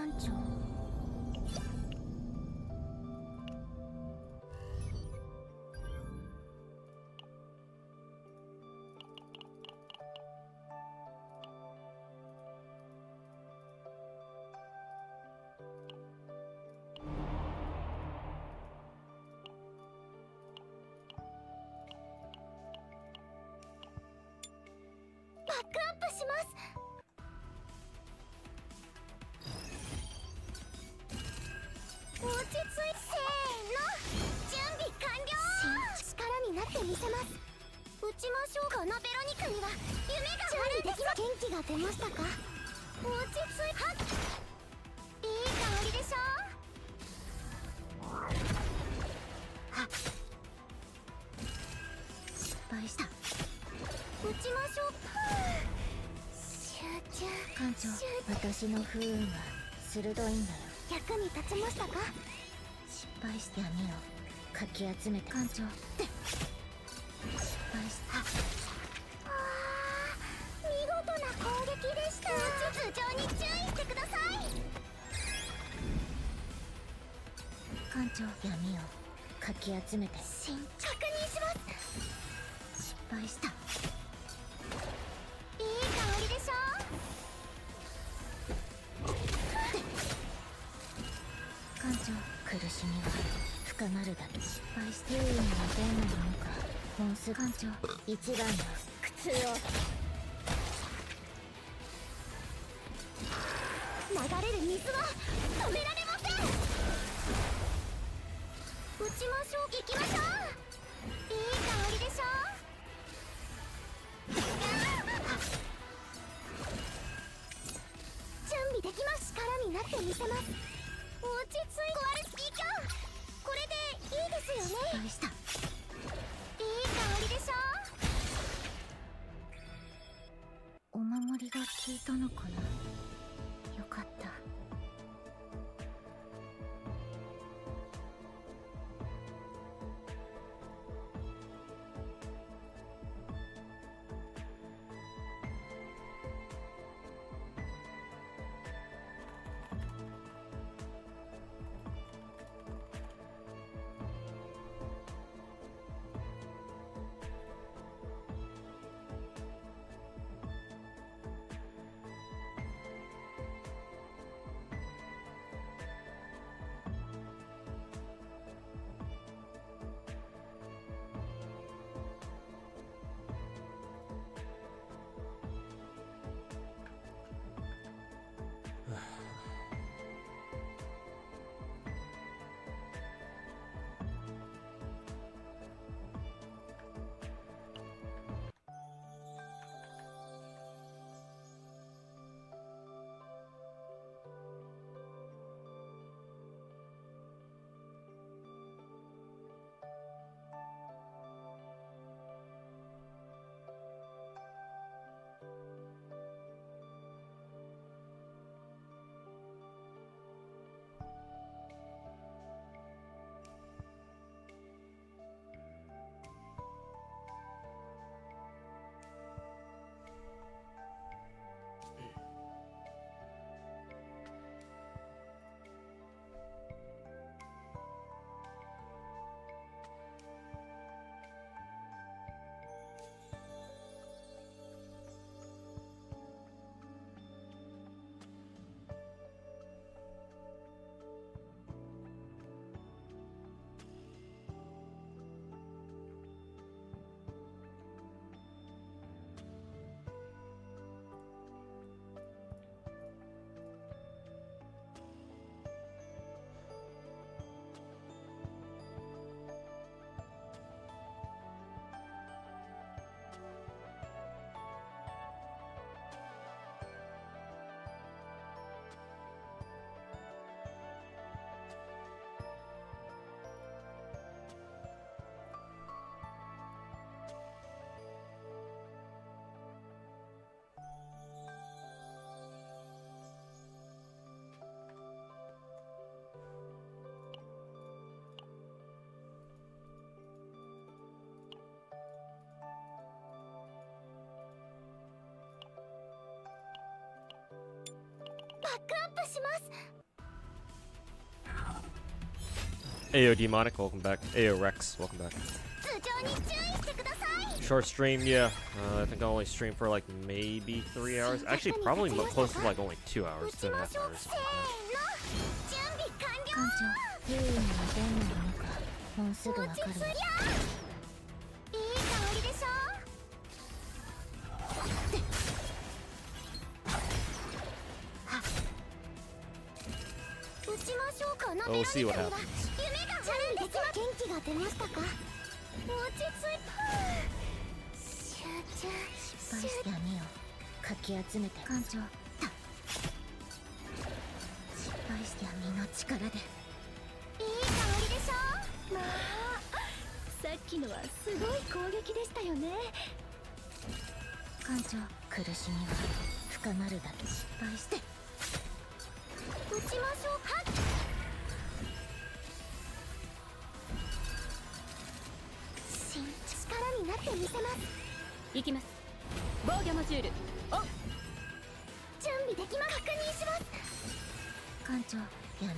館長。バックアップします。落ち着いて、せーの、準備完了。力になってみせます。打ちましょう。このベロニカには夢があるんです。元気が出ましたか？落ち着いて、はっ、いい香りでしょ。はっ、失敗した。打ちましょう。集中。館長、私の不運は鋭いんだよ。役に立ちましたか？失敗して闇をかき集めて。館長、失敗した。見事な攻撃でした。頭上に注意してください。館長、闇をかき集めて。確認します。失敗した。いい香りでしょ。館長、苦しみは深まるだけ。失敗して不運はどんなものか。本数。館長、一番の苦痛を。流れる水は止められません。打ちましょう。行きましょう。いい香りでしょ。準備できます。力になってみせます。落ち着いて。壊れスキーキャン、これでいいですよね。失敗した。いい香りでしょ。お守りが効いたのかな。よかった。バックアップします。Ayo Demonic, welcome back. Ayo Rex, welcome back. 頭上に注意してください。 Short stream, yeah. I think I only streamed for like maybe 3 hours. Actually, probably close to like only 2 hours, 撃ちま 2.5 しょう。 hours. せーの。準備完了。艦長、優位にはどんなものかもうすぐわかるわ。いい香りでしょ。撃ちましょうかな。 We'll see what happens. 夢があるんですが元気が出ましたか。落ち着い集中。失敗して網をかき集めて。艦長、失敗して網の力で。いい香りでしょ。まあさっきのはすごい攻撃でしたよね。艦長、苦しみは深まるだけ。失敗して撃ちましょう。はっ。力になってみせます。行きます。防御モジュールオン。準備できます。確認します。艦長、闇を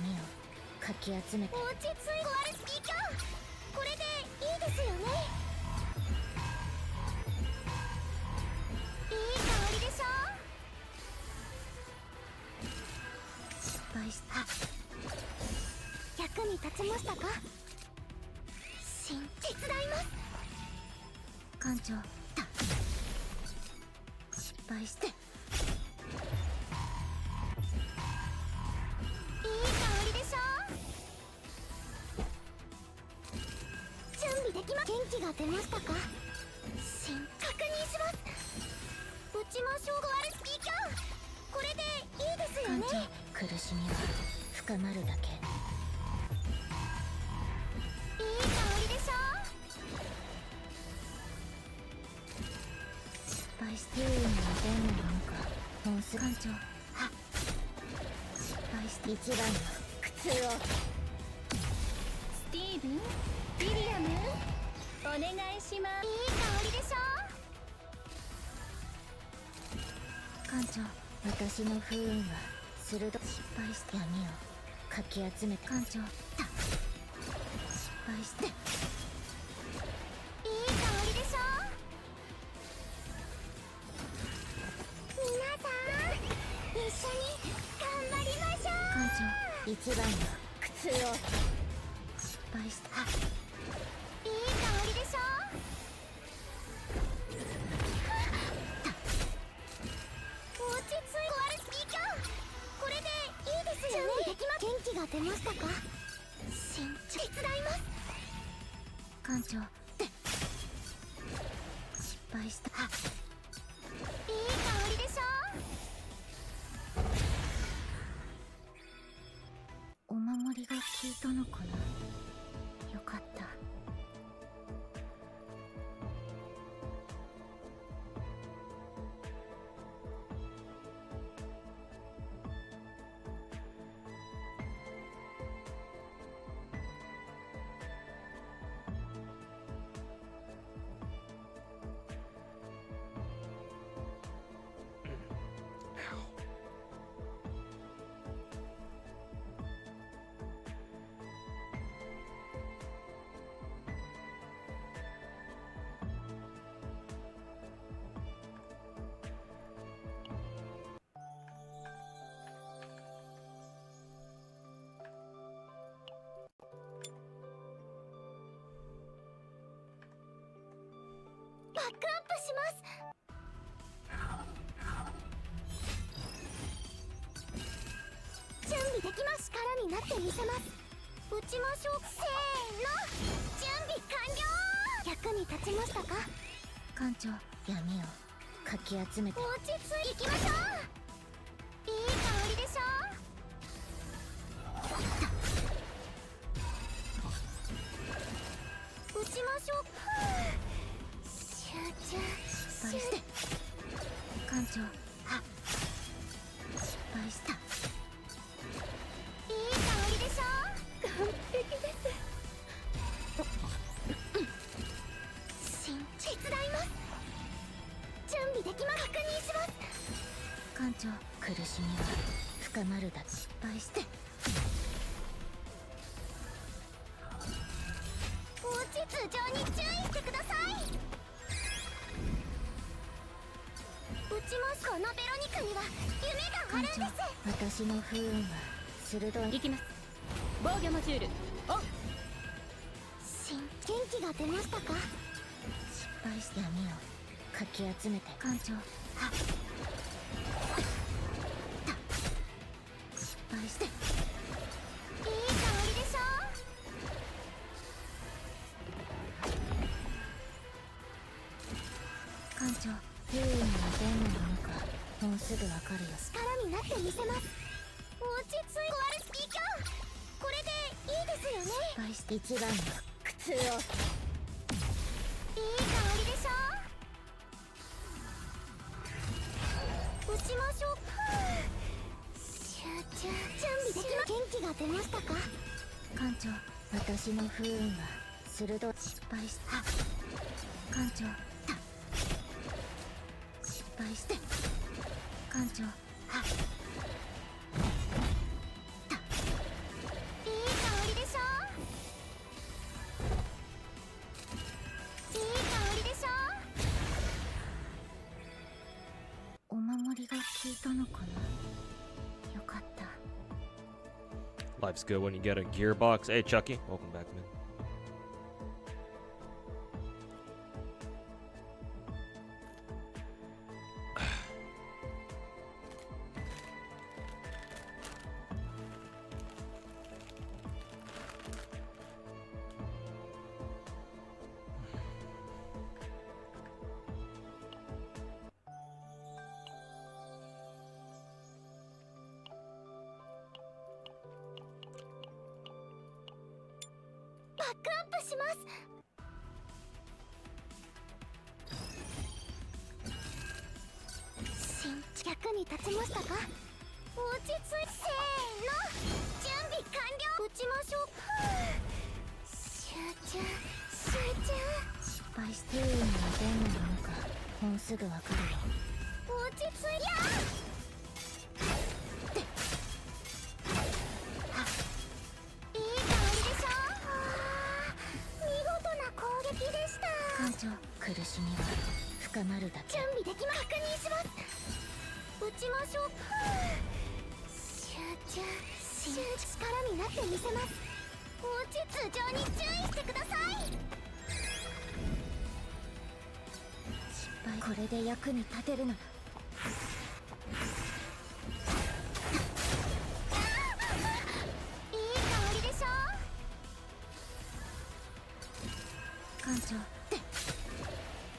かき集めて。落ち着いて。壊れスピーカー。これでいいですよね。いい香りでしょ。失敗した。役に立ちましたか。手伝います。艦長、失敗して。いい香りでしょ。準備できます。元気が出ましたか。確認します。撃ちましょう。壊れスピーカー。これでいいですよ艦ね。長、苦しみは深まるだけ。いい香りでしょ。失敗して優位にはどんなものかもうすぐ。艦長、失敗して一番の苦痛を。スティーブン、ウィリアム、お願いします。いい香りでしょ。艦長、私の不運は鋭く。失敗して闇をかき集めて。艦長、失敗して。いい香りでしょ。皆さん一緒に頑張りましょう。艦長、一番の苦痛を。失敗した。いい香りでしょ。落ち着いて。壊れスピーカー。これでいいですよね。準備できます。元気が出ましたか。手伝います。艦長、失敗した。いい香りでしょ。お守りが効いたのかな。よかった。バックアップします。準備できます。力になってみせます。撃ちましょう。せーの。準備完了。役に立ちましたか。艦長、闇をかき集めて。落ち着いて。行きましょう。いい香りでしょ。撃ちましょう。集中。失敗して。艦長、失敗した。いい香りでしょ。完璧です。手伝います。準備できます。確認します。艦長、苦しみは深まるだ。失敗して。頭上に注意してください。うちもこのベロニカには夢があるんです。私の不運は鋭い。行きます。防御モジュールオン。元気が出ましたか？失敗して闇をかき集めて。艦長、失敗して。いい香りでしょ。艦長、不運はどんなものかもうすぐわかるよ。力になってみせます。落ち着いてワルスピーカー、これでいいですよね。失敗して一番の苦痛を。いい香りでしょ。打ちましょう。集中。準備できま。元気が出ましたか？艦長、私の不運は鋭い。失敗して。艦長、失敗して。艦長、いい香りでしょ。いい香りでしょ。お守りが効いたのかな。よかった。 Life's good when you get a gearbox. Hey, Chucky. Welcome back, man.バックアップします。役に立ちましたか？落ち着いて。せーの、準備完了。打ちましょう。集中。失敗して不運はどんなものかもうすぐわかるよ。落ち着いて。いい香りでしょ。見事な攻撃でした。艦長、苦しみは深まるだけ。準備できます。確認します。打ちましょう。集中。力になってみせます。落ち頭上に注意してください。失敗、これで役に立てるのだ。いい香りでしょ。艦長、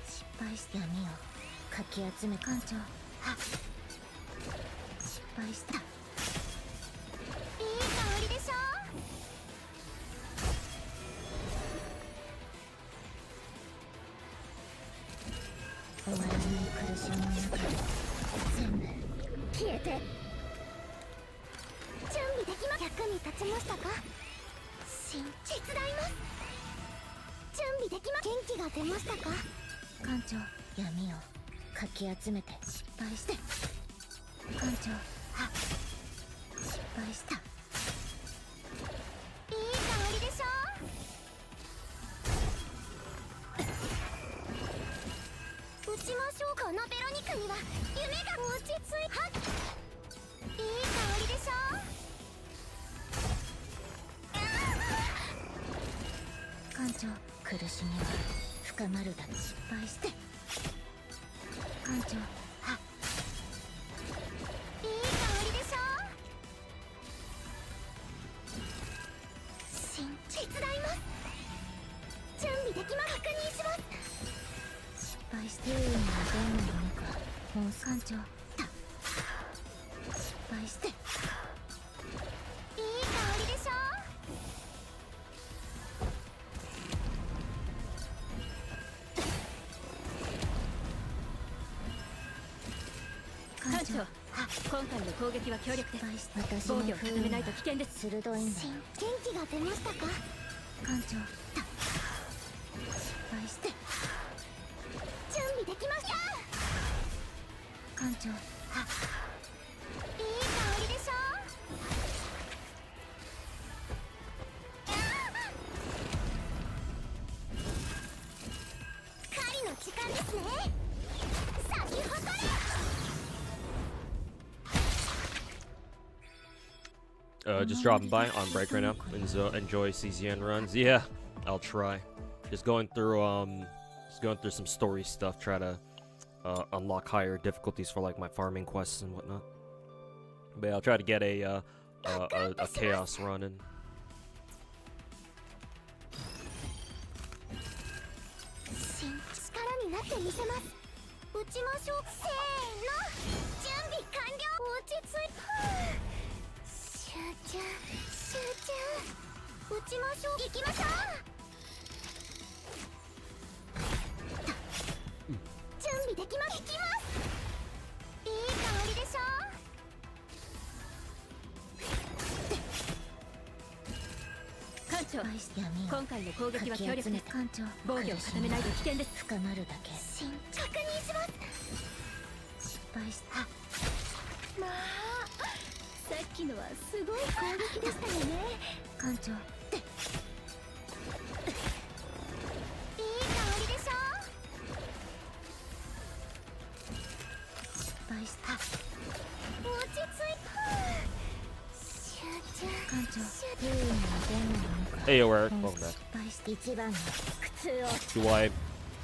失敗して網をかき集め。艦長、失敗した。いい香りでしょ。終わらない苦しみの中で全部消えて。準備できます。役に立ちましたか？手伝います。準備できます。元気が出ましたか？艦長、闇をかき集めて。失敗して。艦長、失敗した。いい香りでしょ。打ちましょう。このベロニカには夢が。落ち着いて。いい香りでしょ。艦長、苦しみは深まるだけ。失敗して。艦長、いい香りでしょ。手伝います。準備できます。確認します。失敗して不運はどんなものかもう。艦長、失敗して。いい香りでしょ。艦長、今回の攻撃は強力です。失敗して。私防御をの不運固めないとは危険です。鋭いんだよ。元気が出ましたか？艦長、失敗して。準備できました。艦長、いい香りでしょ。いい香 Just dropping by on break right now. Enjoy CZN runs. Yeah, I'll try. Just going through some story stuff. Try to unlock higher difficulties for like my farming quests and whatnot. But yeah, I'll try to get a chaos run in. 力になってみせます。打ちましょう。せーの、準備完了。落ち着い集中集中。打ちましょう。行きましょう。準備できます。行きます。いい香りでしょ。艦長、今回の攻撃は強力です。艦長、防御を固めないと危険です。深まるだけ。確認します。失敗した。まあ、さっきのはすごい攻撃でしたよね。艦長、いい香りでしょ。失敗した。落ち着い集中。艦長、不運に出んのか。 Hey, yo, Eric. Welcome back. 失敗して一番の苦痛を。 Do I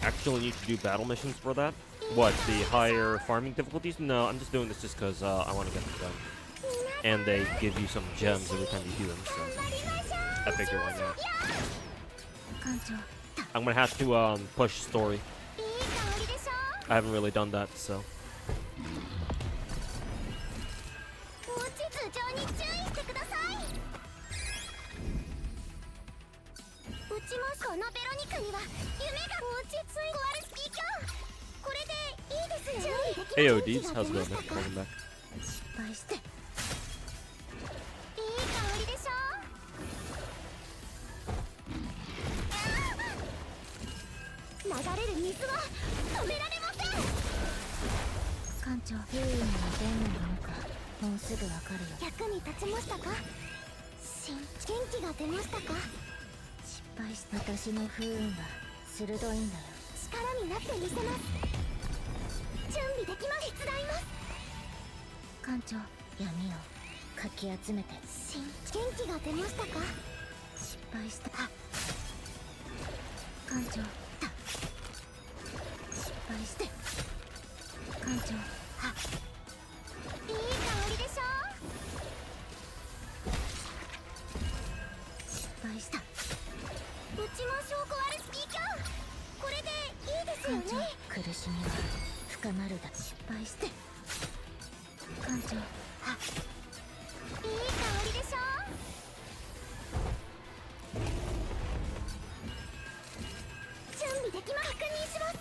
actually need to do battle missions for that? What, the higher farming difficulties? No, I'm just doing this just because I want to get them done. And they give you some gems every time you do them, so I figure why not. 艦長、 I'm gonna have to push story. いい香りでしょ。 I haven't really done that, so. 落ち頭上に注意してください。うちもこのベロニカには夢が。落ち着い壊れスピーカー。これでいいですよね。 Hey, ODs, how's it going, man? Welcome back. 失敗して。いい香りでしょ。流れる水は止められません。艦長、不運に出んのか。もうすぐわかるよ。役に立ちましたか。元気が出ましたか。失敗した。私の不運は鋭いんだよ。力になってみせます。準備できます。手伝います。艦長、闇をかき集めて。元気が出ましたか。失敗した。艦長、失敗して。艦長、いい香りでしょ。失敗した。打ちましょう。壊れスピーカー。これでいいですよ艦長、ね。苦しみは深まるだ。失敗して。艦長、いい香りでしょ。準備できます。確認します。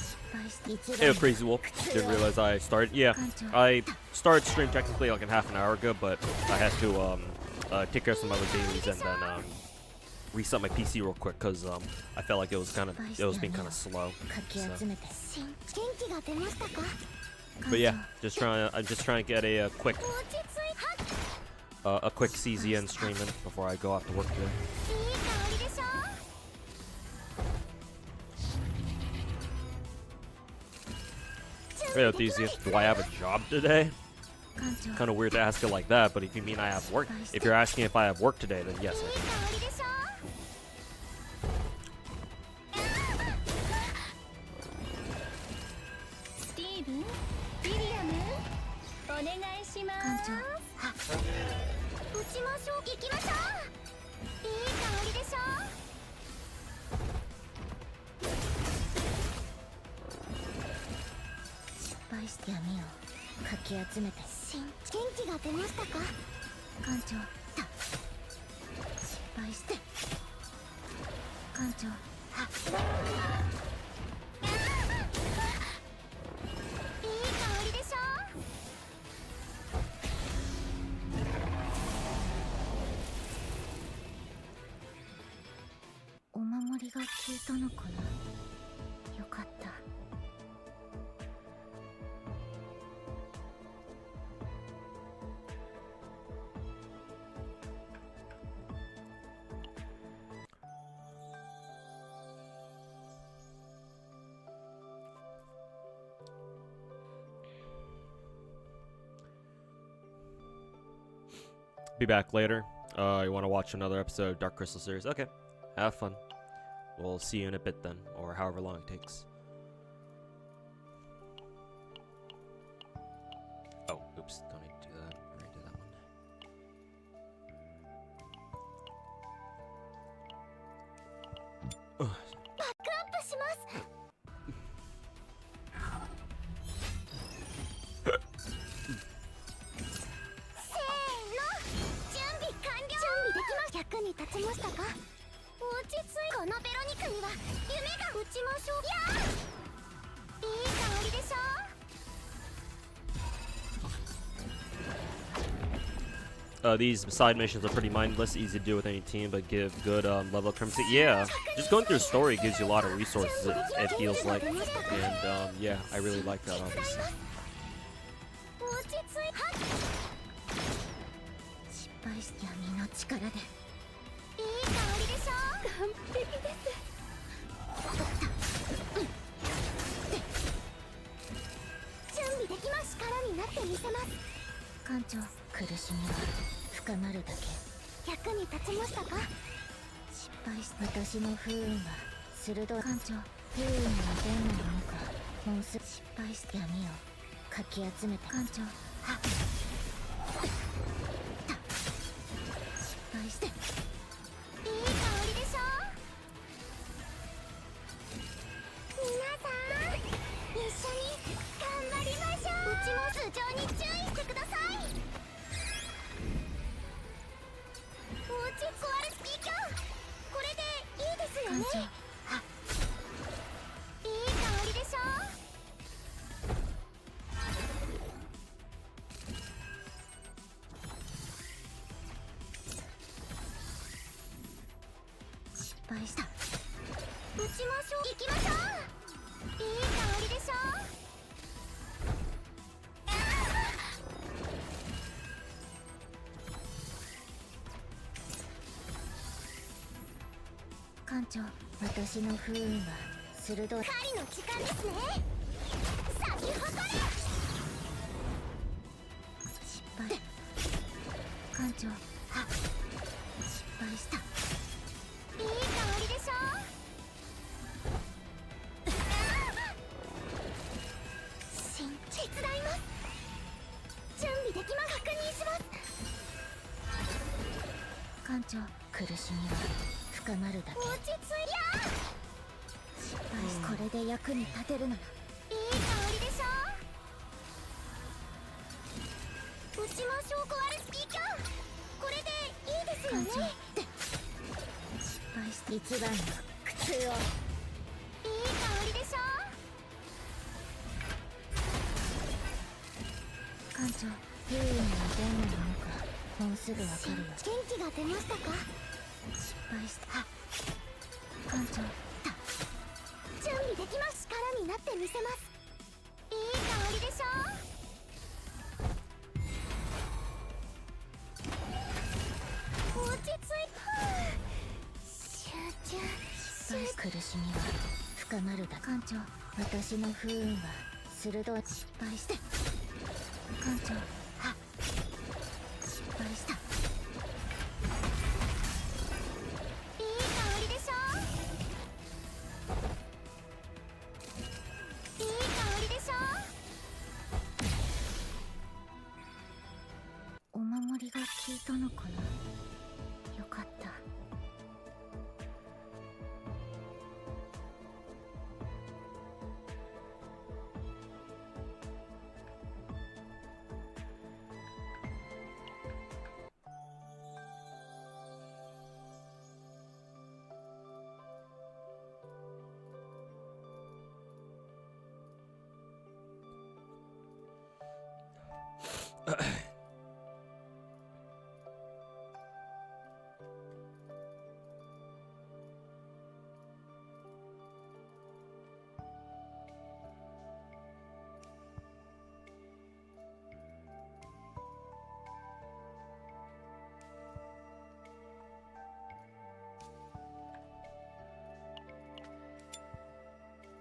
失敗して。一 Hey, 番 Crazy Wolf. Didn't realize I started. Yeah, I started stream technically like a half an hour ago, but I had to take care of some other dailies and then reset my PC real quick because I felt like it was being kind of slow. かき So. 集めて。元気が出ましたか。 But yeah, I'm just trying to get a quick 落ち着いはっ。a quick CZN stream in before I go off to work today. いい香りでしょ。 Hey, Theseus, do I have a job today? 艦長、 Kind of weird to ask it like that, but if you mean I have work, if you're asking if I have work today, then yes, I いい do. 香りでしょ。スティーブン、ウィリアム、お願いしま艦す。長、打ちましょう。行きましょう。いい香りでしょ。失敗して。闇をかき集めて。元気が出ましたか。艦長、失敗して。艦長、いい香りでしょ。お守りが効いたのかな。よかった。Be back later. You want to watch another episode of Dark Crystal series? Okay, have fun. We'll see you in a bit then, or however long it takes. Oh, oops, don't need to do that. I already did that one. バックアップします。せーの、準備完了。準備できました。役に立ちましたか？落ち着い。このベロニカには夢が。打ちましょう。やー、いい香りでしょ。These side missions are pretty mindless, easy to do with any team, but give good level of currency. Yeah, just going through a story gives you a lot of resources, it feels like. And yeah, I really like that, obviously. 落ち着い。はっ、失敗し闇の力でいい香りでしょ。完璧です。準備できます。力になってみせます。艦長、苦しみは深まるだけ。役に立ちましたか？失敗し私の不運は鋭い。艦長、不運はどんなものかもうすぐ。失敗し闇をかき集めて。艦長、はっ、失敗して。いい香りでしょ。皆さん一緒に頑張りましょう。うちも頭上に注意してください。落ち壊れスピーカー、これでいいですよね。艦長、はっ、いい香りでしょ。失敗した。打ちましょう。行きましょう。いい香りでしょ。艦長、私の不運は鋭い。狩りの時間ですね。咲き誇れ。失敗。艦長、はっ、失敗した。いい香りでしょ。手伝います。準備できます。確認します。艦長、苦しみは深まるだけ。落ち着い。や失敗し、これで役に立てるなら。ー、いい香りでしょ。打ちましょう。壊れスピーカー、これでいいですよ艦長、ね。失敗して一番の苦痛を。いい香りでしょ。艦長、不運はどんなものかもうすぐわかるよ。元気が出ましたか？失敗した。艦長、準備できます。力になってみせます。いい香りでしょ。落ち着い。集中。失敗し、苦しみは深まるだ。艦長、私の不運は鋭い。失敗して。艦長、はっ、失敗した。いい香りでしょ。いい香りでしょ。お守りが効いたのかな。よかった。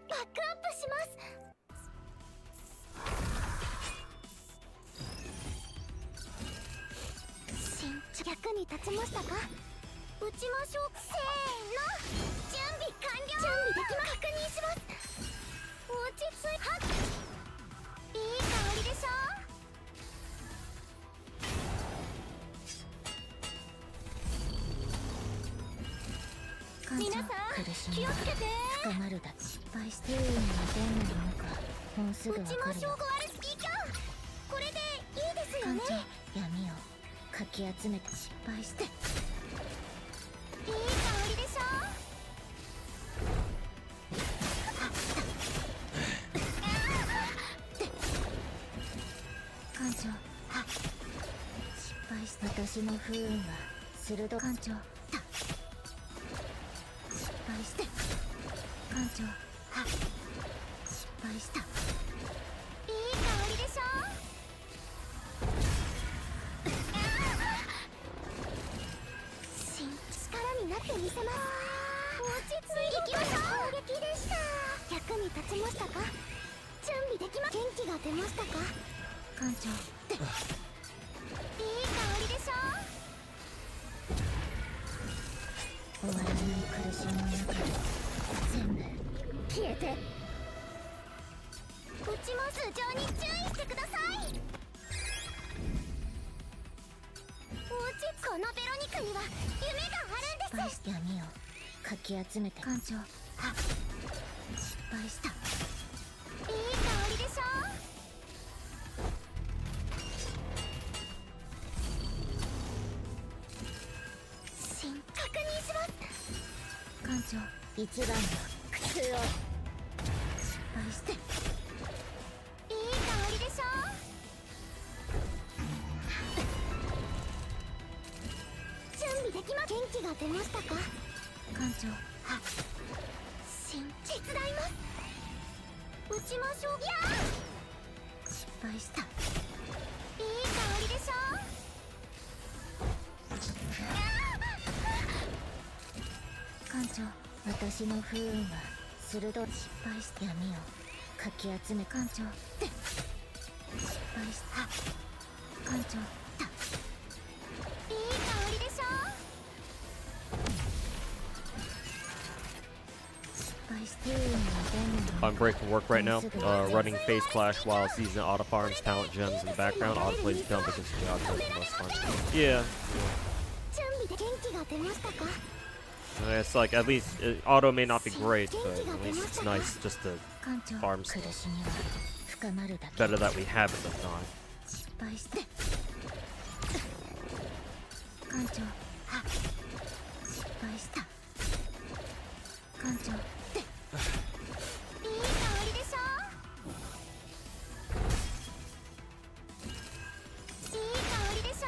バックアップします。役に立ちましたか？撃ちましょう。せーの、準備完了。準備できます。確認します。落ち着いはっ、いい香りでしょ。館長、苦しみが深まるだ。失敗しているのはどんなものかもうすぐわ撃ちかるよ。ましょう。ワルスピーキャー、これでいいですよね。館長、闇をかき集めて失敗して。いい香りでしょ。館長、失敗した。私の不運は鋭。館長、失敗して。館長、失敗した。いい香りでしょ。力になってみせます。落ち着いていきましょう。攻撃でした。役に立ちましたか？準備できま。元気が出ましたか？館長、いい香りでしょ。終わらない苦しみの中で全部消えて。撃ちます。情に注意してください。このベロニカには夢があるんです。失敗して闇をかき集めて。館長、失敗した。いい香りでしょ。確認します。館長、一番の苦痛を。失敗して。いい香りでしょ。準備できま。元気が出ましたか？館長、手伝います。撃ちましょう。いやー、失敗した。いい香りでしょ。館長、私の不運は鋭い。失敗して闇をかき集め。館長、失敗した。館長、いい香りでしょ。失敗しているのはどんなものか。 I'm breaking work right now. Running Phase Clash while season auto farms talent gems in the background. Autoplay is dumb because the autoplay is the most fun. Yeah. 準備で元気が出ましたか？ It's like at least auto may not be great, but at least it's nice just to 館長、 farm 苦 stuff. しみは深まるだけ。 Better that we have it than not. 失敗して。館長、失敗した。館長、いい香りでしょ。いい香りでしょ。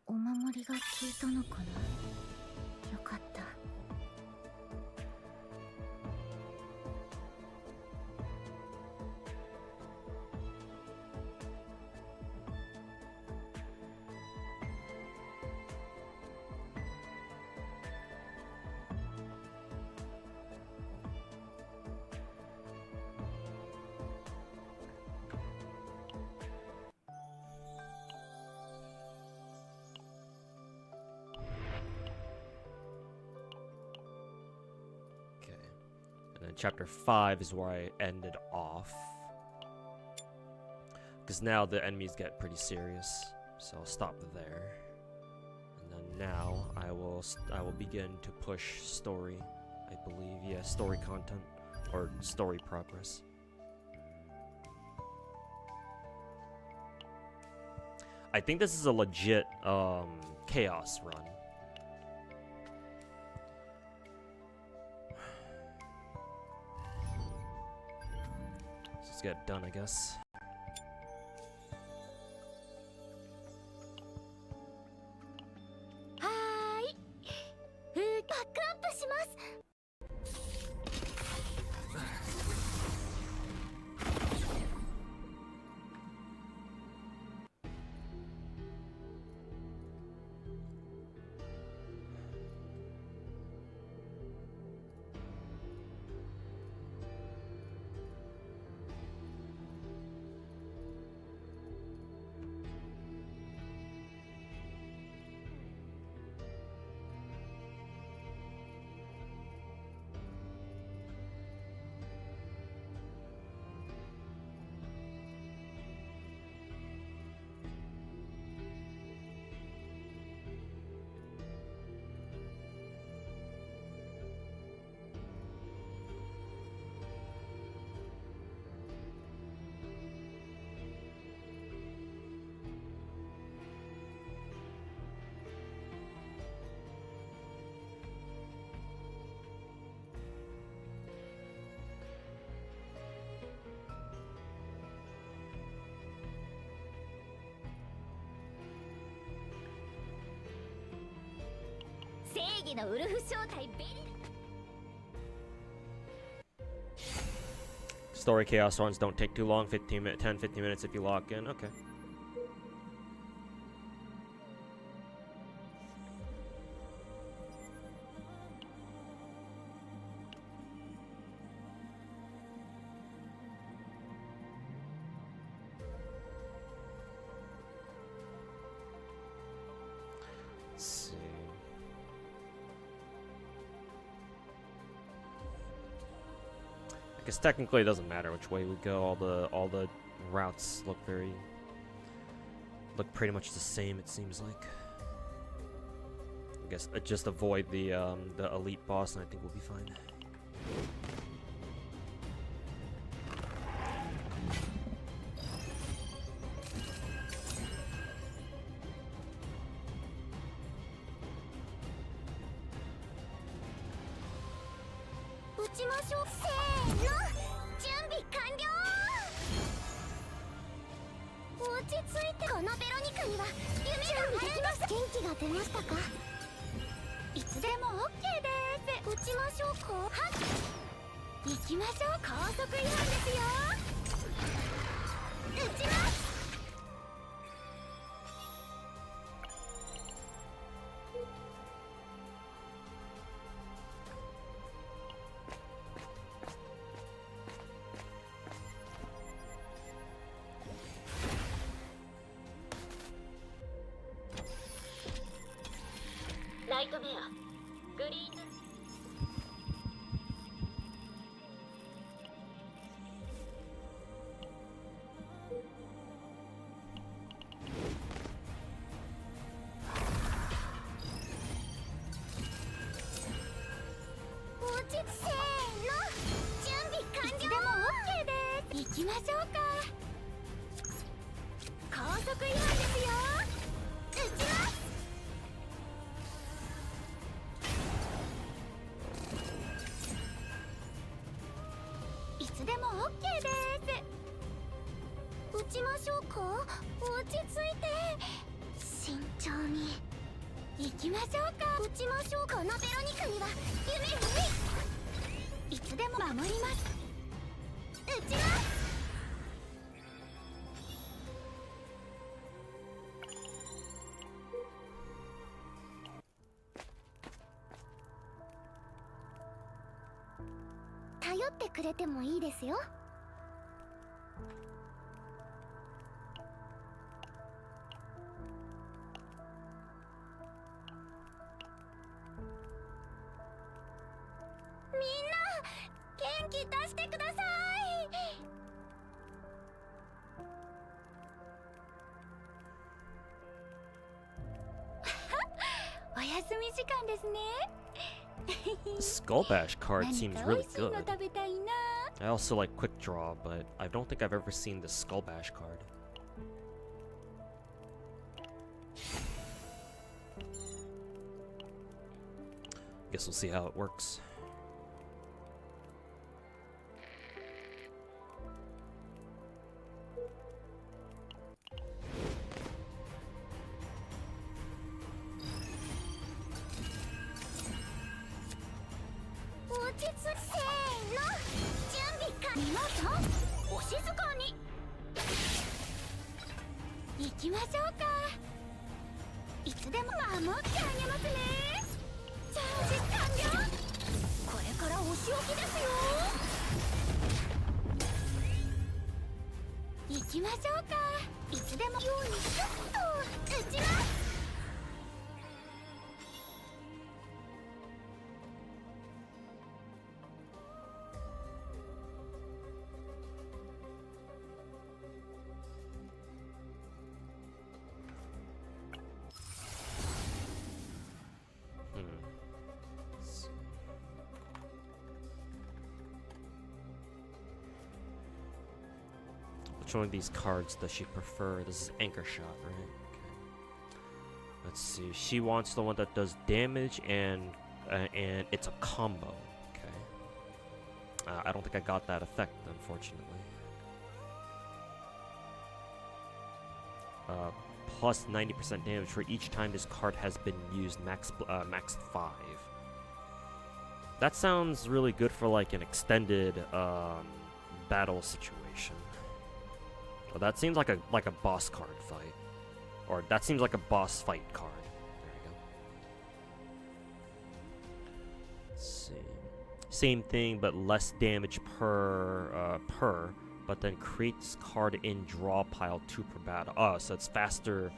お守りが効いたのかな。よかった。Okay. And then chapter 5 is where I ended off. Because now the enemies get pretty serious. So I'll stop there. And then now I will begin to push story, I believe. Yeah, story content or story progress. I think this is a legit chaos run. Let's get it done, I guess. はーい。バックアップします。気のウルフ正体ベリ Story chaos runs don't take too long. 15 minutes if you lock in. Okay. Let's see. I guess technically it doesn't matter which way we go. All the routes look pretty much the same. It seems like. I guess just avoid the elite boss, and I think we'll be fine. The Skull Bash card seems really good. I also like Quick Draw, but I don't think I've ever seen the Skull Bash card. Guess we'll see how it works. Which one of these cards does she prefer? This is Anchor Shot, right? Okay. Let's see. She wants the one that does damage and it's a combo. Okay. I don't think I got that effect, unfortunately. plus 90% damage for each time this card has been used, maxed 5. That sounds really good for like an extended battle situation. Well, that seems like a boss card fight, or that seems like a boss fight card. There we go. Let's see. Same thing, but less damage per, but then creates card in draw pile 2 per battle. Oh, so it's faster,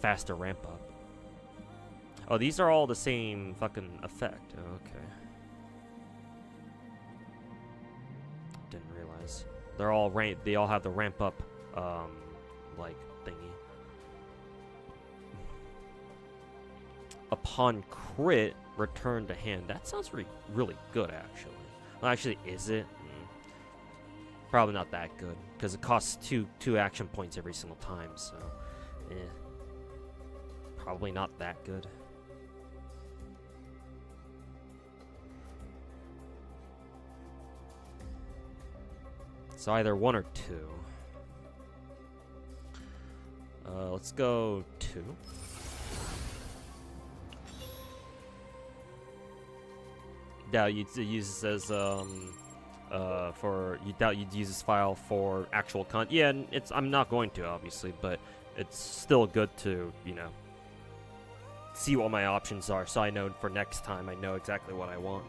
faster ramp up. Oh, these are all the same fucking effect. Oh, okay. Didn't realize. They're all they all have the ramp up, like thingy. Upon crit, return to hand. That sounds really good, actually. Well, actually, is it? Probably not that good, because it costs two action points every single time, so probably not that good. It's either 1 or 2. Let's go 2. Yeah, you'd use this as for you doubt you'd use this file for actual content. Yeah, I'm not going to, obviously, but it's still good to, you know, see what my options are, so I know for next time I know exactly what I want.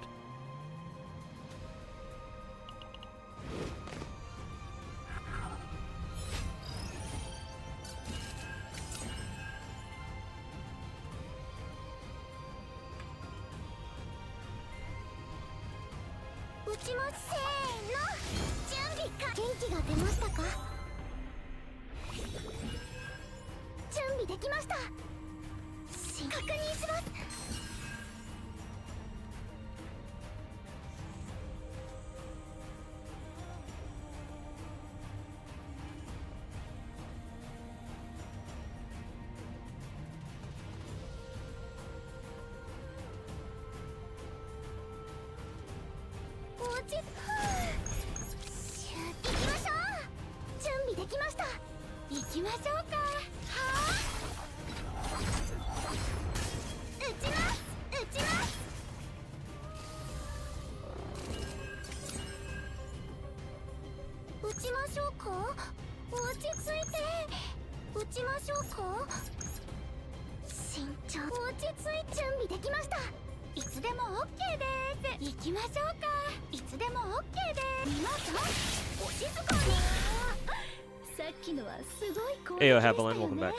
Ayo Haviland, welcome back.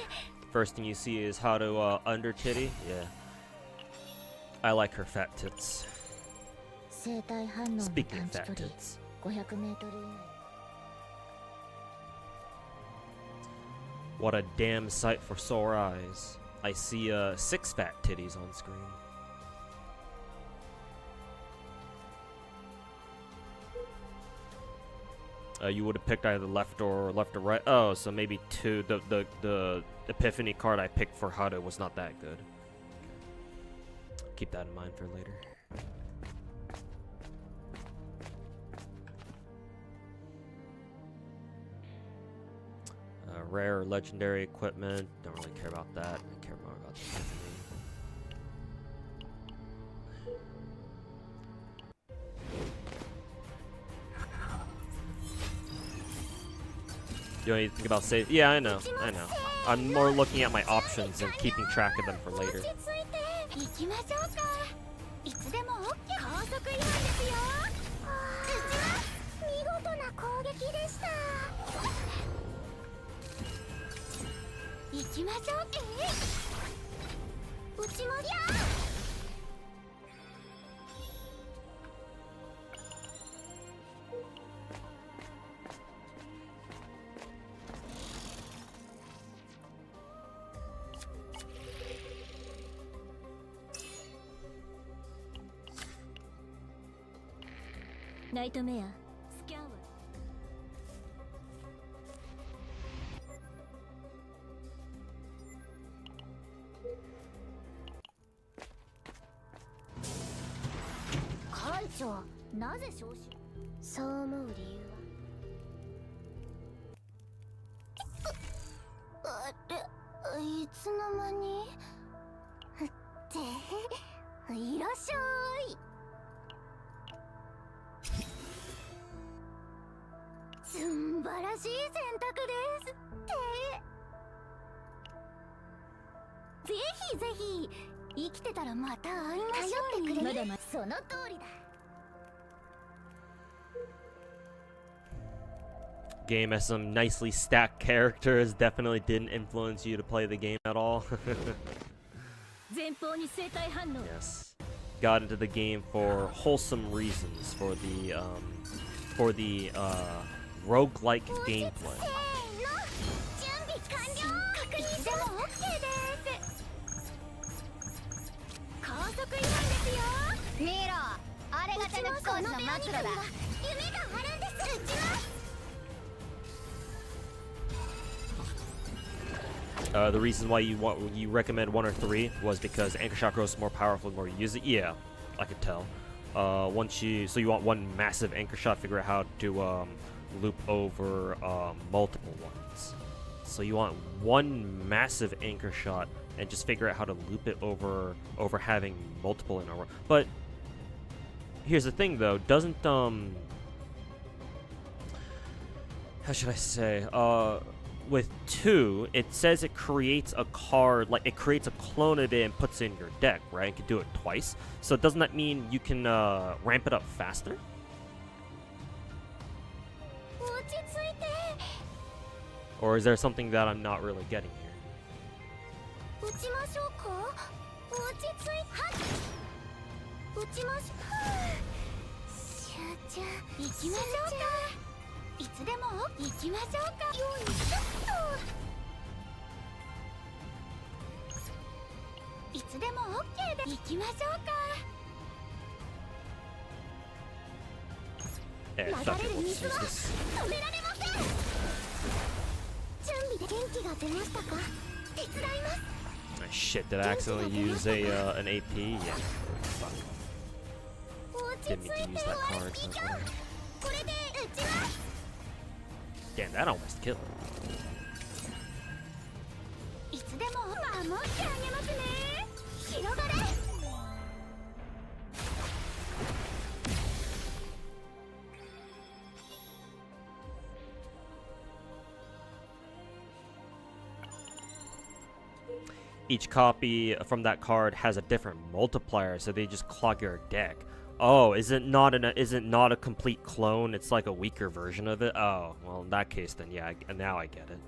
First thing you see is how to under titty. Yeah. I like her fat tits. Speaking of fat tits. What a damn sight for sore eyes. I see 6 fat titties on screen. You would have picked either left or right. Oh, so maybe 2. The Epiphany card I picked for Hada was not that good. Okay. Keep that in mind for later. Rare or legendary equipment. Don't really care about that. I care more about the Epiphany. You don't need to think about save. Yeah, I know. I'm more looking at my options and keeping track of them for later. Nightmare. Scour. Kanchou, なぜ招集？そう思う理由は？あれ？いつの間にっていらっしゃい。素晴らしい選択ですって。ぜひぜひ生きてたらまた会いましょうね。まだまその通りだ。 Game has some nicely stacked characters. Definitely didn't influence you to play the game at all. 前方に生体反応。 Yes, got into the game for wholesome reasons, for the roguelike gameplay. 準備完了。確認しても OK です。高速違反ですよ。見ろ、あれが手抜き工事の末路だ。夢があるんです。撃ちます。 The reason why you recommend 1 or 3 was because anchor shot grows more powerful the more you use it. Yeah, I could tell. So you want one massive anchor shot. Figure out how to loop over multiple ones. So you want one massive anchor shot and just figure out how to loop it over having multiple in a row. But here's the thing, though. Doesn't how should I say? With 2, it says it creates a card, like it creates a clone of it and puts it in your deck, right? You can do it twice. So doesn't that mean you can ramp it up faster? Or is there something that I'm not really getting here? Yeah, fuck it, let's use this. Oh, shit, did I accidentally use an AP? Yeah. Fuck. Didn't mean to use that card. But whatever. Damn, that almost killed him. Each copy from that card has a different multiplier, so they just clog your deck. Oh, is it not a complete clone? It's like a weaker version of it. Oh, well, in that case, then yeah, now I get it.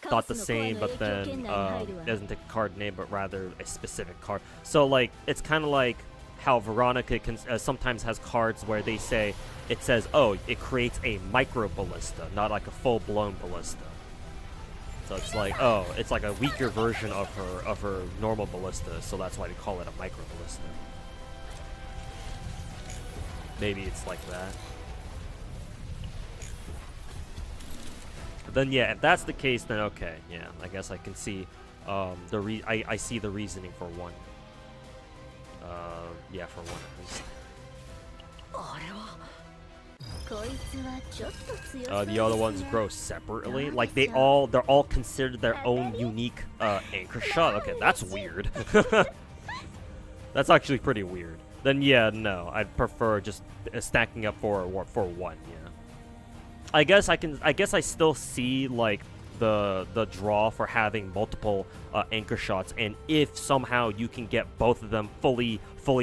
Thought the same, but then doesn't take a card name, but rather a specific card. So like, it's kind of like how Veronica can sometimes has cards where they say it says, oh, it creates a micro ballista, not like a full-blown ballista. So it's like, oh, it's like a weaker version of her normal ballista, so that's why they call it a micro ballista. Maybe it's like that. But then yeah, if that's the case, then okay, yeah, I guess I can see I see the reasoning for 1. Yeah, for 1 at least. The other ones grow separately. Like they're all considered their own unique anchor shot. Okay, that's weird. That's actually pretty weird. Then yeah, no, I'd prefer just stacking up for 1. Yeah. I guess I still see like the draw for having multiple anchor shots, and if somehow you can get both of them fully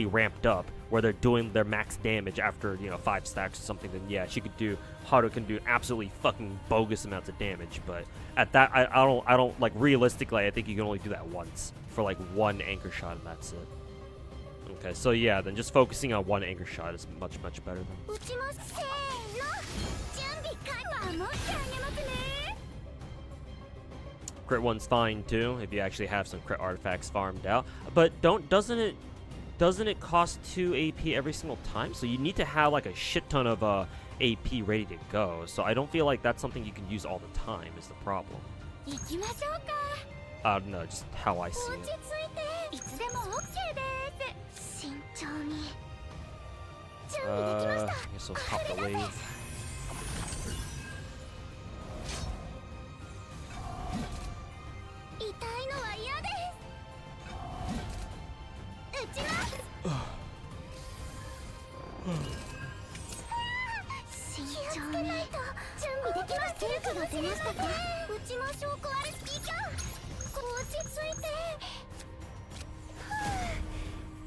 ramped up, where they're doing their max damage after 5 stacks or something, then yeah, Haru can do absolutely fucking bogus amounts of damage. But at that, I don't like, realistically, I think you can only do that once for like 1 anchor shot, and that's it. Okay, so yeah, then just focusing on 1 anchor shot is much better than. Crit 1's fine too if you actually have some crit artifacts farmed out, but doesn't it cost 2 AP every single time? So you need to have like a shit ton of AP ready to go. So I don't feel like that's something you can use all the time is the problem. I don't know, just how I see it. I guess I'll pop the wave. と準備できました。成果が出ましたか。打ちましょう。壊れスピーカー。落ち着いて。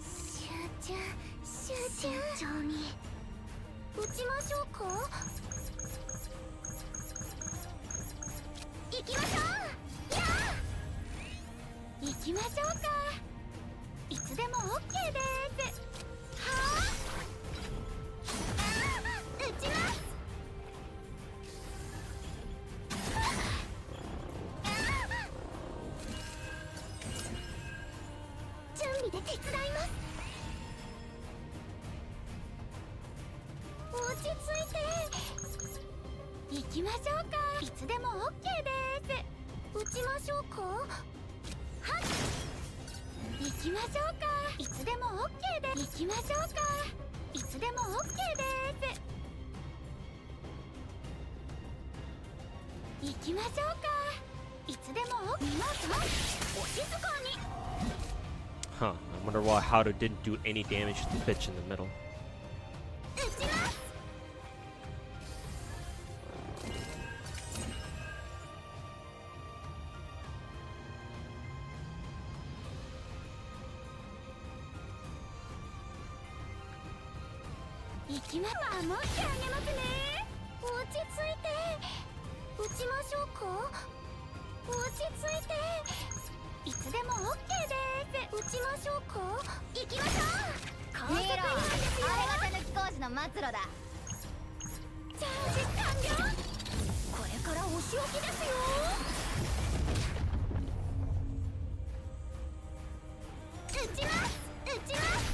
集中慎重に。打ちましょうか。行きましょう。やあ、行きましょうか。いつでも OK です。はあ、打ちます。準備で手伝います。落ち着いて。行きましょうか。いつでも OK です。打ちましょうか。はっ、行きましょうか。いつでも OK です。行きましょうか。いつでも OK です。行きましょうか。いつでも OK。皆さんお静かに。 Huh. I wonder why Haru didn't do any damage to the bitch in the middle. 打ちます。行きま、守ってあげますね。落ち着いて。打ちましょうか。落ち着いて。いつでも OK です。打ちましょうか。行きましょう。高速なんですよ。あれがたぬき工事の末路だ。チャージ完了。これからお仕置きですよ。打ちます。打ちます。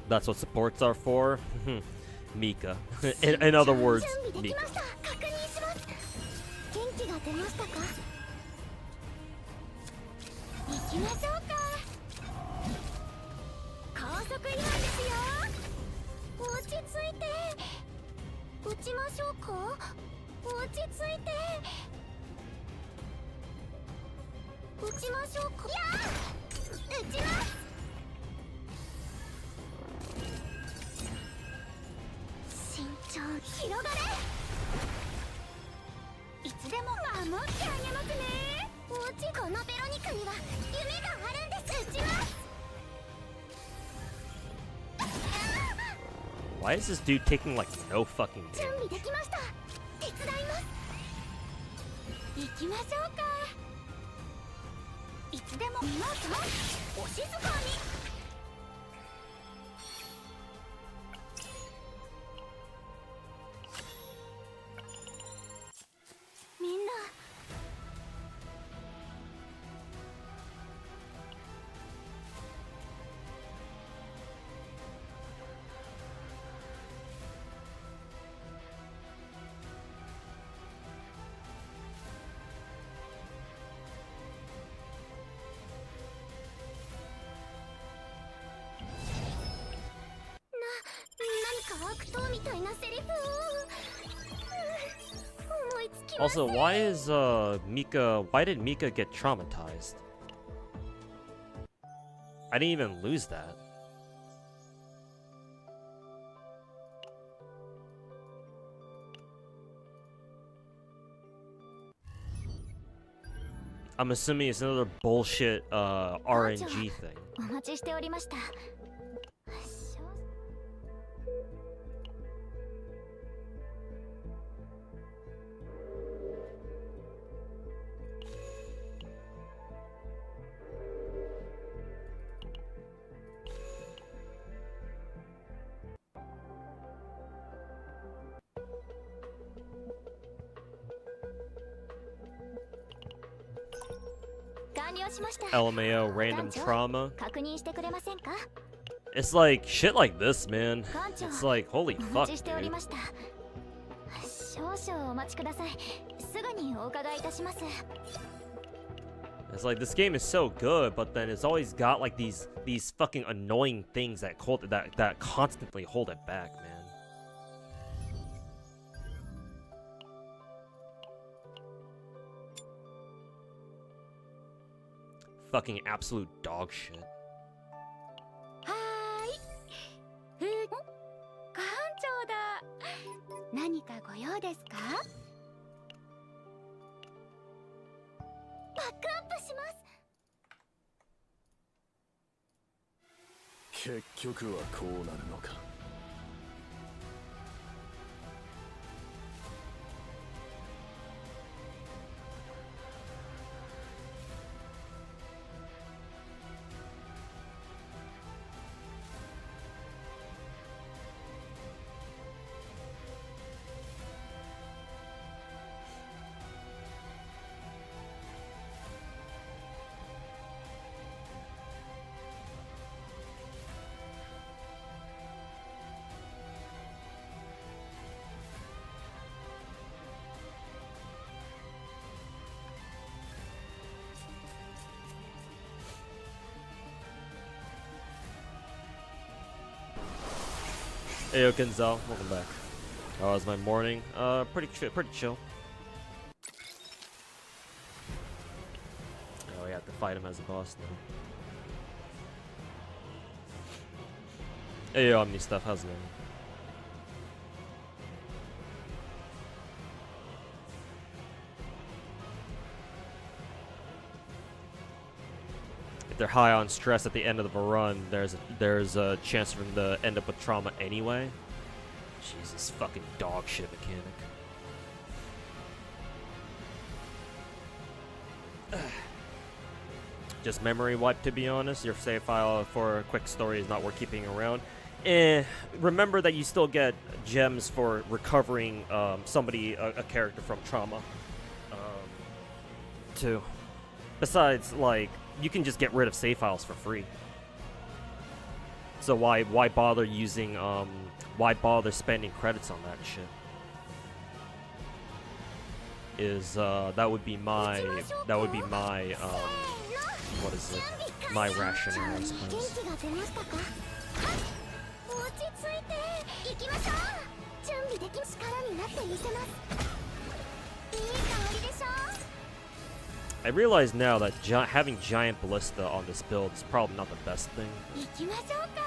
That's what supports are for? Mika. In other words, 準備でき Mika. ました。確認します。元気が出ましたか。行きましょうか。高速違反ですよ。落ち着いて。打ちましょうか。落ち着いて。打ちましょうか。やあ、打ちます。慎重に。広がれ。いつでも守ってあげますね。このベロニカには夢があるんです。打ちます。 Why is this dude taking like no fucking 準 damage? 備できました。手伝います。行きましょうか。いつでも皆さんお静かに。みんな。何か悪党みたいなセリフを。思いつきません。 Also, why is Mika? Why did Mika get traumatized? I didn't even lose that. I'm assuming it's another bullshit RNG thing. お待ちしておりました。完了しました。 LMAO random trauma. 確認してくれませんか。 It's like shit like this, man. 艦長、 It's like holy お fuck, 待ちしており dude. ました。少々お待ちください。すぐにお伺いいたします。 It's like this game is so good, but then it's always got like these fucking annoying things that constantly hold it back, man. fucking absolute dog shit. はーい。館長だ。何かご用ですか？バックアップします。結局はこうなるのか。Hey, yo, Kenzel, welcome back. How was my morning? Pretty chill. Oh, we have to fight him as a boss now. Hey, yo, Omni stuff, how's it going? If they're high on stress at the end of the run, there's a chance for them to end up with trauma anyway. Jesus, fucking dog shit mechanic. Just memory wipe, to be honest. Your save file for a quick story is not worth keeping around. Remember that you still get gems for recovering somebody, a character from trauma. Too. Besides, like, you can just get rid of save files for free. So why bother using why bother spending credits on that shit? That would be my what is it? My rationale, I suppose. 落ち着いて行きましょう。準備でき力になってみせます。いい香りでしょ。 I realize now that having giant ballista on this build is probably not the best thing. 行きましょうか。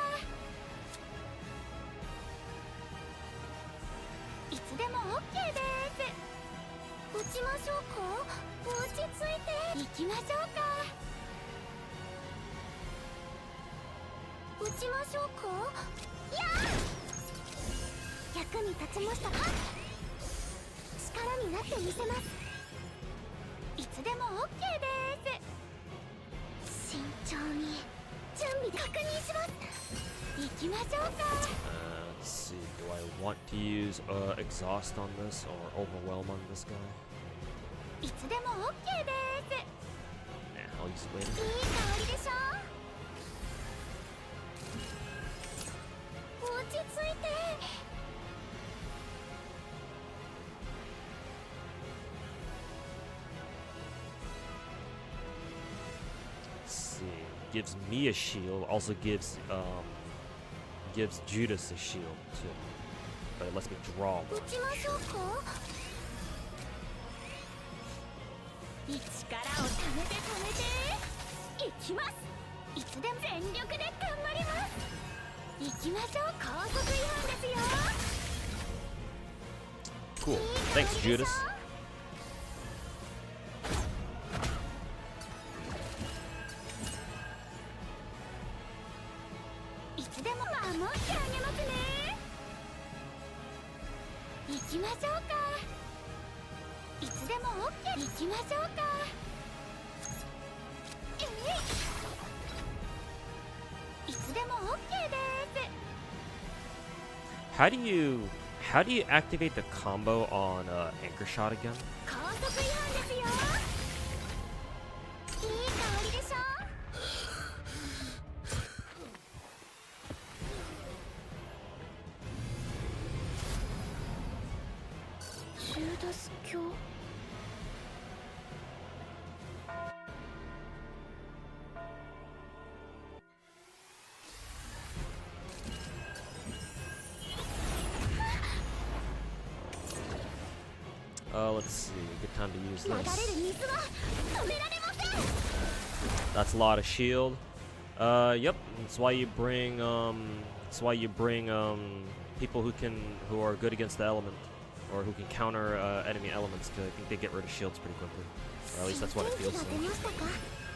いつでも OK です。打ちましょうか。落ち着いて行きましょうか。打ちましょうか。やあ。役に立ちましたか。力になってみせます。 いつでも OK です。慎重に準備で確認します。行きましょうか。Let's see. Do I want to use exhaust on this or overwhelm on this guy? いつでも OK です。 Nah, I'll use it later. いい香りでしょ。落ち着いて。 Gives me a shield, also gives Judas a shield too. But it lets me draw one. 打ちましょうか。力をためて行きます。いつでも全力で頑張ります。行きましょう。高速違反ですよ。 Cool. Thanks, Judas. いつでも守ってあげますね。行きましょうか。いつでも OK。行きましょうか。いつでも OK です。 How do you activate the combo on anchor shot again? 高速違反ですよ。いい香りでしょ。 ジューダス教。 Let's see. Good time to use 流れる this. 水は止められません。That's a lot of shield. Yep. That's why you bring people who are good against the element, or who can counter enemy elements. Cause I think they get rid of shields pretty quickly, or at least that's what it feels like.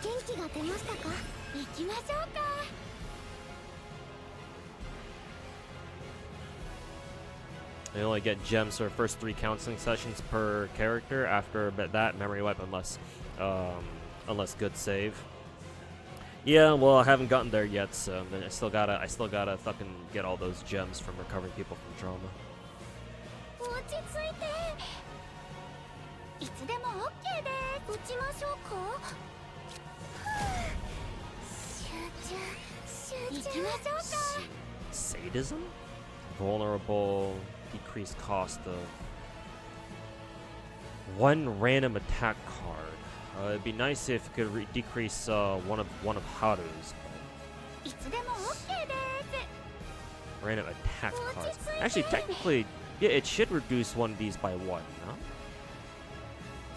元気が出ましたか？行きましょうか。 They only get gems for the first 3 counseling sessions per character. After that, memory wipe unless good save. Yeah, well, I haven't gotten there yet, so I still gotta fucking get all those gems from recovering people from trauma. 落ち着いて。いつでも OK です。打ちましょうか？はぁ集中。行きましょうか。 Sadism? Vulnerable, decreased cost of 1 random attack card. It'd be nice if it could decrease one of Haru's. いつでも OK です。 Random attack cards. Actually, technically, yeah, it should reduce one of these by 1, no?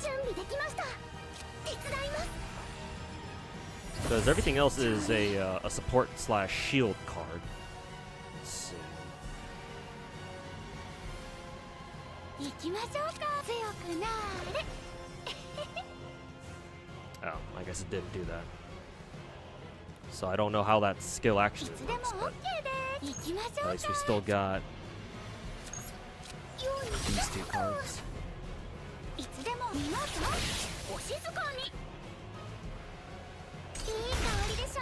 準備できました。手伝います。 Because everything else is a support / shield card. Let's see. 行きましょうか。強くなーれ。 Oh, I guess it didn't do that. So I don't know how that skill actually いつでも works, but OK です。行きましょ at う least we か。 still got 用意 these 2 cards. いつでも見ますよ。お静かに。いい香りでしょ？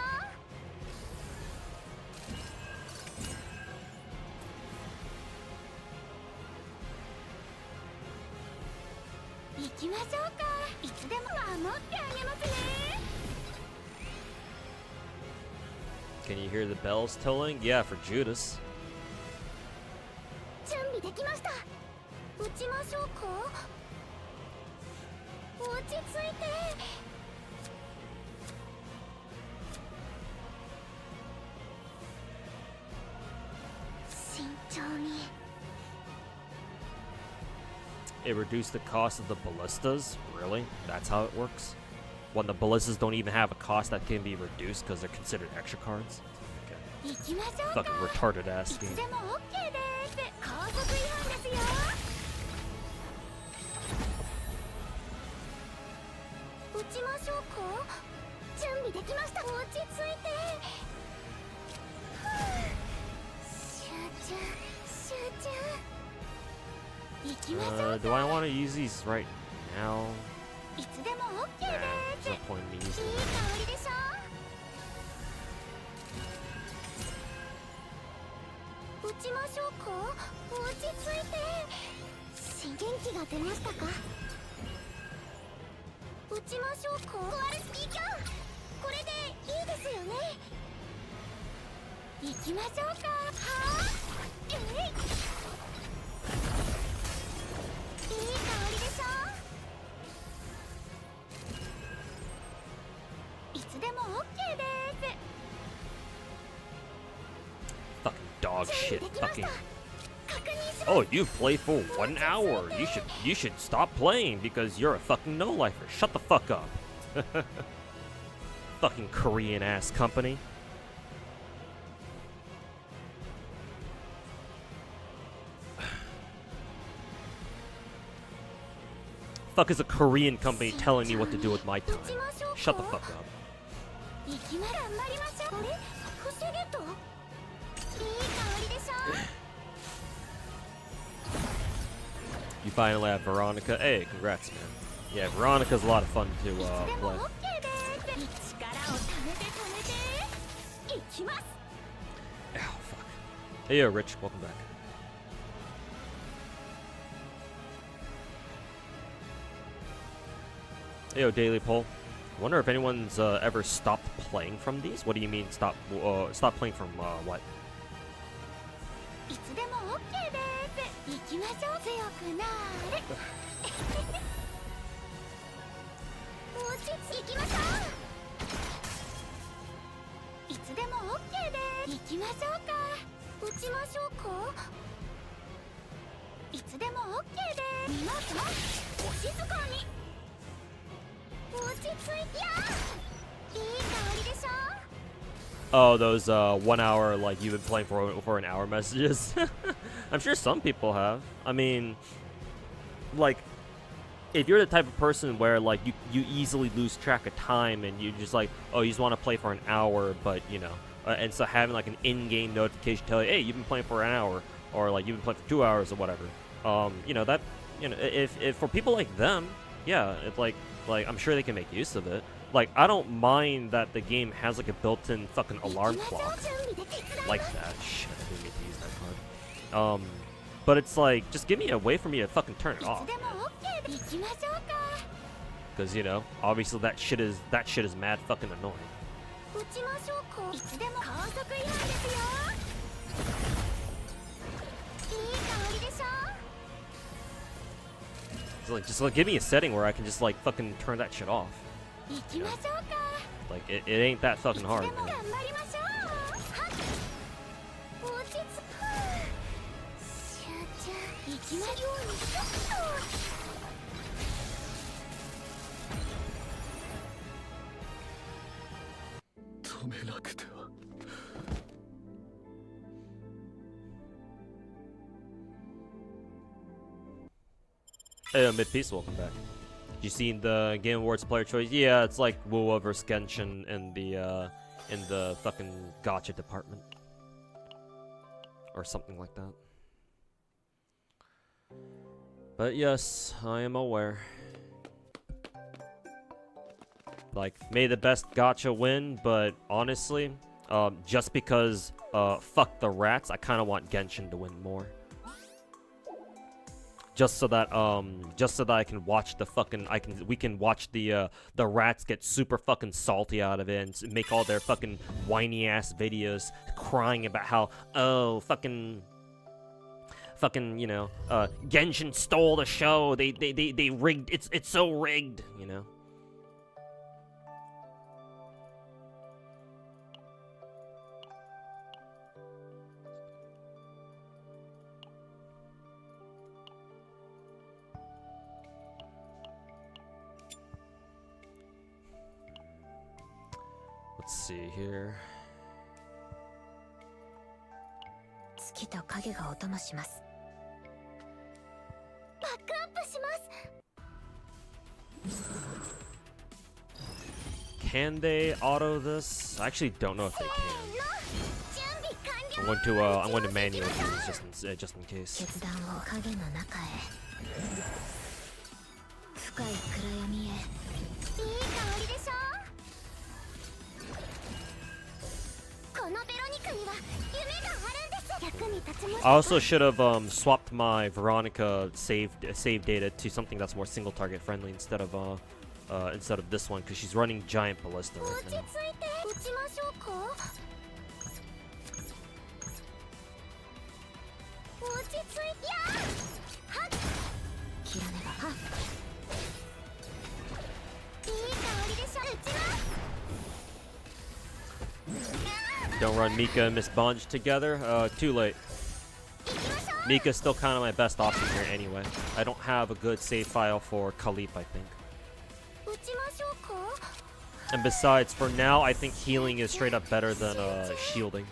行きましょうか。いつでも守ってあげますね。 Can you hear the bells tolling? Yeah, for Judas. 準備できました。打ちましょうか？落ち着いて。慎重に。 It reduced the cost of the ballistas? Really? That's how it works? When the ballistas don't even have a cost that can be reduced because they're considered extra cards? Okay. 行きましょうか。 Fucking retarded ass い game. つでも OK です。高速違反ですよ。打ちましょうか？準備できました。落ち着いて。はぁ集中。行きましょうか。 Do I want to use these right now? いつでも OK Nah, で there's す。 no point in me いい using 香 them. りでしょ？打ちましょうか？落ち着いて。元気が出ましたか？打ちましょうか？壊れスピーカー。これでいいですよね？行きましょうか。はぁ。いい香りでしょ？いつでも OK です。 Fucking dog shit. できまし Fucking. た。確認します。 Oh, you play for 1 hour. You should stop playing because you're a fucking no-lifer. Shut the fuck up. Fucking Korean ass company. Fuck is a Korean company telling me what to do with my time? Shut the fuck up. 行きま頑張りましょう。あれ？防げた？いい香りでしょ？ You finally have Veronica. Hey, congrats, man. Yeah, Veronica's a lot of fun to いつでも play. OK です。力をためてためて。行きます。 Ow, fuck. Hey, yo, Rich, welcome back. Hey, yo, Daily Poll. I wonder if anyone's ever stopped playing from these? What do you mean stop playing from what? いつでも OK です。行きましょう。強くなーれ。落ち着きましょいつでも OK です。行きましょうか。う。打ちましょうか？いつでも OK です。見ますよ。お静かに。落ち着いて。やー！ Oh, those 1 hour, like, you've been playing for an hour messages. I'm sure some people have. I mean, like, if you're the type of person where, like, you easily lose track of time and you just, like, oh, you just want to play for an hour, but, you know, and so having, like, an in-game notification tell you, hey, you've been playing for an hour, or, like, you've been playing for 2 hours or whatever. You know, that, you know, if for people like them, yeah, it's like, I'm sure they can make use of it. Like, I don't mind that the game has, like, a built-in fucking alarm clock. Like that. Shit, I didn't mean to use that card. But it's like, just give me a way for me to fucking turn it off. Because, you know, obviously that shit is mad fucking annoying. Just like give me a setting where I can just like fucking turn that shit off. You know? Like it ain't that fucking hard, man. Hey, Mid-Piece, welcome back. You seen the Game Awards player choice? Yeah, it's like WoW vs Genshin in the fucking gacha department. Or something like that. But yes, I am aware. Like, may the best gacha win, but honestly, just because fuck the rats, I kinda want Genshin to win more. Just so that I can watch the fucking we can watch the rats get super fucking salty out of it and make all their fucking whiny ass videos crying about how fucking you know Genshin stole the show, they rigged it's so rigged, you know. Let's see here. 月と影が音もします。バックアップします。 Can they auto this? I actually don't know if they can. I'm going to manual these just in case. 決断を影の中へ。深い暗闇へ。いい香りでしょ。 I also should have swapped my Veronica save data to something that's more single target friendly instead of this one because she's running giant ballista right now. Don't run Mika and Miss Bunge together. Too late. Mika's still kind of my best option here anyway. I don't have a good save file for Khalif, I think. And besides, for now, I think healing is straight up better than shielding.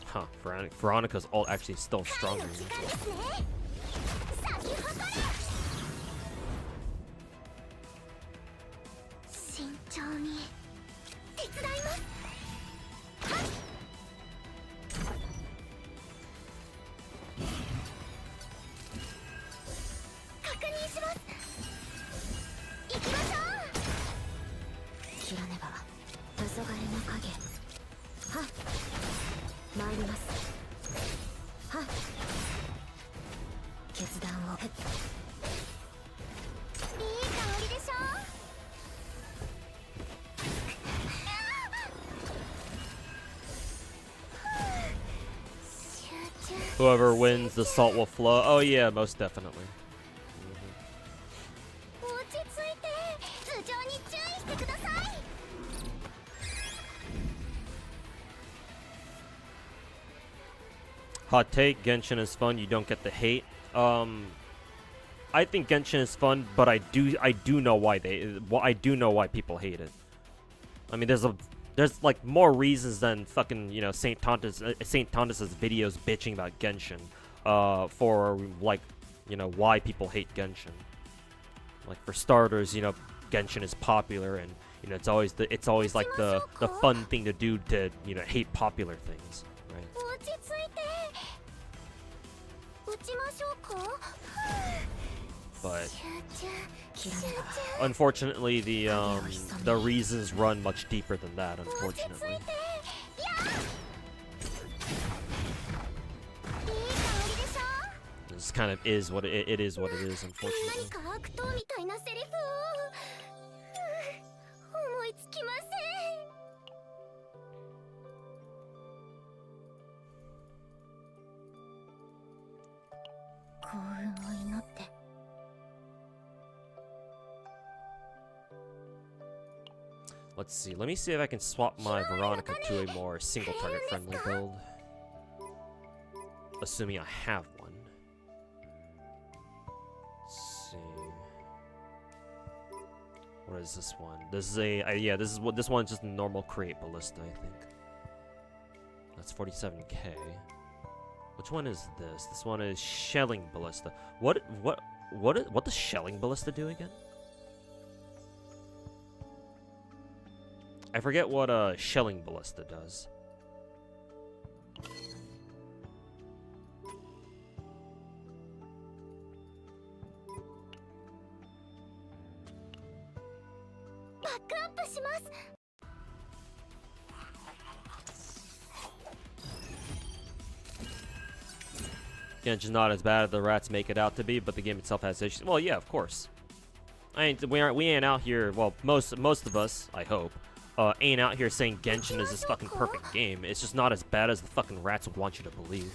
Huh, Veronica's ult actually still stronger. 参ります。はっ決断を。いい香りでしょ。 Whoever wins, the salt will flow. Oh yeah, most definitely. 落ち着いて頭上に注意してください。 Hot take: Genshin is fun. You don't get the hate. I think Genshin is fun, but I do know why people hate it. I mean, there's like more reasons than fucking, you know, Saint Tontus's videos bitching about Genshin, for like, you know, why people hate Genshin. Like for starters, you know, Genshin is popular, and you know it's always like the fun thing to do to, you know, hate popular things, right? 落ち着いて打ちましょうか。 But 集中。 unfortunately, the reasons run much deeper than that. Unfortunately. いい香りでしょ。 This kind of is what it is what it is, 何 unfortunately. か悪党みたいなセリフを思いつきません。 幸運を祈って。 Let's see. Let me see if I can swap my Veronica to a more single target friendly build. Assuming I have one. Let's see. What is this one? This is a yeah. This one's just a normal create ballista, I think. That's 47k. Which one is this? This one is shelling ballista. What does shelling ballista do again? I forget what shelling ballista does. Genshin's not as bad as the rats make it out to be, but the game itself has issues. Well, yeah, of course. We ain't out here. Well, most of us, I hope, ain't out here saying Genshin is this fucking perfect game. It's just not as bad as the fucking rats would want you to believe.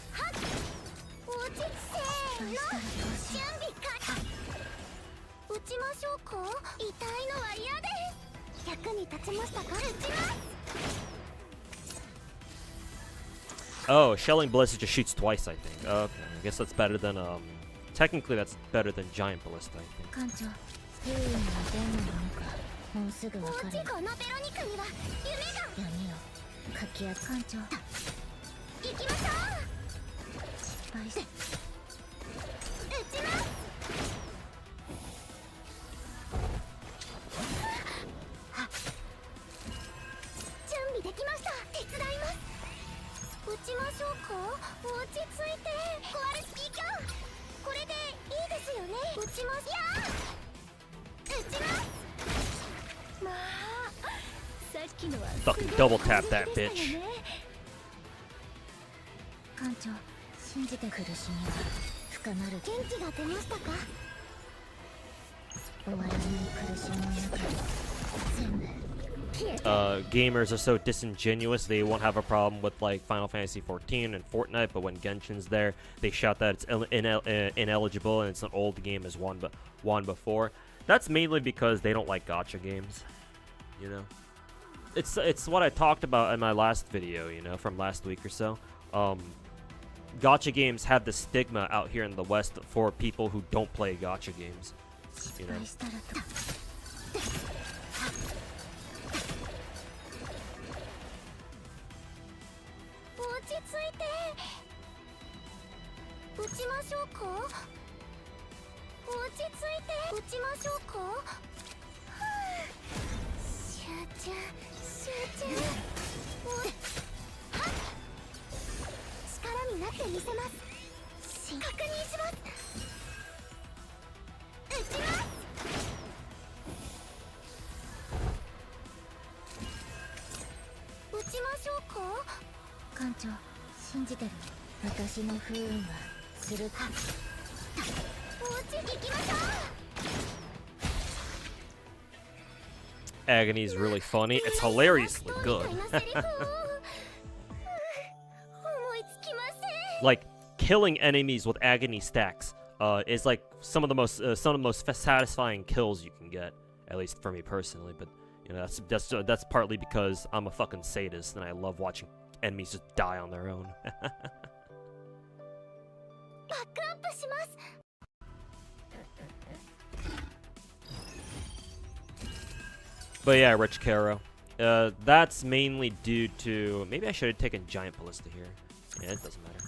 打ちましょうか。痛いのは嫌です。役に立ちましたか。打ちます。 Oh, shelling ballista just shoots twice, I think. Okay, I guess that's better than technically that's better than giant ballista, I think. 艦長、不運はどんなものかもうすぐわかるよ。このベロニカには夢が。闇をかきあ艦長。行きましょう。失敗して。打ちます。 準備できました。手伝います。打ちましょうか。落ち着いて。壊れスキーキャン。これでいいですよね。打ちます。やー。打ちます。まあ、さっきのは Fucking double tap that bitch. 艦長、信じて苦しみは深まる。元気が出ましたか。終わらない苦しみの中で全部。 Gamers are so disingenuous, they won't have a problem with like Final Fantasy 14 and Fortnite, but when Genshin's there, they shout that it's ineligible and it's an old game as one before. That's mainly because they don't like gacha games, you know. It's what I talked about in my last video, you know, from last week or so. Gacha games have the stigma out here in the West for people who don't play gacha games, you know. 落ち着いて。打ちましょうか。落ち着いて。打ちましょうか。集中。力になってみせます。確認します。打ちます。打ちましましょうか。艦長信じてる。私の不運はするか。お家行きましょう。 Agony is really funny. It's hilariously good. 思いつきません。 Like killing enemies with agony stacks is like some of the most satisfying kills you can get, at least for me personally. But you know that's partly because I'm a fucking sadist and I love watching enemies just die on their own. バックアップします。 But yeah, Rich Caro. That's mainly due to... Maybe I should have taken Giant Ballista here. Yeah, it doesn't matter.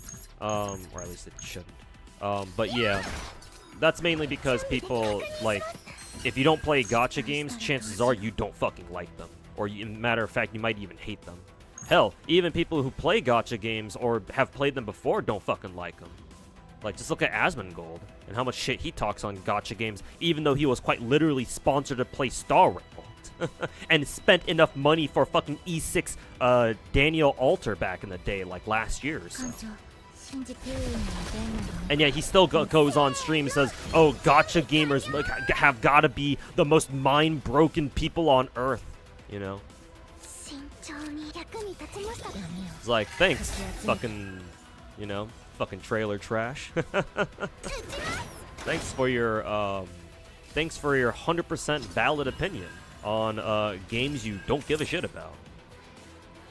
Or at least it shouldn't. But yeah, that's mainly because people, like, if you don't play gacha games, chances are you don't fucking like them. Or, matter of fact, you might even hate them. Hell, even people who play gacha games or have played them before don't fucking like them. Like, just look at Asmongold and how much shit he talks on gacha games, even though he was quite literally sponsored to play Star Rail. And spent enough money for fucking E6 Daniel Alter back in the day, like last year or so. And yeah, he still goes on stream and says, oh, gacha gamers have gotta be the most mind-broken people on Earth, you know? It's like, thanks, fucking, you know, fucking trailer trash. Thanks for your 100% valid opinion on games you don't give a shit about.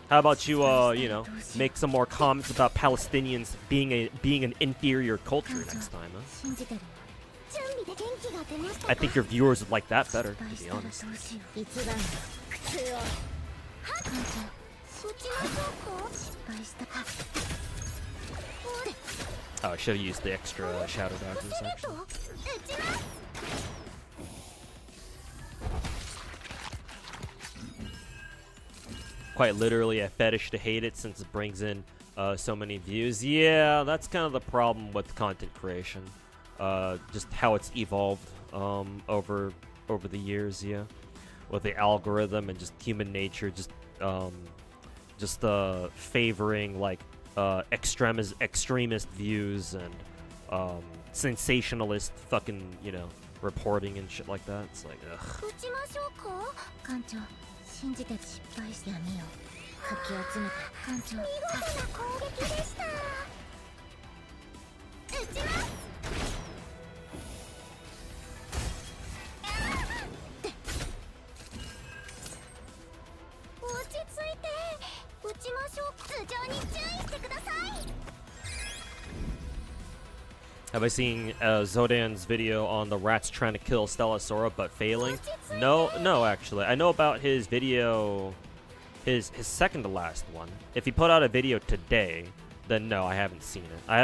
How about you, you know, make some more comments about Palestinians being an inferior culture next time, huh? I think your viewers would like that better, to be honest. Oh, I should have used the extra shadow dodges, actually. Quite literally a fetish to hate it since it brings in so many views. Yeah, that's kind of the problem with content creation. Just how it's evolved over the years, yeah. With the algorithm and just human nature just favoring like extremist views and sensationalist fucking, you know, reporting and shit like that. It's like, ugh. 信じて失敗して闇をかき集めて艦長。見事な攻撃でした。撃ちます。落ち着いて撃ちましょう。頭上に注意してください。 Have I seen Zodan's video on the rats trying to kill Stella Sora but failing? No, actually. I know about his video, his second to last one. If he put out a video today, then no, I haven't seen it. I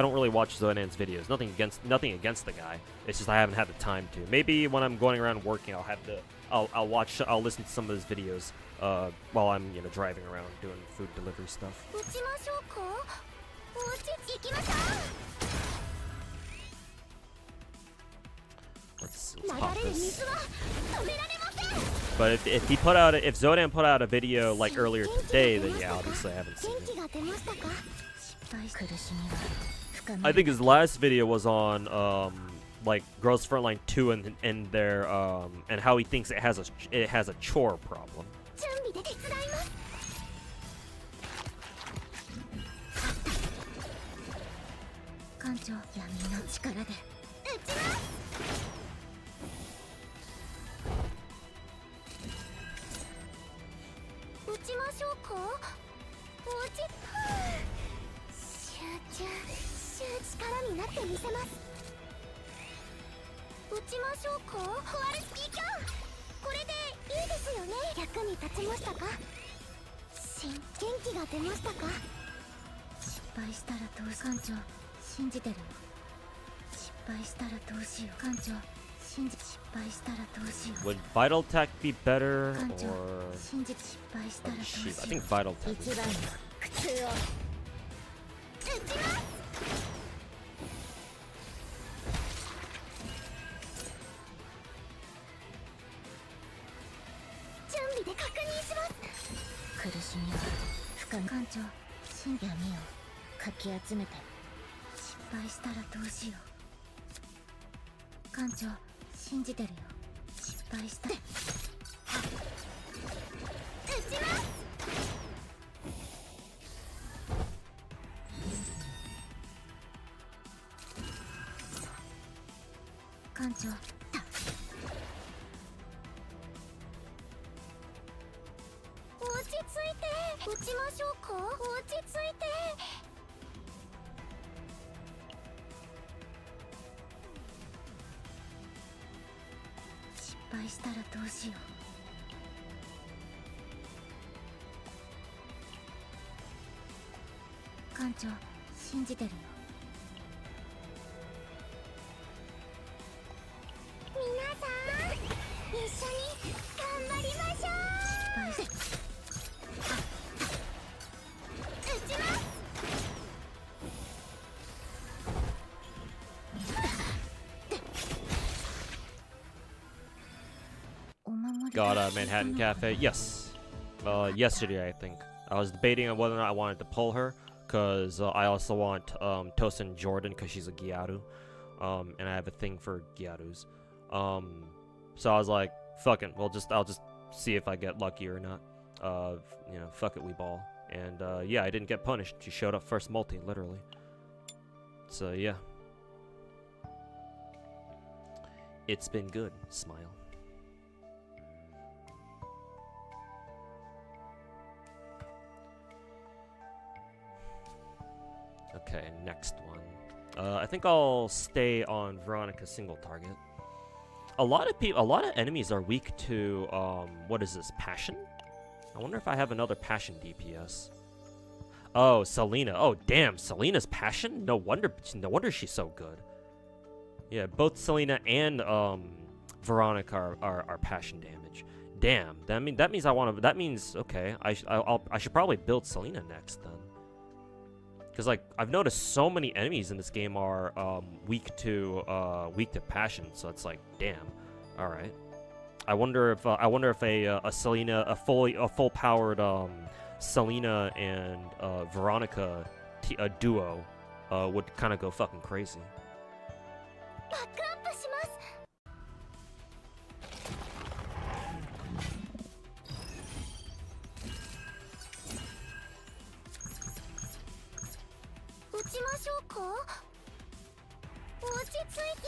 don't really watch Zodan's videos. Nothing against the guy. It's just I haven't had the time to. Maybe when I'm going around working, I'll listen to some of his videos while I'm, you know, driving around doing food delivery stuff. Let's pop this. But if Zodan put out a video like earlier today, then yeah, obviously I haven't seen it. I think his last video was on like Girls Frontline 2 and their and how he thinks it has a chore problem. Would Vital Attack be better, or... Oh, shit, I think Vital Attack is better. 苦しみは深み艦長真闇をかき集めて失敗したらどうしよう。艦長信じてるよ。失敗したら撃ちます。艦長落ち着いて撃ちましょうか。落ち着いて。失敗したらどうしよう。艦長信じてるよ。皆さん一緒に頑張りましょう。失敗して撃ちます。お守り Got a Manhattan Cafe. Yes. Yesterday, I think. I was debating on whether or not I wanted to pull her, because I also want Tosin Jordan, because she's a Gyaru. And I have a thing for Gyarus. So I was like, fuck it. I'll just see if I get lucky or not. You know, fuck it, we ball. And yeah, I didn't get punished. She showed up first multi, literally. So yeah. It's been good. Smile. Okay, next one. I think I'll stay on Veronica's single target. A lot of enemies are weak to what is this? Passion? I wonder if I have another passion DPS. Oh, Selena. Oh, damn, Selena's passion? No wonder she's so good. Yeah, both Selena and Veronica are passion damage. Damn. That means I want to. That means okay. I should probably build Selena next then. Because like I've noticed so many enemies in this game are weak to passion, so it's like damn. All right. I wonder if a Selena, a full powered Selena and Veronica duo would kind of go fucking crazy. バックアップします。撃ちましょうか。落ち着いて。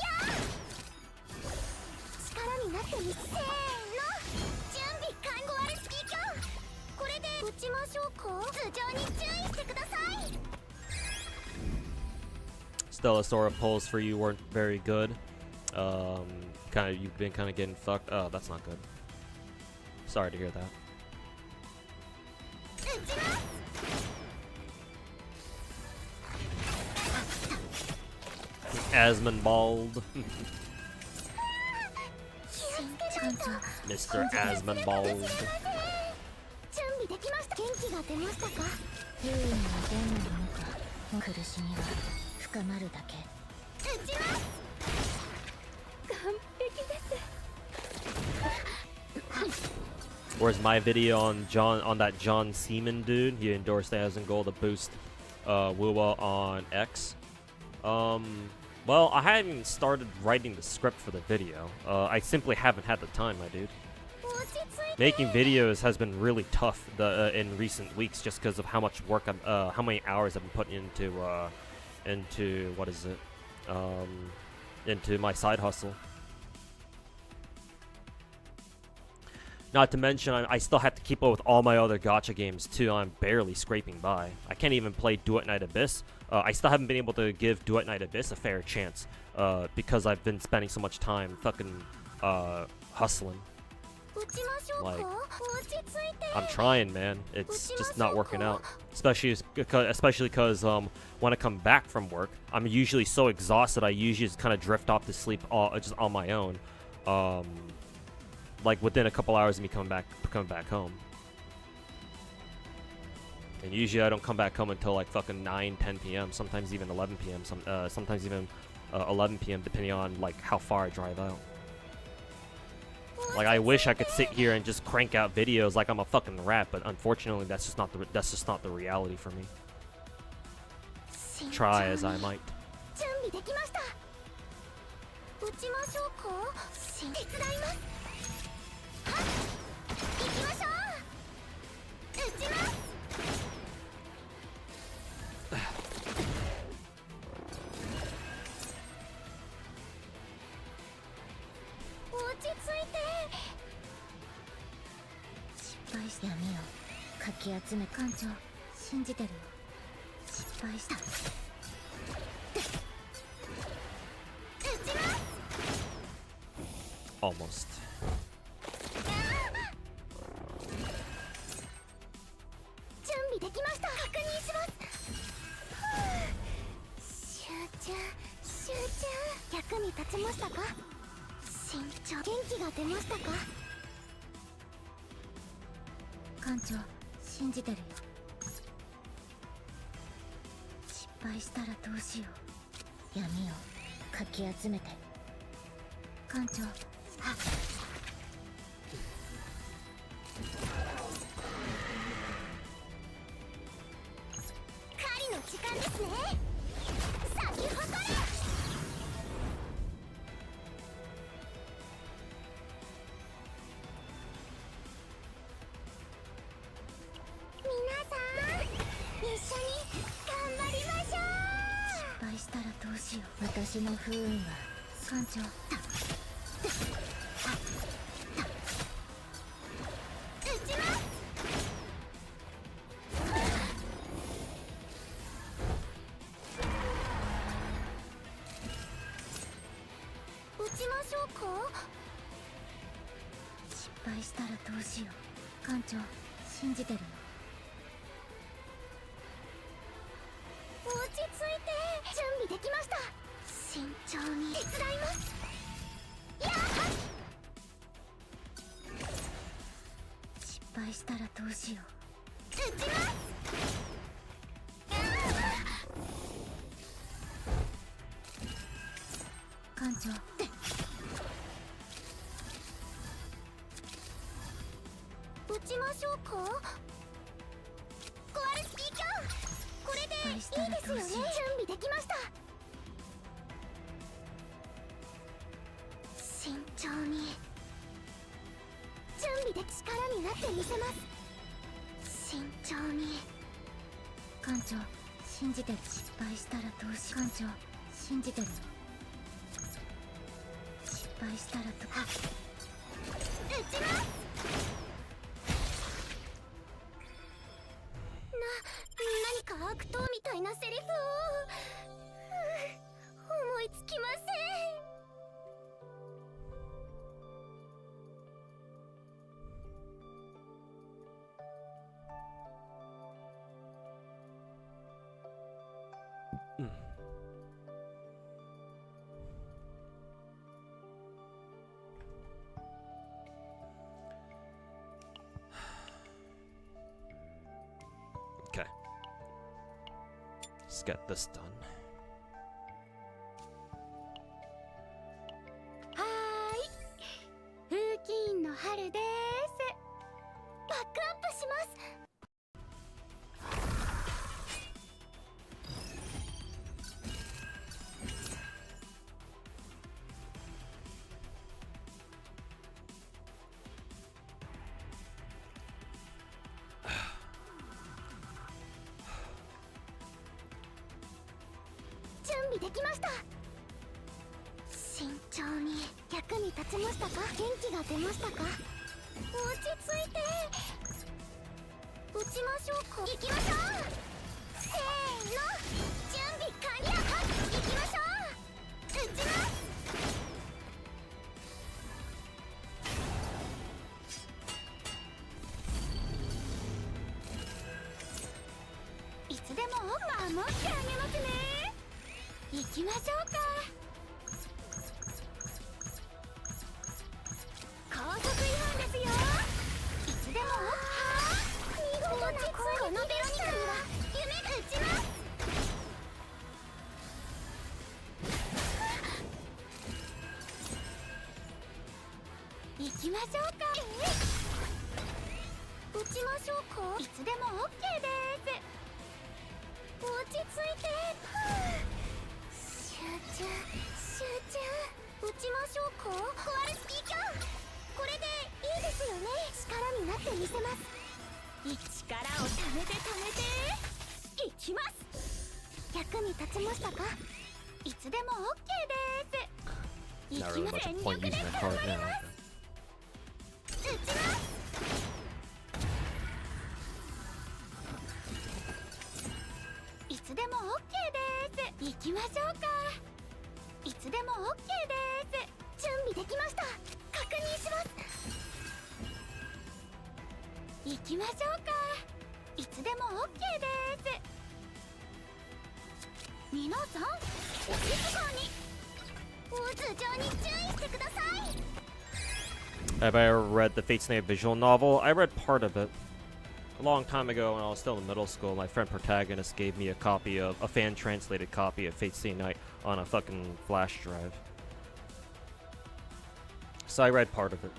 力になってみせーの。準備完了。アルスキー今日これで撃ちましょうか。頭上に注意してください。 Stellasora pulls for you weren't very good. You've been kind of getting fucked. Oh, that's not good. Sorry to hear that. 撃ちます。 Asmonbald. 艦長 Mr. Asmonbald. 準備できました。元気が出ましたか。不運に出ないのか。苦しみは深まるだけ。撃ちます。完璧です。 Where's my video on that John Seaman dude? He endorsed Asmongold to boost Wuwa on X. Well, I haven't even started writing the script for the video. I simply haven't had the time, my dude. Making videos has been really tough in recent weeks, just because of how much work how many hours I've been putting into what is it? Into my side hustle. Not to mention, I still have to keep up with all my other gacha games too. I'm barely scraping by. I can't even play Duet Night Abyss. I still haven't been able to give Duet Night Abyss a fair chance because I've been spending so much time fucking hustling. Like, I'm trying, man. It's just not working out. Especially because when I come back from work, I'm usually so exhausted. I usually just kind of drift off to sleep just on my own. Like within a couple hours of me coming back home. And usually I don't come back home until like fucking 9, 10 p.m. Sometimes even 11 p.m. Sometimes even 11 p.m. depending on like how far I drive out. Like, I wish I could sit here and just crank out videos like I'm a fucking rat, but unfortunately that's just not the reality for me. Try as I might. 準備できました。打ちましょうか。手伝います。はっ、行きましょう。打ちます。落ち着いて。失敗して闇をかき集め艦長信じてるよ。失敗した。 Almost. 準備できました。確認します。集中集中。役に立ちましたか。慎重。元気が出ましたか。艦長信じてるよ。失敗したらどうしよう。闇をかき集めて。艦長。 狩りの時間ですね。咲き誇れ。皆さん一緒に頑張りましょう。失敗したらどうしよう。私の不運は艦長。 失敗したらどうしよう。艦長信じてるよ。落ち着いて。準備できました。慎重に手伝います。やっ。失敗したらどうしよう。撃ちます。艦長。 撃ちましょうか。コアルスピーキャー。これでいいですよね。準備できました。慎重に。準備で力になってみせます。慎重に。艦長信じてる。失敗したらどうしよう。艦長信じてるよ。失敗したらどう。撃ちます。 何か悪党みたいなセリフを思いつきません。Okay. Let's get this done. はーい。風紀委員の春です。バックアップします。準備できました。慎重に。役に立ちましたか。元気が出ましたか。落ち着いて。撃ちましょうか。行きましょう。せーの。準備完了。行きましょう。撃ちます。いつでも守ってあげますね。行きましょうか。高速違反ですよ。いつでも。見事な声。このベロニカには夢が。撃ちます。行ききましょうか。打ちましょうか。いつでも OK です。落ち着いて。集中集中。打ちましょうか。コアルスキーキャン。これでいいですよね。力になってみせます。力をためてためていきます。役に立ちましたか。いつでも OK です。 Not really much of a point using that card now. 打ちます。いつでも OK です。行きましょうか。いつでも OK です。準備できました。確認します。行きましょうか。いつでも OK です。皆さんお静かに。頭上に注意してください。 Have I ever read the Fate's Night visual novel? I read part of it. A long time ago when I was still in middle school, my friend Protagonist gave me a copy of a fan-translated copy of Fate's Night on a fucking flash drive. So I read part of it.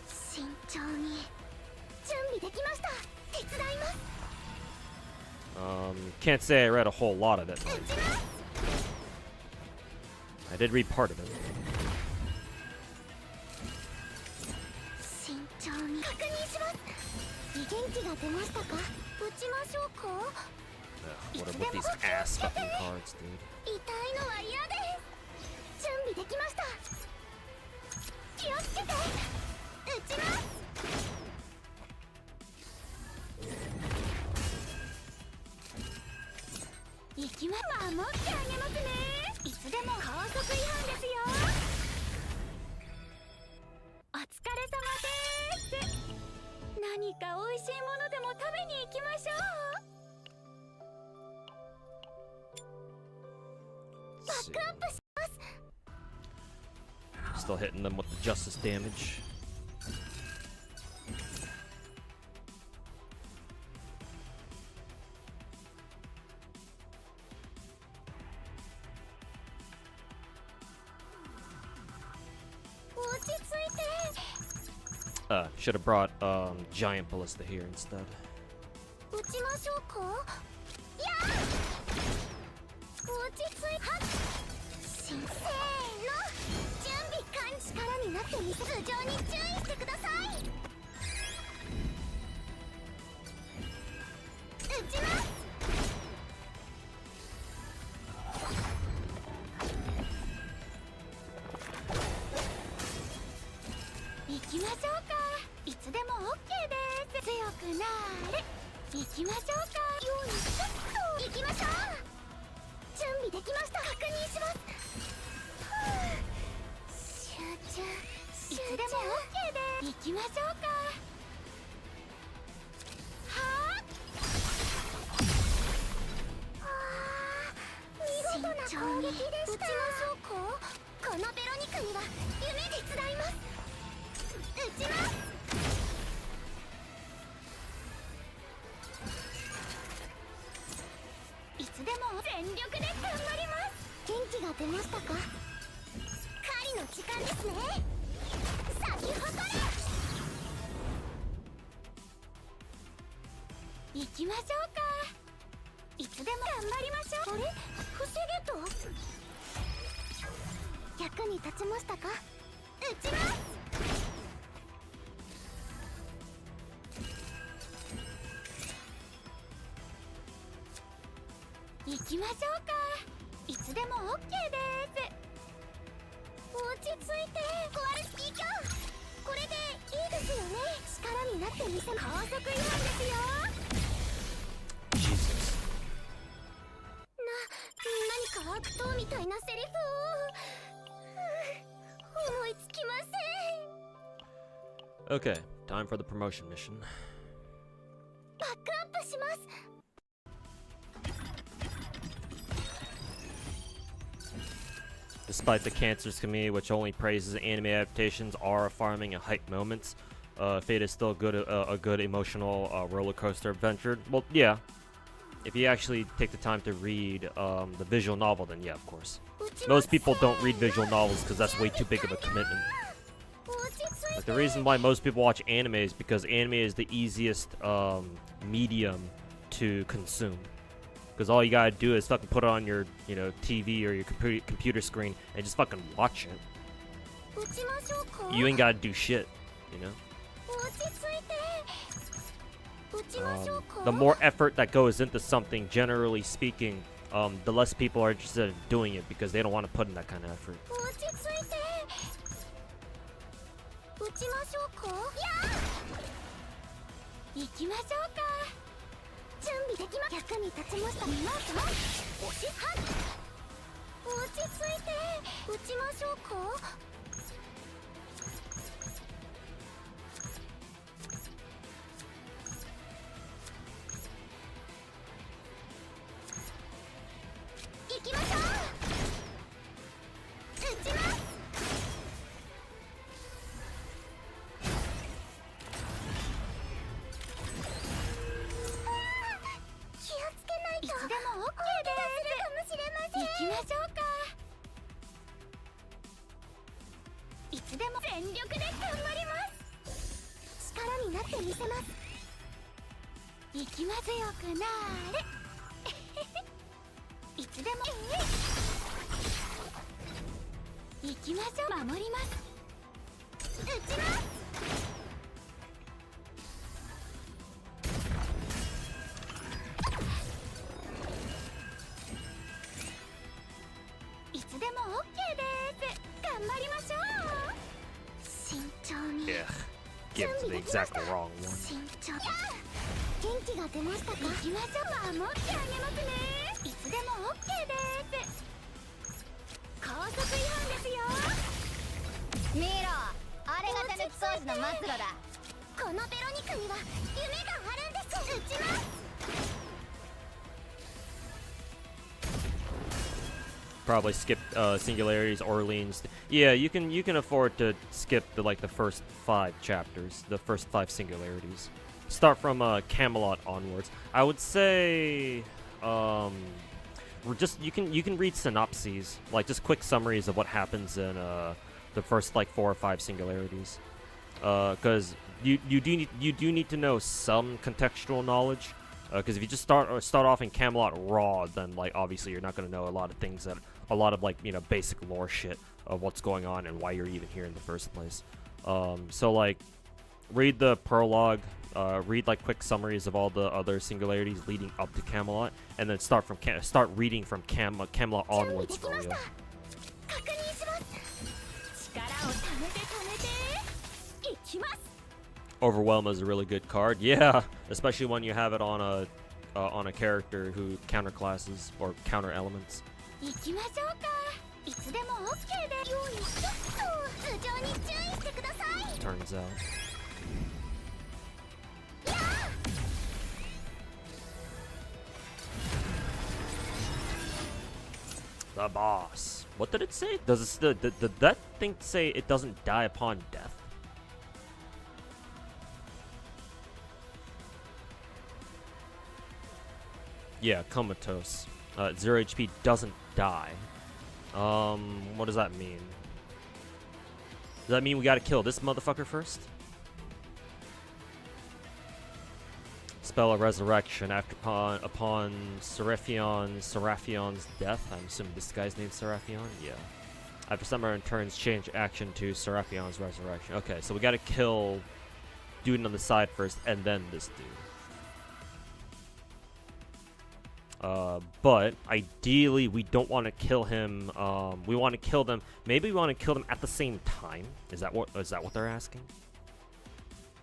慎重に。準備できました。手伝います。Can't say I read a whole lot of it. 打ちます。 I did read part of it. 慎重に確認します。元気が出ましたか。打ちましょうか。 What are with these ass fucking cards, dude? 痛いのは嫌です。準備できました。気をつけて。打ちます。行きま守ってあげますね。いつでも高速違反ですよ。お疲れ様です。何か美味しいものでも食べに行きましょう。バックアップします。 Still hitting them with the justice damage. Should have brought Giant Ballista here instead. 打ちましょうか。やー。落ち着いはっ。せーの。準備完力になってみせ。頭上に注意してください。打ちます。行きましょうか。いつでも OK です。強くなーれ。行きましょうか。ようにちょっと行きましょう。準備できました。確認します。集中集中。いつでも OK です。行きましょうか。はあ。見事な攻撃でした。打ちましょうか。このベロニカには夢手伝います。打ちます。いつでも全力で頑張ります。元気が出ましたか。狩りの時間ですね。咲き誇れ。行きましょうか。いつでも頑張りましょう。あれ防げと。役に立ちましたか。打ちます。行きましょうか。いつでも OK です。落ち着いて。コアルスキーキャン。これでいいですよね。力になってみせます。高速違反ですよ。 Jesus. 何か悪党みたいなセリフを思いつきません。 Okay, time for the promotion mission. バックアップします。 Despite the cancerous community, which only praises anime adaptations, aura farming, and hype moments, Fate is still a good emotional roller coaster adventure. Well, yeah, if you actually take the time to read the visual novel, then yeah, of course. Most people don't read visual novels because that's way too big of a commitment. Like, the reason why most people watch anime is because anime is the easiest medium to consume. Because all you gotta do is fucking put it on your, you know, TV or your computer screen and just fucking watch it. You ain't gotta do shit, you know? The more effort that goes into something, generally speaking, the less people are interested in doing it because they don't want to put in that kind of effort. 行きましょうか。準備できま役に立ちました皆さんおしはっ落ち着いて打ちましょうか行きましょう打ちますいつでも OK です行きましょうかいつでも全力で頑張ります力になってみせます行きますよくなーれいつでも行きましょう守ります撃ちますいつでも OK です頑張りましょう慎重に Yeah, give it to the exact wrong one. 慎重元気が出ましたか行きましょう守ってあげますねいつでも OK です高速違反ですよ見ろあれが手抜き掃除の末路だこのベロニカには夢があるんです撃ちます Probably skip Singularities, Orleans. Yeah, you can afford to skip the first 5 chapters, the first 5 Singularities. Start from Camelot onwards. I would say we're just you can read synopses, like just quick summaries of what happens in the first 4 or 5 Singularities. Because you do need to know some contextual knowledge. Because if you just start off in Camelot raw, then obviously you're not gonna know a lot of things a lot of basic lore shit of what's going on and why you're even here in the first place. So read the prologue, read quick summaries of all the other Singularities leading up to Camelot, and then start reading from Camelot onwards for real. Overwhelm is a really good card, yeah, especially when you have it on a character who counterclasses or counter elements. Turns out. The boss. What did it say? Does it did that thing say it doesn't die upon death? Yeah, comatose. 0 HP doesn't die. What does that mean? Does that mean we gotta kill this motherfucker first? Spell of resurrection upon Seraphion's death. I'm assuming this guy's named Seraphion? Yeah. After summer turns, change action to Seraphion's resurrection. Okay, so we gotta kill dude on the side first, and then this dude. But ideally we don't want to kill him. We want to kill them. Maybe we want to kill them at the same time. Is that what they're asking?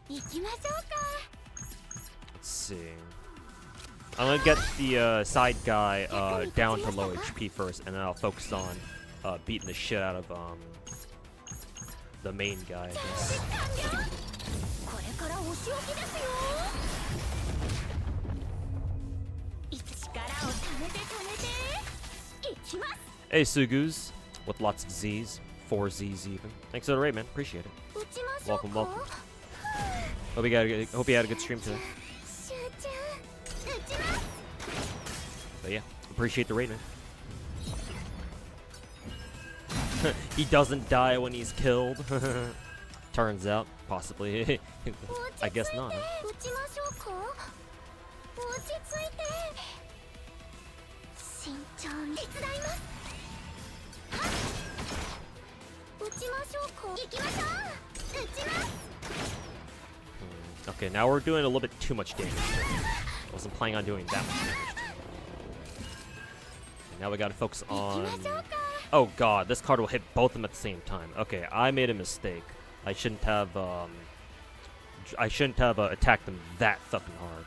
Let's see. I'm gonna get the side guy down to low HP first, and then I'll focus on beating the shit out of the main guy, I guess. Hey Sugus, with lots of Z's, 4 Z's even. Thanks for the raid, man. Appreciate it. Welcome, welcome. Hope you had a good stream today. But yeah, appreciate the raid, man. He doesn't die when he's killed. Turns out, possibly. I guess not. Huh? 打ちましょうか。落ち着いて。慎重に手伝います。はっ。打ちましょうか。行きましょう。打ちます。Okay, now we're doing a little bit too much damage. I wasn't planning on doing that much damage. Now we gotta focus on... Oh god, this card will hit both of them at the same time. Okay, I made a mistake. I shouldn't have attacked them that fucking hard.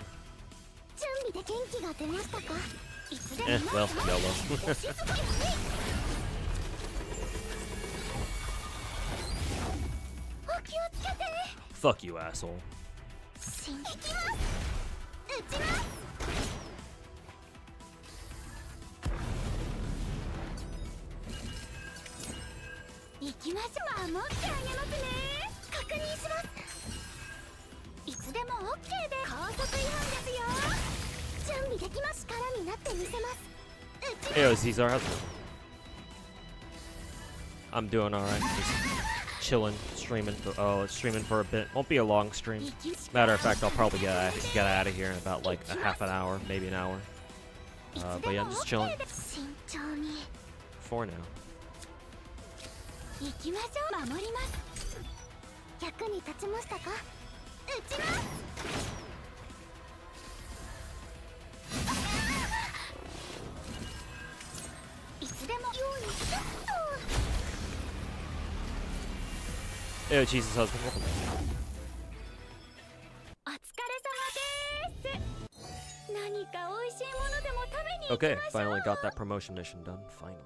Well, YOLO. Fuck you, asshole. Hey, Caesar, how's it going? I'm doing alright. Just chilling, streaming for a bit. Won't be a long stream. Matter of fact, I'll probably get out of here in about like a half an hour, maybe an hour. But yeah, I'm just chilling. For now. Hey, Jesus husband, welcome. Okay, finally got that promotion mission done. Finally.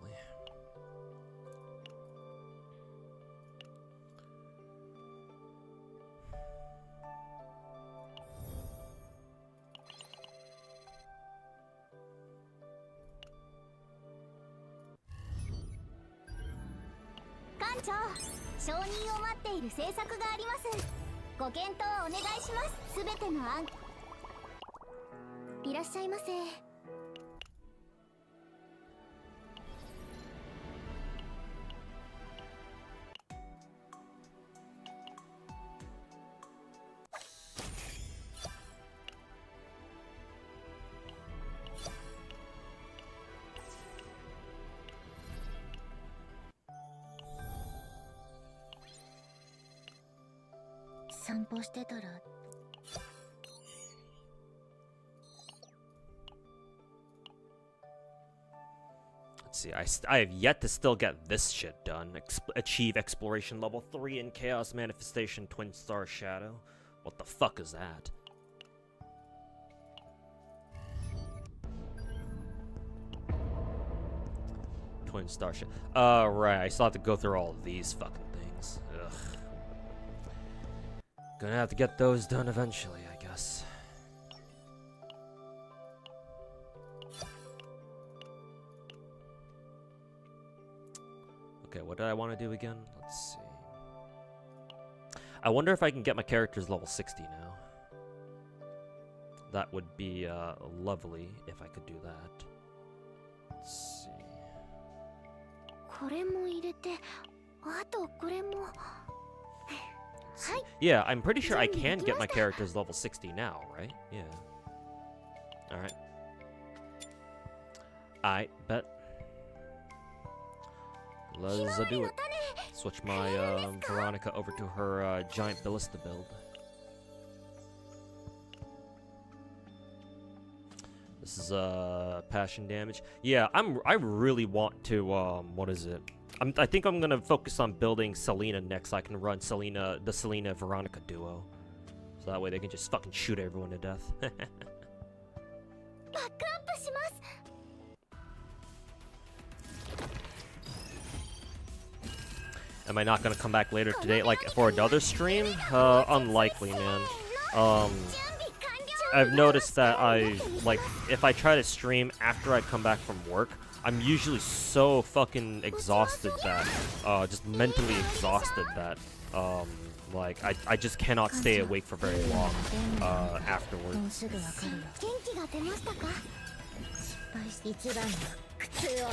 Let's see, I have yet to still get this shit done. Achieve exploration level 3 in Chaos Manifestation Twin Star Shadow. What the fuck is that? Twin Star Shadow. Right, I still have to go through all these fucking things. Ugh. Gonna have to get those done eventually, I guess. Okay, what did I want to do again? Let's see. I wonder if I can get my characters level 60 now. That would be lovely if I could do that. Let's see. Yeah, I'm pretty sure I can get my characters level 60 now, right? Yeah. Alright. I bet. Let's do it. Switch my Veronica over to her giant ballista build. This is passion damage. Yeah, I really want to what is it? I think I'm gonna focus on building Selena next. So I can run the Selena Veronica duo, so that way they can just fucking shoot everyone to death. Am I not gonna come back later today, like for another stream? Unlikely, man. I've noticed that if I try to stream after I come back from work, I'm usually so fucking exhausted that, just mentally exhausted that, like, I just cannot stay awake for very long, afterwards. 敗して一番の苦痛を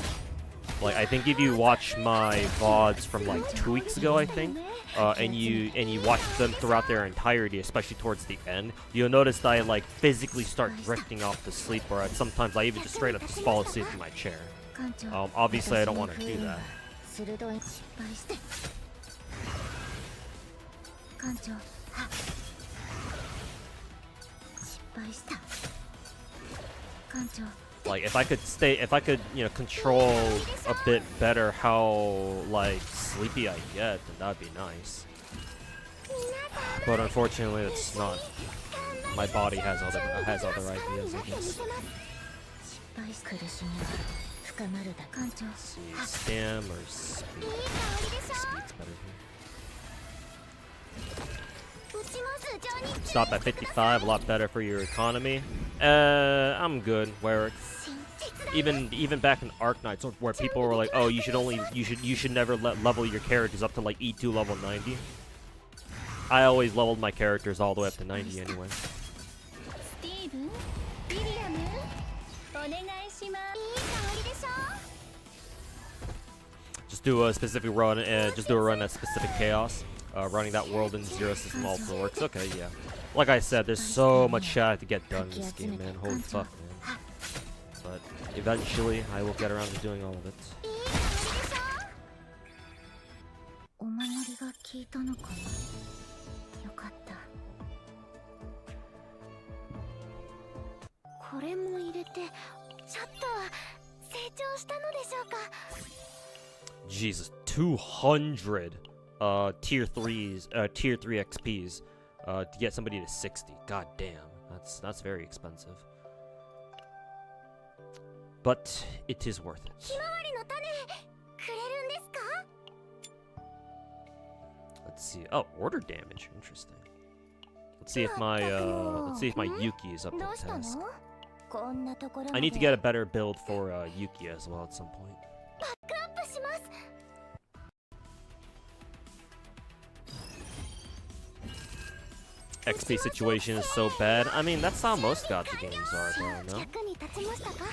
Like, I think if you watch my VODs from like 2 weeks ago, I think, and you watch them throughout their entirety, especially towards the end, you'll notice that I like physically start drifting off to sleep, or sometimes I even just straight up just fall asleep in my chair. 艦長 Obviously, I don't want to do that. 鋭い失敗して艦長失敗した艦長 Like, if I could, you know, control a bit better how like sleepy I get, then that'd be nice. But unfortunately, it's not. My body has other ideas, I guess. 失敗し苦しみは深まるだ艦長 See, stam or speed? Speed's better here. うちも素性に Stop at 55, a lot better for your economy. I'm good. Where even back in Arc Knights, where people were like, "Oh, you should never level your characters up to like E2 level 90." I always leveled my characters all the way up to 90 anyway. スティーブン、ウィリアム、お願いします。いい香りでしょ Just do a specific run, just do a run at specific chaos. Running that world in zero system also works. Okay, yeah. Like I said, there's so much shit I have to get done in this game, man. Holy fuck, man. But eventually, I will get around to doing all of it. いい香りでしょ お守りが効いたのかなよかったこれも入れてちょっとは成長したのでしょうか Jesus, 200 tier 3 XPs to get somebody to 60. God damn, that's very expensive. But it is worth it. ひまわりの種くれるんですか Let's see. Oh, order damage. Interesting. Let's see if my Yuki is up ど to うしたの task. こんなところまで I need to get a better build for Yuki as well at some point. バックアップします XP situation is so bad. I mean, that's how most gacha games are, though, no? 役に立ちましたか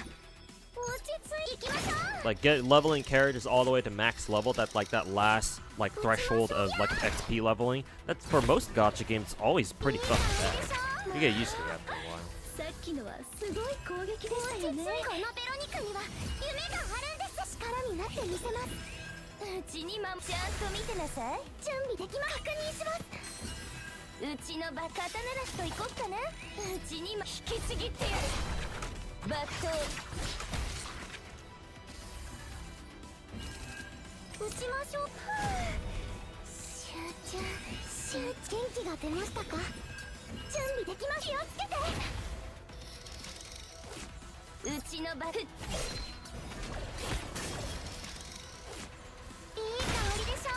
落ち着いていきましょう Like, get leveling characters all the way to max level, that last like threshold of like XP leveling. That's for most gacha games always pretty fucking bad. You get used to it after a while. さっきのはすごい攻撃でしたよね。このベロニカには夢があるんです力になってみせますうちにもちゃんと見てなさい。準備できま確認しますうちのバカタならしと行こっかな。うちにも引きちぎってやる。バット打ちましょう集中元気が出ましたか準備できます気をつけてうちのバットいい香りでしょ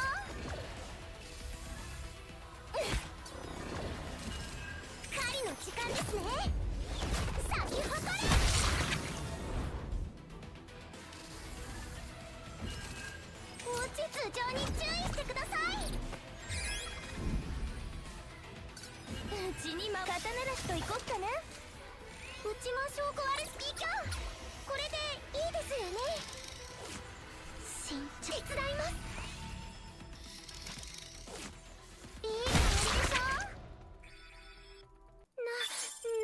狩りの時間ですね咲き誇れ落ち通常に注意してくださいうちにも刀ならしと行こっかな。打ちましょうコアレスキーキャンこれでいいですよね慎重手伝いますいい香りでしょ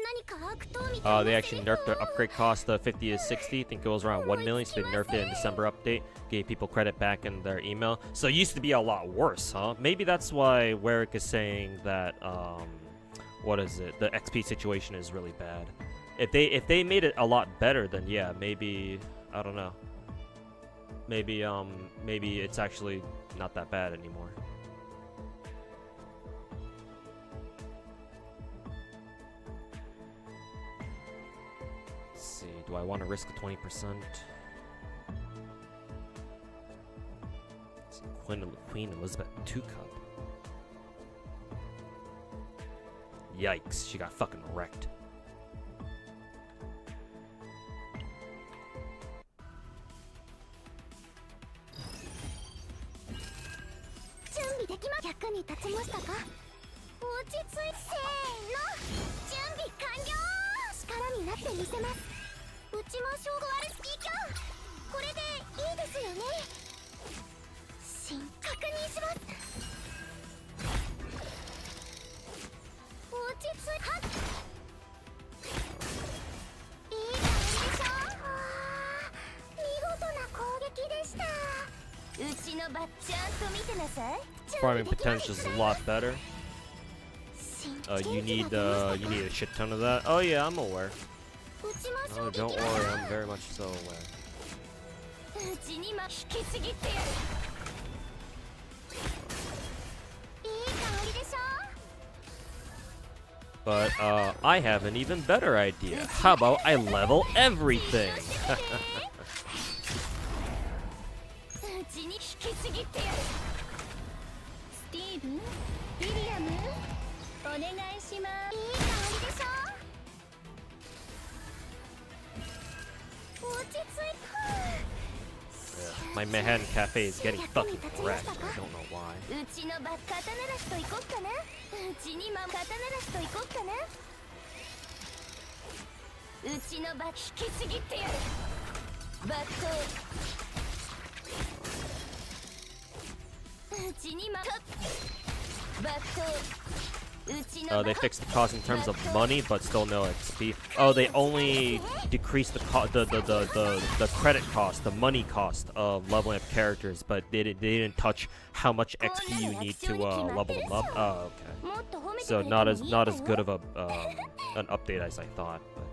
何か悪党みたい They actually nerfed the upgrade cost of 50 to 60. I think it was around 1 million, so they nerfed it in December update. Gave people credit back in their email. So it used to be a lot worse, huh? Maybe that's why Warwick is saying that, what is it? The XP situation is really bad. If they made it a lot better, then yeah, maybe, I don't know. Maybe it's actually not that bad anymore. Let's see, do I want to risk the 20%? Let's see, Queen Elizabeth 2 cup. Yikes, she got fucking wrecked. ちましょう。壊れスキーキャンこれでいいですよね。確認します。落ち着いはっいい感じでしょ。見事な攻撃でした。うちのバッちゃんと見てなさい。 Farming potential is a lot better. You need a shit ton of that. Oh yeah, I'm aware. Oh, don't worry, I'm very much so aware. うちにま引きちぎってやる。いい香りでしょ。 But I have an even better idea. How about I level everything? うちに引きちぎってやる。スティーブン、ウィリアム、お願いします。いい香りでしょ。落ち着いMy Manhattan Cafe is getting fucking wrecked. I don't know why. うちのバッ肩鳴らしといこっかな。うちにま肩鳴らしといこっかな。うちのバッ引きちぎってやる。バットうちにまバットうちの They fixed the cost in terms of money, but still no XP. Oh, they only decreased the credit cost, the money cost of leveling up characters, but they didn't touch how much XP you need to level them up. Oh, okay. So not as good of a an update as I thought, but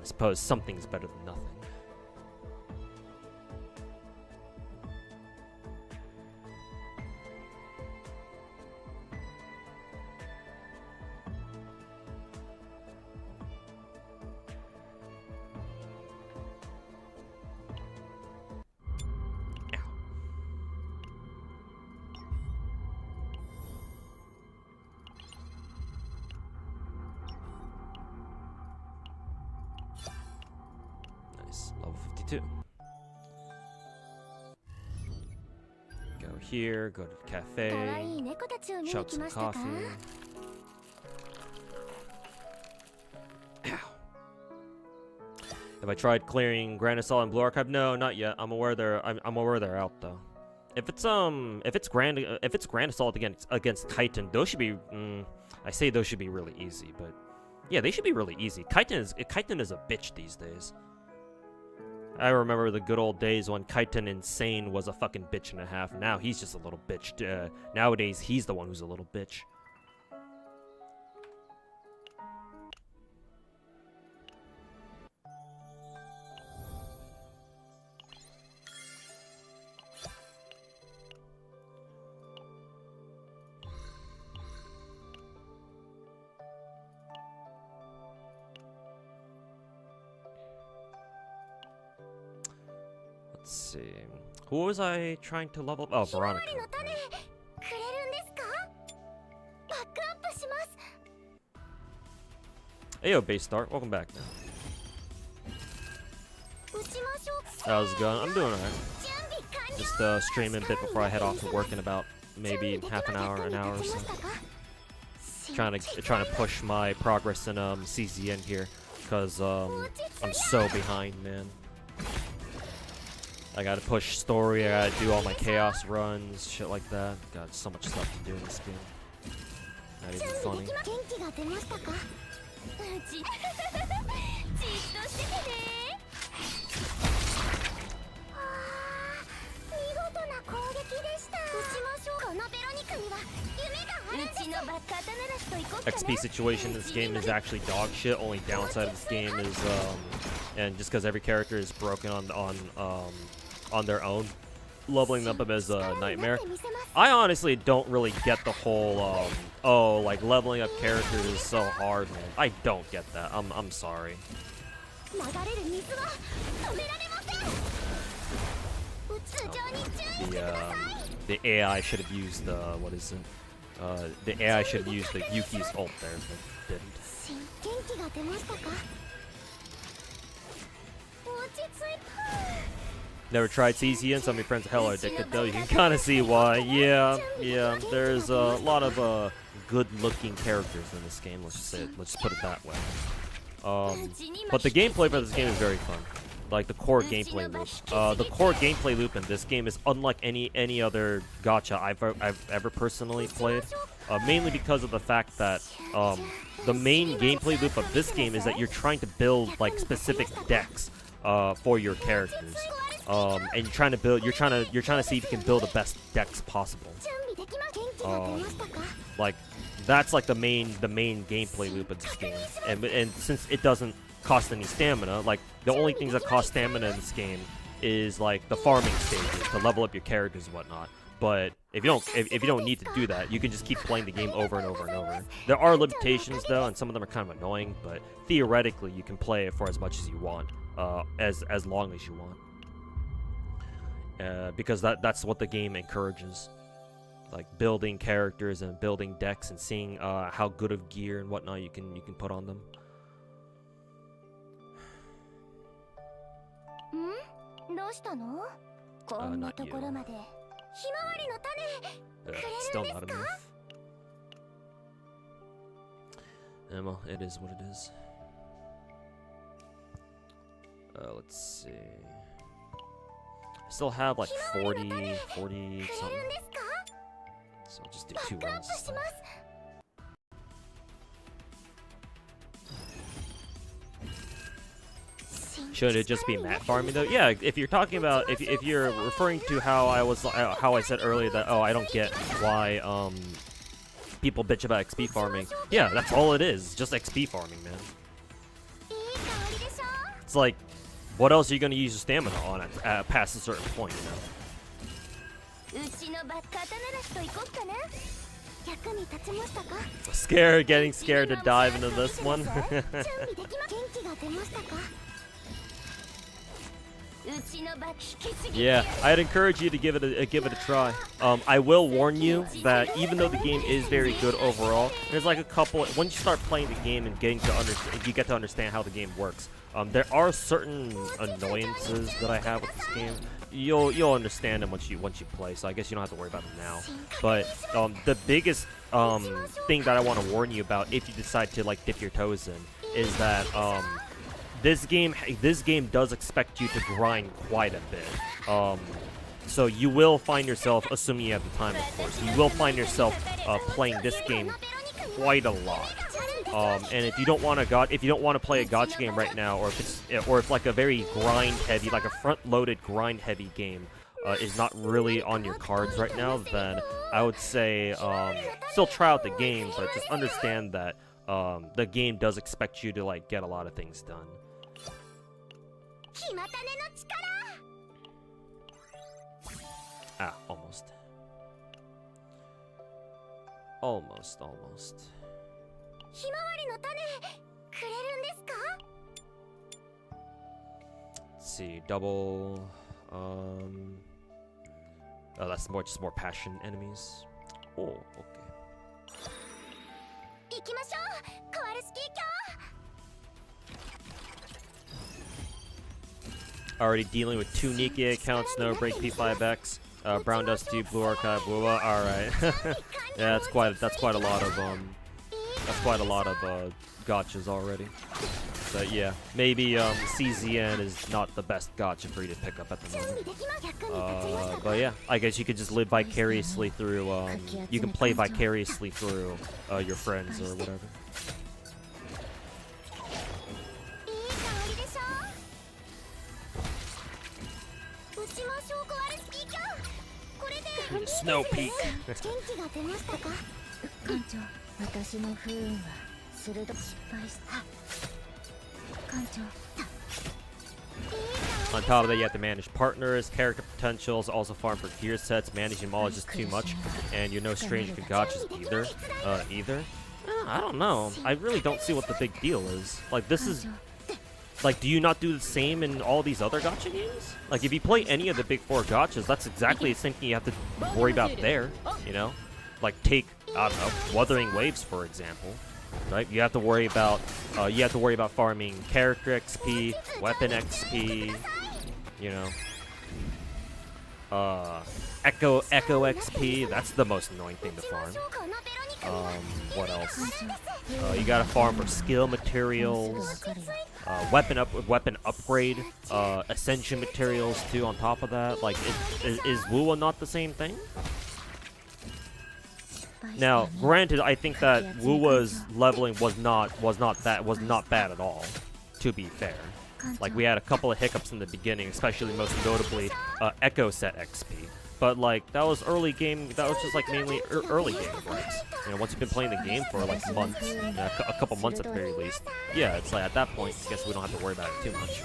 I suppose something's better than nothing. Level 52. Go here, go to the かわ cafe, いい猫たちを見に chug 来 some ましたか。 coffee. Have I tried clearing Grand Assault and Blue Archive? No, not yet. I'm aware they're out though. If it's Grand Assault against Titan, those should be I say those should be really easy, but yeah, they should be really easy. Titan is a bitch these days. I remember the good old days when Kaiten Insane was a fucking bitch and a half. Now he's just a little bitch. Nowadays, he's the one who's a little bitch. Let's see. Who was I trying to level up? Oh, Veronica. ひまわりの種くれるんですか。バックアップします。 Hey, yo, Base Start. Welcome back now. 打ちましょう。 How's it going? I'm doing alright. 準備完了。 Just streaming a bit before I head off to work in about maybe half an hour or so. Trying to push my progress in CZN here, cause I'm so behind, man. I gotta push story, I gotta do all my chaos runs, shit like that. Got so much stuff to do in this game. Not even funny. 元気が出ましたか。じっとしててね。見事な攻撃でした。打ちましょう。このベロニカには夢があるんです。うちのバッ肩鳴らしといこうかな。 XP situation in this game is actually dog shit. Only downside of this game is and just because every character is broken on their own, leveling them up is a nightmare. I honestly don't really get the whole oh, like leveling up characters is so hard, man. I don't get that. I'm sorry. 流れる水は止められません。宇宙上に注意してください。 The AI should have used what is it? The AI should have used the Yuki's ult there, but didn't. 元気が出ましたか。落ち着いた。 Never tried CZN. Some of your friends hell are addicted though. You can kind of see why. Yeah. There's a lot of good-looking characters in this game. Let's just put it that way. But the gameplay for this game is very fun. Like the core gameplay loop. The core gameplay loop in this game is unlike any other gacha I've ever personally played. Mainly because of the fact that the main gameplay loop of this game is that you're trying to build like specific decks for your characters. And you're trying to see if you can build the best decks possible. Like that's like the main gameplay loop of this game. And since it doesn't cost any stamina, like the only things that cost stamina in this game is like the farming stages to level up your characters and whatnot. But if you don't need to do that, you can just keep playing the game over and over and over. There are limitations though, and some of them are kind of annoying, but theoretically you can play it for as much as you want, as long as you want. Because that's what the game encourages, like building characters and building decks and seeing how good of gear and whatnot you can put on them. Not you. Still not enough. Well, it is what it is. Let's see. I still have like 40 something. So I'll just do 2 rounds this time. Should it just be mat farming though? Yeah, if you're talking about if you're referring to how I said earlier that I don't get why people bitch about XP farming. Yeah, that's all it is, just XP farming, man. It's like, what else are you gonna use your stamina on at past a certain point, you know? Getting scared to dive into this one. Yeah, I'd encourage you to give it a try. I will warn you that even though the game is very good overall, there's like a couple. Once you start playing the game and you get to understand how the game works. There are certain annoyances that I have with this game. You'll understand them once you play. So I guess you don't have to worry about them now. But the biggest thing that I want to warn you about if you decide to like dip your toes in is that this game does expect you to grind quite a bit. So you will find yourself, assuming you have the time, of course, you will find yourself playing this game quite a lot. And if you don't want to play a gacha game right now, or if like a very grind heavy, like a front-loaded grind heavy game is not really on your cards right now, then I would say still try out the game, but just understand that the game does expect you to like get a lot of things done. Ah, almost. Almost. Let's see, double. Oh, that's just more passion enemies. Oh, okay. Already dealing with 2 Nikkei accounts, Snowbreak, P5X, Brown Dust 2, Blue Archive, Blue. Alright. Yeah, that's quite a lot of gachas already. But yeah, maybe CZN is not the best gacha for you to pick up at the moment. But yeah, I guess you could just live vicariously through you can play vicariously through your friends or whatever. Snow Peak. On top of that, you have to manage partners, character potentials, also farm for gear sets. Managing them all is just too much, and you're no stranger to gachas either. I don't know. I really don't see what the big deal is. Like, this is... Like, do you not do the same in all these other gacha games? Like, if you play any of the big 4 gachas, that's exactly the same thing you have to worry about there, you know? Like, take, I don't know, Wuthering Waves, for example. Right? You have to worry about farming character XP, weapon XP, you know. Echo XP, that's the most annoying thing to farm. What else? You gotta farm for skill materials, weapon upgrade, ascension materials too. On top of that, like, is Wuwa not the same thing? Now, granted, I think that Wuwa's leveling was not bad at all. To be fair, like, we had a couple of hiccups in the beginning, especially most notably Echo set XP. But like, that was early game. That was just like mainly early game gripes. You know, once you've been playing the game for like months, you know, a couple months at the very least. Yeah, it's like at that point, I guess we don't have to worry about it too much.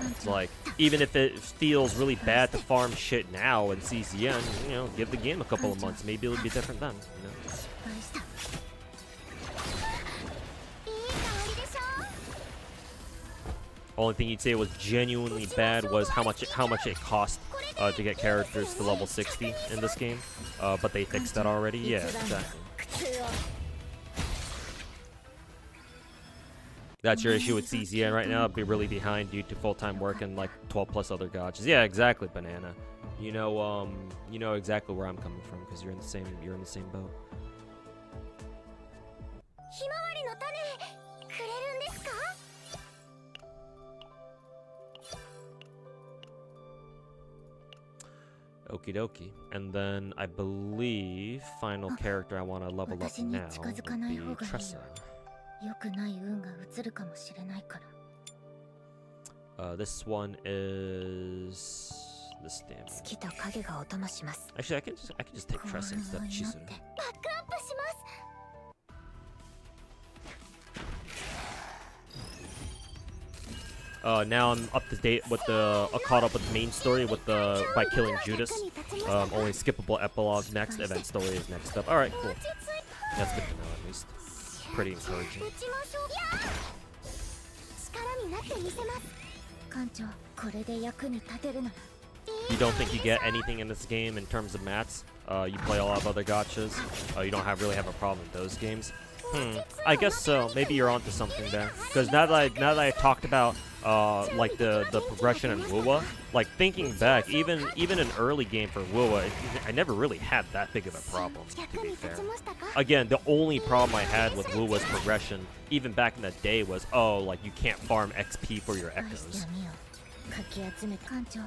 It's like, even if it feels really bad to farm shit now in CZN, you know, give the game a couple of months. Maybe it'll be different then. You know. Only thing you'd say was genuinely bad was how much it cost to get characters to level 60 in this game, but they fixed that already. Yeah, exactly. That's your issue with CZN right now. Be really behind due to full-time work and like 12 plus other gachas. Yeah, exactly, Banana. You know exactly where I'm coming from because you're in the same boat. Okie dokie. And then I believe final character I want to level up now would be Tressa. This one is this damn. Actually, I can just take Tressa instead of Chizuru. Now I'm up to date with caught up with the main story with by killing Judas. Only skippable epilogue next. Event story is next up. All right, cool. That's good to know at least. Pretty encouraging. You don't think you get anything in this game in terms of mats? You play a lot of other gachas. You don't really have a problem with those games. I guess so. Maybe you're onto something there. Because now that I talked about like the progression in Wuwa, like thinking back, even an early game for Wuwa, I never really had that big of a problem. To be fair, again, the only problem I had with Wuwa's progression, even back in the day, was like you can't farm XP for your echoes.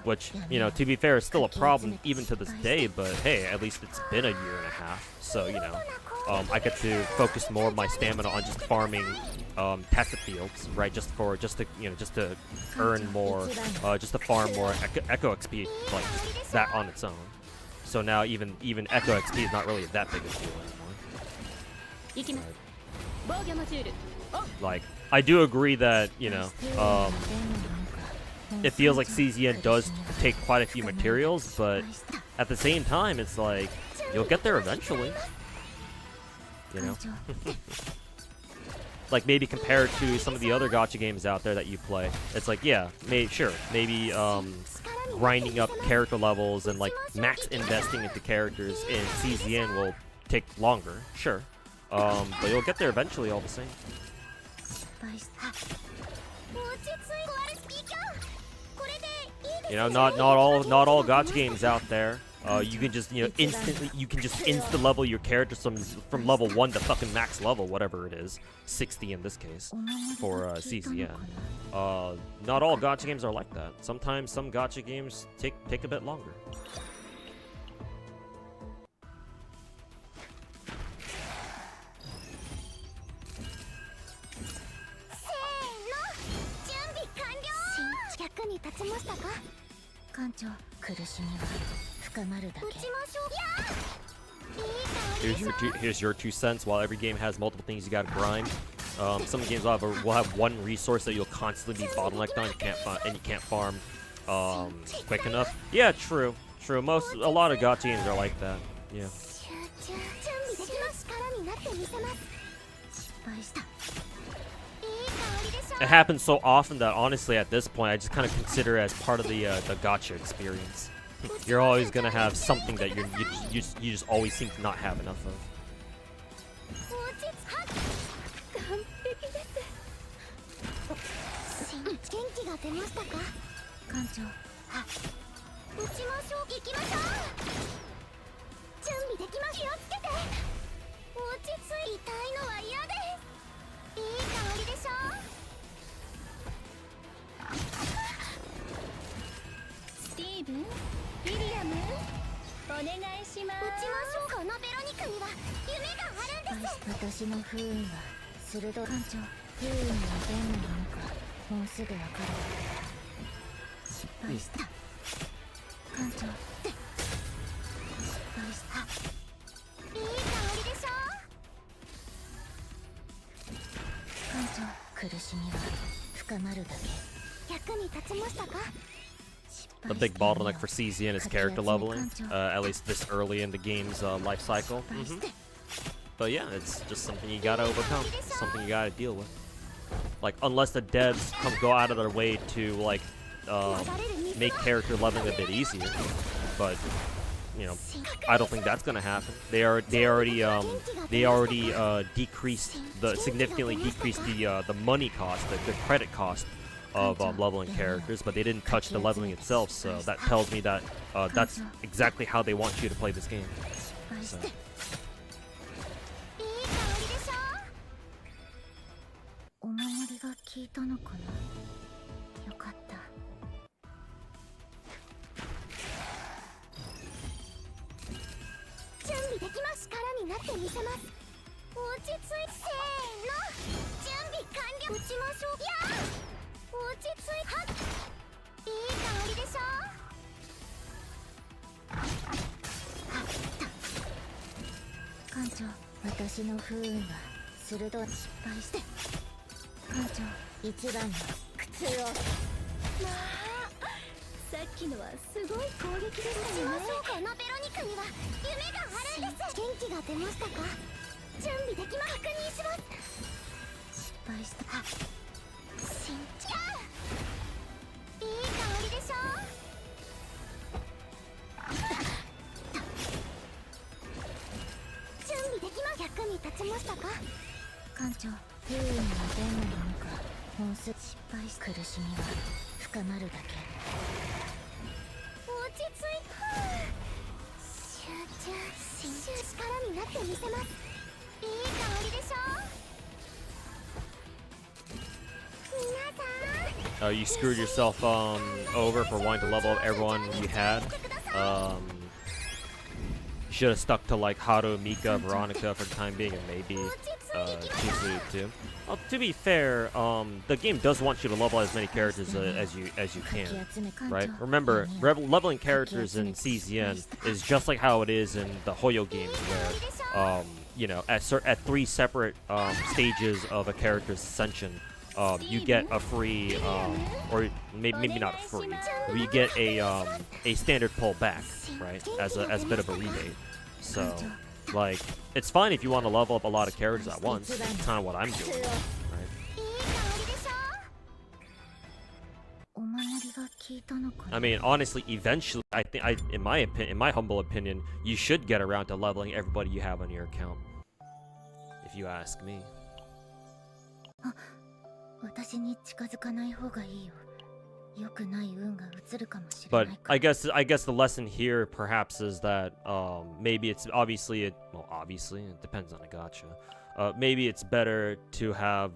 Which, you know, to be fair, is still a problem even to this day, but hey, at least it's been a year and a half, so, you know, I get to focus more of my stamina on just farming tacit fields, right, just to earn more, just to farm more Echo XP, like, just that on its own. So now even Echo XP is not really that big a deal anymore. Like, I do agree that, you know, it feels like CZN does take quite a few materials, but at the same time, it's like, you'll get there eventually. You know? Like, maybe compared to some of the other gacha games out there that you play, it's like, yeah, maybe grinding up character levels and, like, max investing into characters in CZN will take longer, sure. But you'll get there eventually all the same. You know, not all gacha games out there. You can just insta level your characters from level 1 to fucking max level, whatever it is, 60 in this case, for CZN. Not all gacha games are like that. Sometimes some gacha games take a bit longer. Here's your 2 cents. While every game has multiple things you gotta grind, some games will have one resource that you'll constantly be bottlenecked on. You can't farm quick enough. Yeah, true. A lot of gacha games are like that. Yeah. It happens so often that honestly, at this point, I just kind of consider it as part of the gacha experience. You're always gonna have something that you just always seem to not have enough of. 打ちましょう。行きましょう。準備できます。気をつけて。落ち着い。痛いのは嫌です。いい香りでしょ。スティーブン、ウィリアム、お願いしま打ちましょう。このベロニカには夢があるんです。私の不運は鋭い。艦長、不運はどんなものかもうすぐわかる。失敗した。艦長、失敗した。いい香りでしょ。艦長、苦しみは深まるだけ。役に立ちましたか。 The big bottleneck for CZN is character leveling, at least this early in the game's life cycle. But yeah, it's just something you gotta overcome, something you gotta deal with. Like, unless the devs go out of their way to like make character leveling a bit easier, but you know, I don't think that's gonna happen. They already decreased significantly decreased the money cost, the credit cost of leveling characters, but they didn't touch the leveling itself, so that tells me that that's exactly how they want you to play this game. So. お守りが効いたのかな。よかった。準備できます。力になってみせます。落ち着い。せーの。準備完了。打ちましょう。いや落ち着い。はっ。いい香りでしょ。艦長、私の不運は鋭い。失敗して。艦長、一番の苦痛を。まあ、さっきのはすごい攻撃でしたよね。このベロニカには夢があるんです。元気が出ましたか。準備できます。確認します。失敗した。しんちゃう。いい香りでしょ。準備できます。役に立ちましたか。艦長、不運にはどんなものかもうすぐ。失敗し苦しみは深まるだけ。落ち着い。集中。力になってみせます。いい香りでしょ。皆さん。You screwed yourself over for wanting to level up everyone you had. You should have stuck to like Haru, Mika, Veronica for the time being, and maybe Chizuru too. Well, to be fair, the game does want you to level as many characters as you can, right? Remember, leveling characters in CZN is just like how it is in the Hoyo games, where you know, at 3 separate stages of a character's ascension, you get a free, or maybe not a free, but you get a standard pull back, right, as a bit of a rebate. So, like, it's fine if you want to level up a lot of characters at once. That's kind of what I'm doing, right? I mean, honestly, eventually, I think, in my humble opinion, you should get around to leveling everybody you have on your account. If you ask me. 私に近づかない方がいいよ。良くない運が移るかもしれ But ないから。 I guess the lesson here perhaps is that maybe it's obviously it depends on the gacha. Maybe it's better to have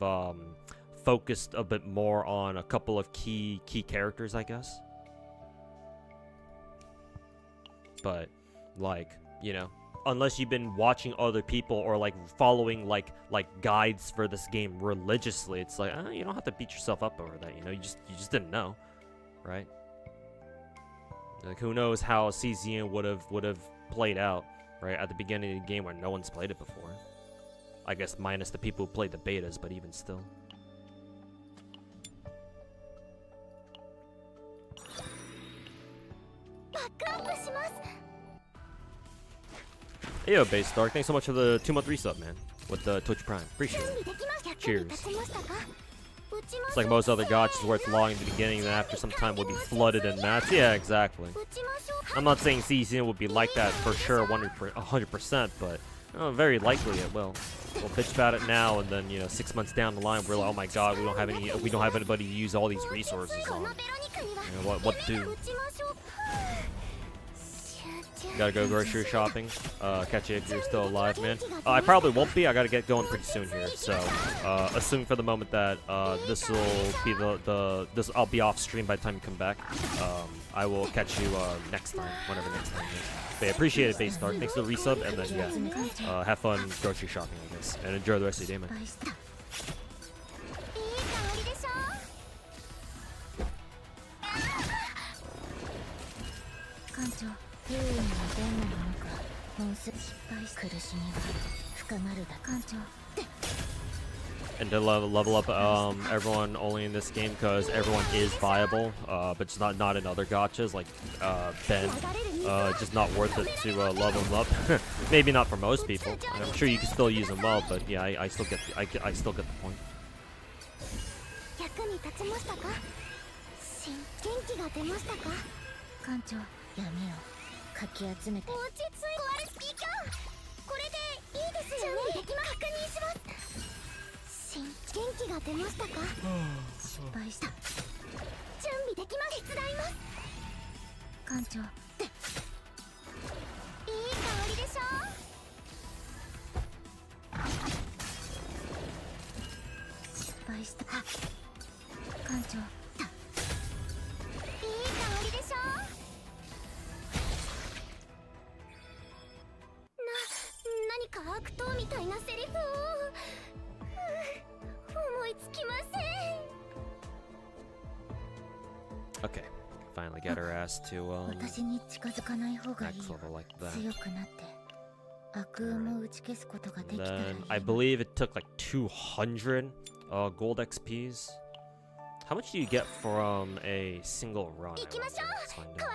focused a bit more on a couple of key characters, I guess. But like, you know, unless you've been watching other people or like following like guides for this game religiously, it's like you don't have to beat yourself up over that. You know, you just didn't know, right? Like, who knows how CZN would have played out, right, at the beginning of the game when no one's played it before. I guess minus the people who played the betas, but even still. Hey, yo, Base Dark, thanks so much for the 2-month resub, man, with the Twitch Prime. Appreciate it. Cheers. It's like most other gachas where it's long in the beginning, and then after some time will be flooded in mats. Yeah, exactly. I'm not saying CZN would be like that for sure 100%, but very likely it will. we'll bitch about it now, and then 6 months down the line, we're like, oh my god, we don't have anybody to use all these resources on. What to do? Gotta go grocery shopping. Catch you if you're still alive, man. I probably won't be. I gotta get going pretty soon here. So, assume for the moment that this will be I'll be off stream by the time you come back. I will catch you next time, whenever next time is. But yeah, appreciate it, Base Dark. Thanks for the resub, and then yeah, have fun grocery shopping, I guess, and enjoy the rest of your day, man. And to level up everyone only in this game because everyone is viable, but just not in other gachas like Ben. Just not worth it to level them up. Maybe not for most people. I'm sure you can still use them well, but yeah, I still get the point. Okay, finally got her ass to max level like that. Then I believe it took like 200 gold XPs. How much do you get from a single run? I wonder? Let's find out.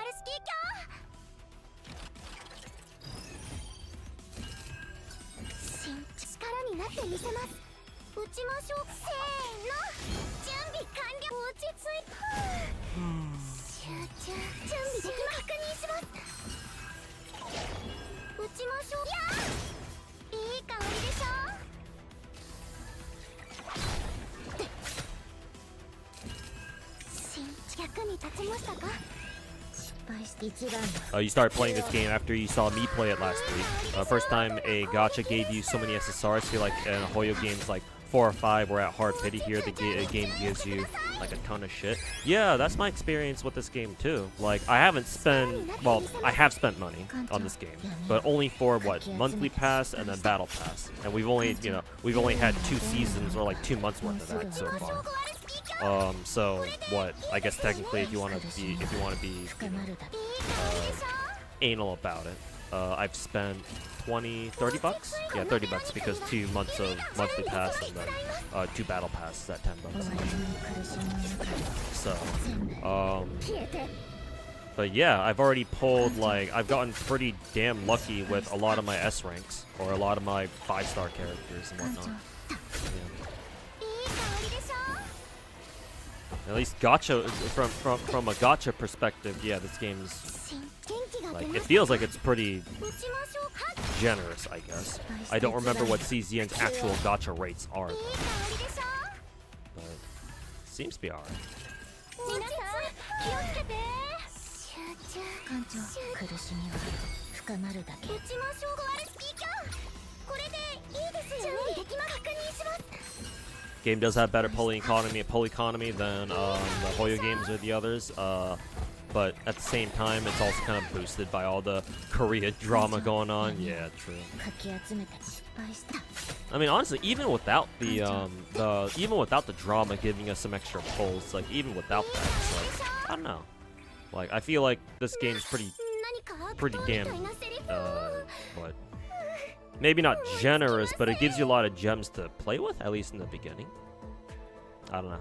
You started playing this game after you saw me play it last week. First time a gacha gave you so many SSRs. I feel like in Hoyo games like 4 or 5 were at hard pity here. The game gives you like a ton of shit. Yeah, that's my experience with this game too. Like I have spent money on this game, but only for what, monthly pass and then battle pass. And we've only had 2 seasons or like 2 months worth of that so far. So what? I guess technically, if you want to be anal about it, I've spent 30 bucks? Yeah, 30 bucks because 2 months of monthly pass and then 2 battle passes at 10 bucks. So, but yeah, I've already pulled I've gotten pretty damn lucky with a lot of my S ranks or a lot of my 5-star characters and whatnot. Yeah. At least gacha, from a gacha perspective, yeah, this game's it feels like it's pretty generous, I guess. I don't remember what CZN's actual gacha rates are, though. But it seems to be alright. Game does have better pulley economy than the Hoyo games or the others, but at the same time, it's also kind of boosted by all the Korea drama going on. Yeah, true. I mean, honestly, even without the drama giving us some extra pulls, like even without that, it's like I don't know. Like I feel like this game's pretty damn what? Maybe not generous, but it gives you a lot of gems to play with, at least in the beginning. I don't know.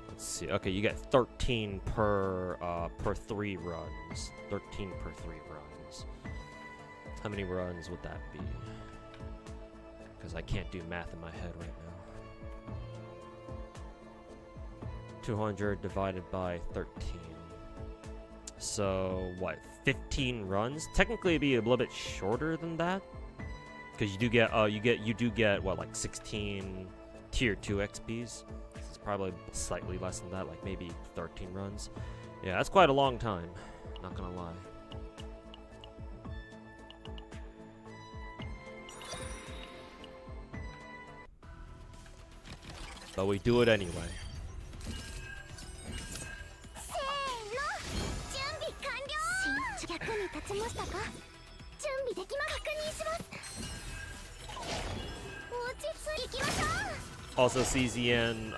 Let's see. Okay, you get 13 per 3 runs. 13 per 3 runs. How many runs would that be? because I can't do math in my head right now. 200 divided by 13. So what? 15 runs? Technically, it'd be a little bit shorter than that, because you do get what, like 16 tier 2 XPs. It's probably slightly less than that, like maybe 13 runs. Yeah, that's quite a long time. Not gonna lie. But we do it anyway. 役に立ちましたか？準備できま確認します。落ち着いていきましょう。 Also, CZN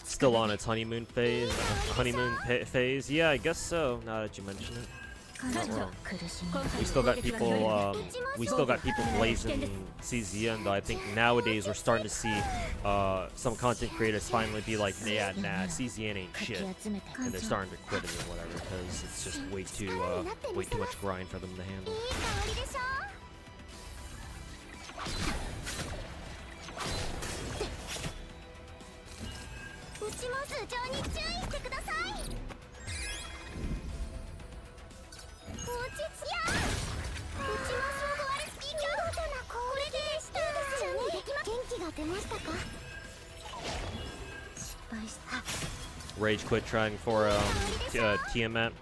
still on its honeymoon phase. Phase. Yeah, I guess so. Now that you mention it. Not wrong. We still got people blazing CZN, though I think nowadays we're starting to see some content creators finally be like, yeah, nah, CZN ain't shit, and they're starting to quit it or whatever because it's just way too much grind for them to handle. うちも頭上に注意してください。落ち着きや。うちもそう壊れスキー強度なこれでしたですよね。元気が出ましたか？失敗した。 Rage quit trying for Tiamat.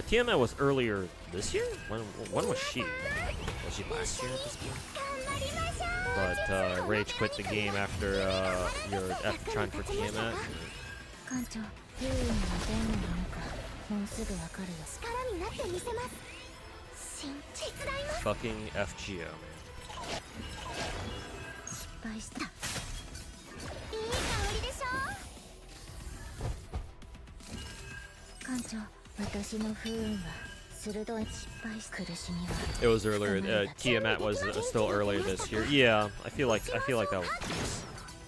Tiamat was earlier this year. When was she? Was she last year at this point? But Rage quit the game after after trying for Tiamat. 艦長、不運はどんなものかもうすぐわかるよ。力になってみせます。手伝います。 Fucking FGO, man. 失敗した。いい香りでしょ。艦長、私の不運は鋭い失敗し苦しみは。 It was earlier. Tiamat was still earlier this year. Yeah, I feel like that was.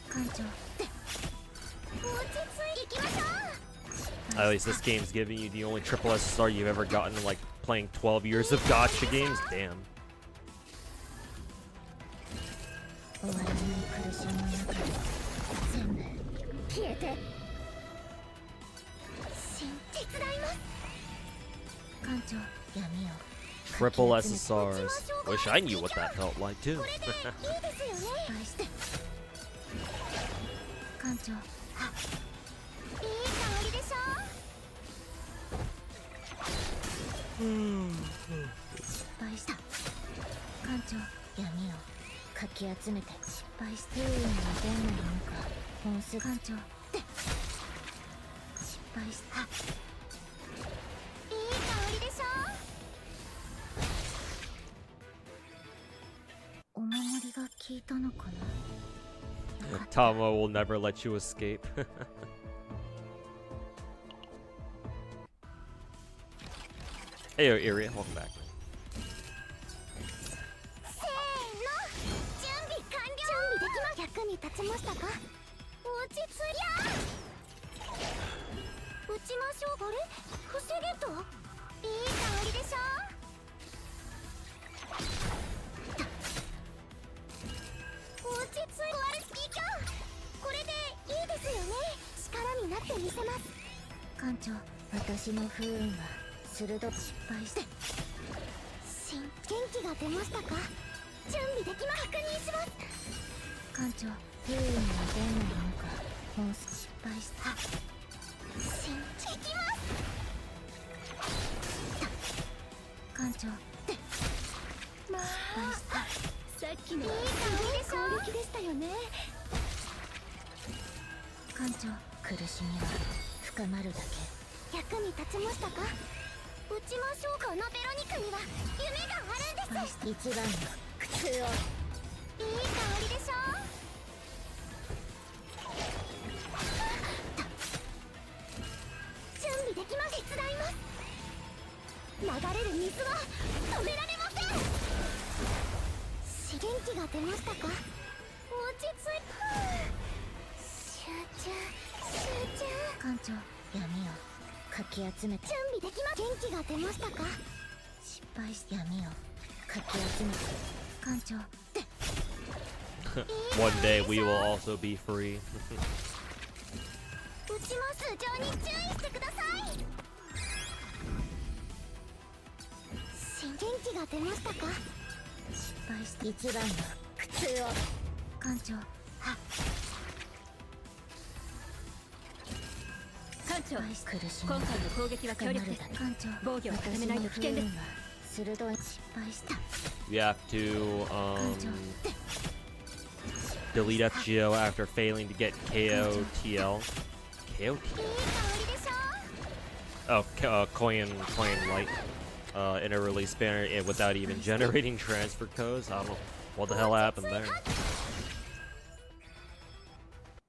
艦長。 At least this game's giving you the only triple SSR you've ever gotten in like playing 12 years of gacha games. Damn. 終わらない苦しみの中で全部消えて。手伝います。艦長、闇を。 Triple SSRs. Wish I knew what that felt like too. いいですよね。艦長。 いい香りでしょ。失敗した。艦長、闇をかき集めて失敗して。不運はどんなものかもうすぐ。艦長で失敗した。いい香りでしょ。お守りが効いたのかな。 Tama will never let you escape. Hey, Iria, welcome back. せーの、準備完了。準備できま。役に立ちましたか？落ち着いや。打ちましょう。あれ？防げと？いい香りでしょ。落ち着い。壊れスキーか。これでいいですよね。力になってみせます。艦長、私の不運は鋭く失敗して。元気が出ましたか？準備できま。確認します。艦長、不運はどんなものかもう失敗した。できます。艦長でまあ失敗した。さっきのいい香りでしょ。攻撃でしたよね。艦長、苦しみは深まるだけ。役に立ちましたか？打ちましょう。このベロニカには夢があるんです。一番の苦痛を。いい香りでしょ。準備できます。手伝います。流れる水は止められません。元気が出ましたか？落ち着いて。集中。艦長、闇をかき集めて。準備できます。元気が出ましたか？失敗して闇をかき集めて。艦長で One day we will also be free. うちも素性に注意してください。元気が出ましたか？失敗した一番の苦痛を。艦長、艦長、苦しみ今回の攻撃は強力です。艦長、防御を固めないと危険です。鋭い失敗した。 We have to delete FGO after failing to get KOTL. KOTL? Oh, coin light. In a release banner without even generating transfer codes. I don't know what the hell happened there.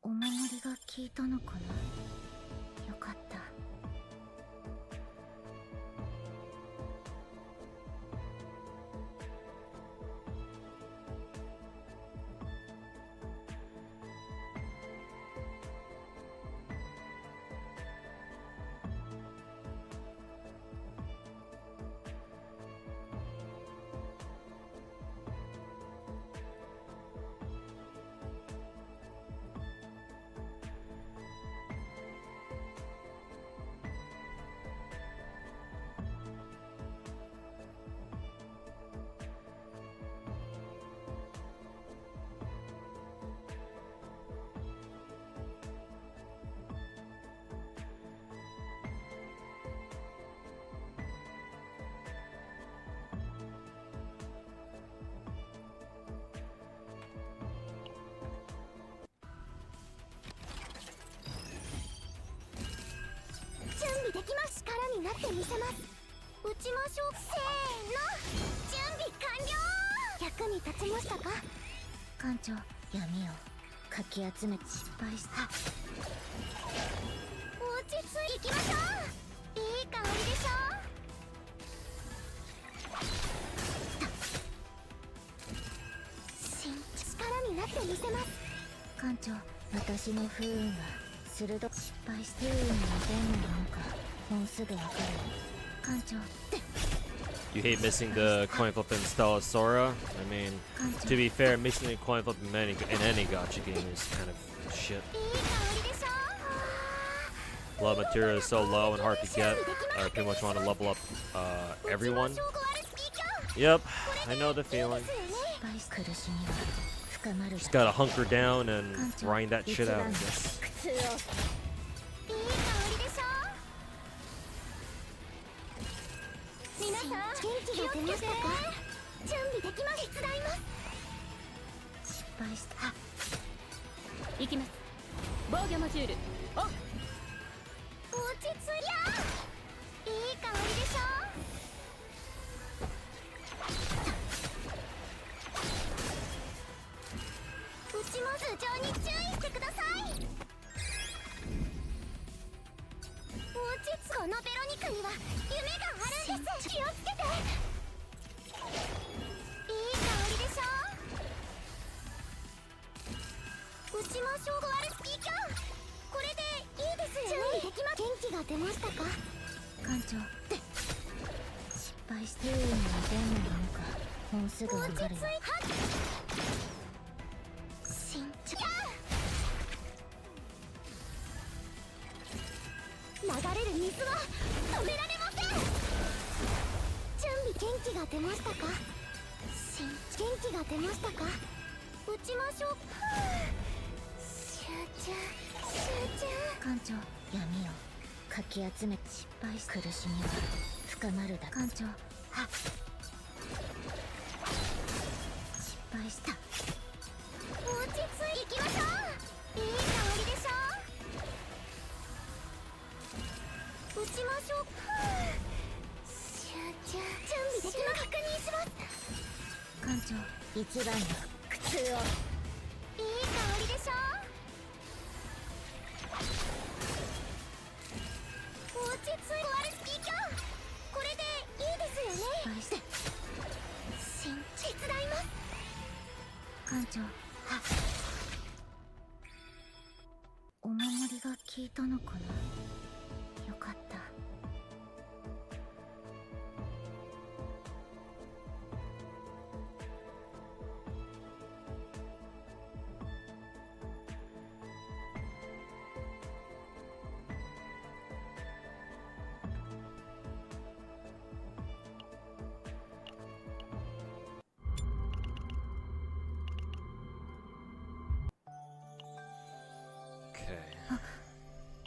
お守りが効いたのかな。よかった。準備できます。力になってみせます。撃ちましょう。せーの、準備完了。役に立ちましたか？艦長、闇をかき集め失敗した。落ち着いていきましょう。いい香りでしょ。力になってみせます。艦長、私の不運は鋭く失敗して不運に出んのかもうすぐわかる。艦長、 You hate missing the coin flip in style of Sora? I mean, to be fair, missing the coin flip in any gacha game is kind of shit. いい香りでしょ。 Blood material is so low and hard to get. I pretty much want to level up everyone. Yep, I know the feeling. 失敗し苦しみは深まる。 Just gotta hunker down and grind that shit out, I guess. 苦痛を。いい香りでしょ。皆さん、元気が出ましたか？準備できます。手伝います。失敗した。行きます。防御モジュールオフ。落ち着いや。いい香りでしょ。うちも頭上に注意してください。落ち着く。このベロニカには夢があるんです。気をつけて。いい香りでしょ。打ちましょう。ワルスピーカー。これでいいですよね。準備できます。元気が出ましたか？艦長、失敗して不運に出んのかもうすぐわかるよ。流れる水は止められません。準備。元気が出ましたか？元気が出ましたか？打ちましょう。集中。艦長、闇をかき集め失敗し苦しみは深まるだ。艦長、失敗した。落ち着いていきましょう。いい香りでしょ。打ちましょう。集中。準備できます。確認します。艦長、一番の苦痛を。いい香りでしょ。落ち着いて。ワルスピーカー。これでいいですよね。失敗して手伝います。艦長、お守りが効いたのかな。よかった。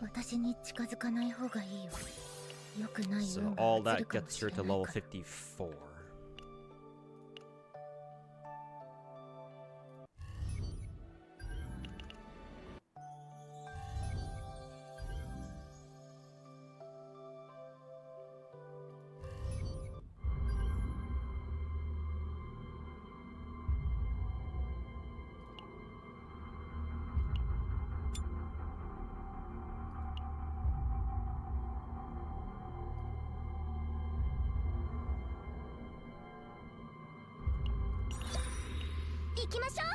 私に近づかない方がいいよ。良くない So 運 all が that 来るかも gets し her れ to ない level から。 54.「行きましょう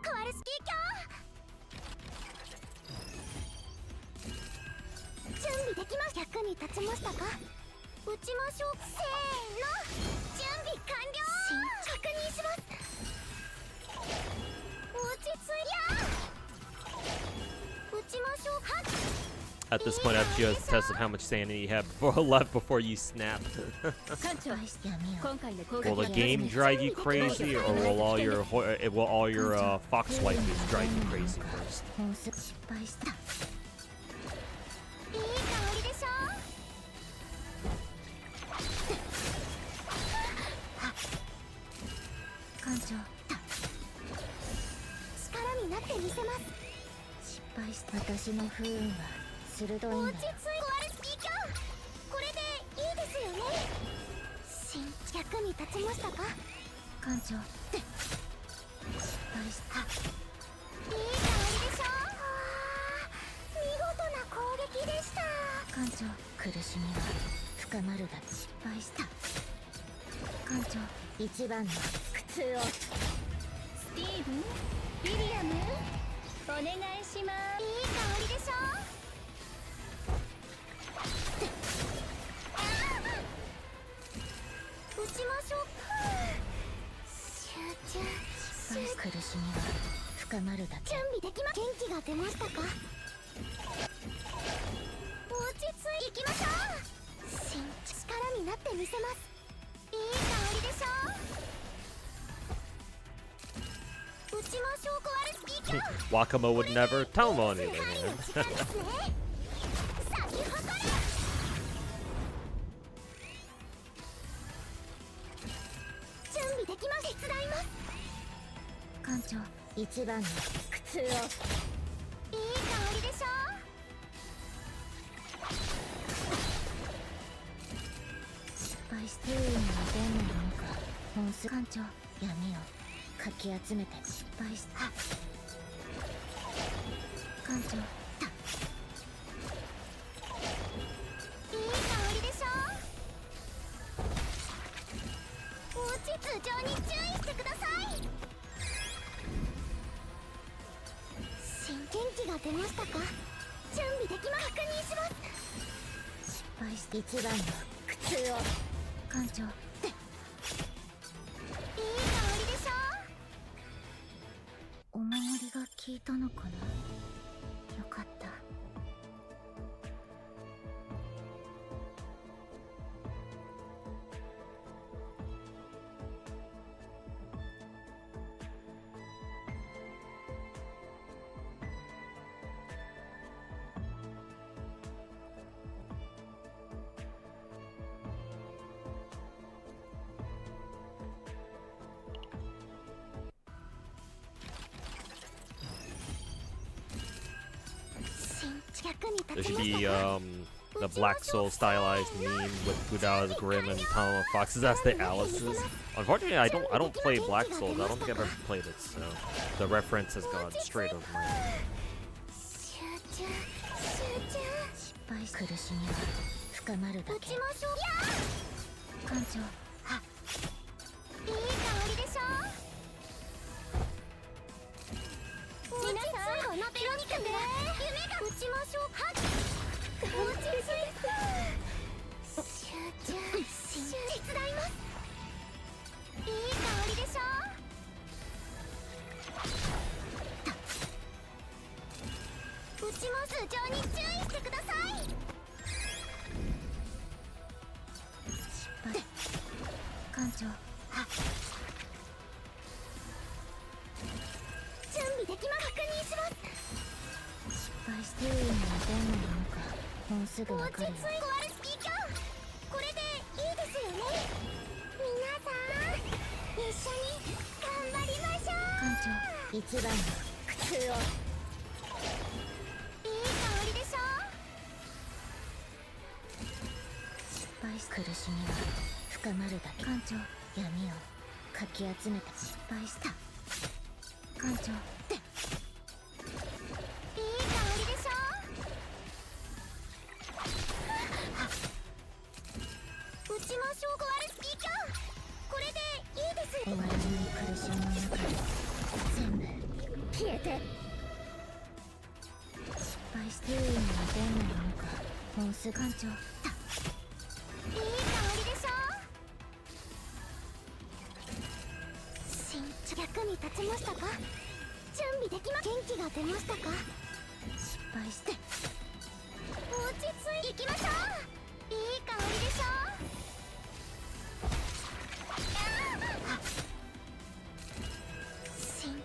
コアルスキー卿」準備できました。役に立ちましたか？撃ちましょう。せーの、準備完了。確認します。落ち着いや撃ちましょう。はっ At this point, I've just tested how much sanity you have left before you snap. 艦長、今回の攻 Will 撃 the は game drive you crazy, or will all your fox waifus drive you crazy first? もうすぐ失敗した。いい香りでしょ。艦長、力になってみせます。失敗した。私の不運は鋭いんだよ。落ち着いコアルスキー卿、これでいいですよね。役に立ちましたか？艦長、失敗した。いい香りでしょ。見事な攻撃でした。艦長、苦しみは深まるだ。失敗した。艦長、一番の苦痛を。スティーブン、ウィリアム、お願いします。いい香りでしょ。撃ちましょう。集中。苦しみは深まるだけ。準備できま。元気が出ましたか？落ち着いていきましょう。力になってみせます。いい香りでしょ。撃ちましょうコアルスキー卿。 Wakamo would never tell him 支配 anything. の時間ですね。咲き誇れ。準備できます。手伝います。艦長、一番の苦痛を。いい香りでしょ。失敗して不運はどんなものか。もうすぐ。艦長、闇をかき集めて。失敗した。艦長、いい香りでしょ。落ち頭上に注意してください。元気が出ましたか？準備できます。確認します。失敗して一番の苦痛を。艦長、いい香りでしょ。お守りが効いたのかな。よかった。There should be the Black Soul stylized meme with Buda's Grim and Tama Fox's as the Alice's. Unfortunately, I don't play Black Souls. I don't think I've ever played it, so the reference has gone straight over my head. 集中集中。失敗し苦しみは深まるだけ。撃ちましょう。艦長、いい香りでしょ。皆さんこのベロニカで夢が撃ちましょう。はっ落ち着いて。集中手伝います。いい香りでしょ。撃ちます。頭上に注意してください。失敗。艦長、準備できます。確認します。失敗して優位にはどんなものかもうすぐわかるよ。落ち着いてコアルスピーカー、これでいいですよね。皆さん一緒に頑張りましょう。艦長、一番の苦痛を。いい香りでしょ。失敗し苦しみは深まるだけ。艦長、闇をかき集めた。失敗した。艦長でいい香りでしょ。撃ちましょうコアルスピーカー、これでいいです。終わらない苦しみの中で全部消えて。失敗して優位にはどんなものかもうすぐ。艦長だ。いい香りでしょ。役に立ちましたか。準備できま。元気が出ましたか。失敗して落ち着いていきましょう。いい香りでしょ。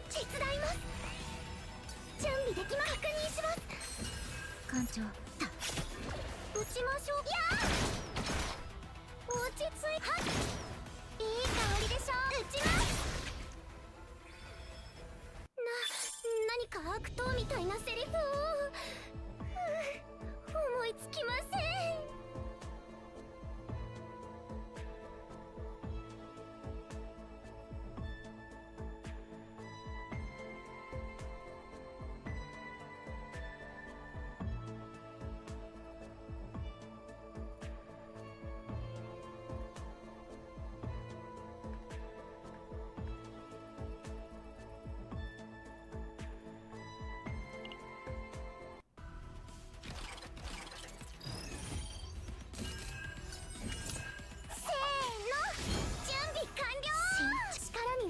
手伝います。準備できま。確認します。艦長だ。撃ちましょう。落ち着いて。はい、いい香りでしょ。撃ちます。何か悪党みたいなセリフを思いつきません。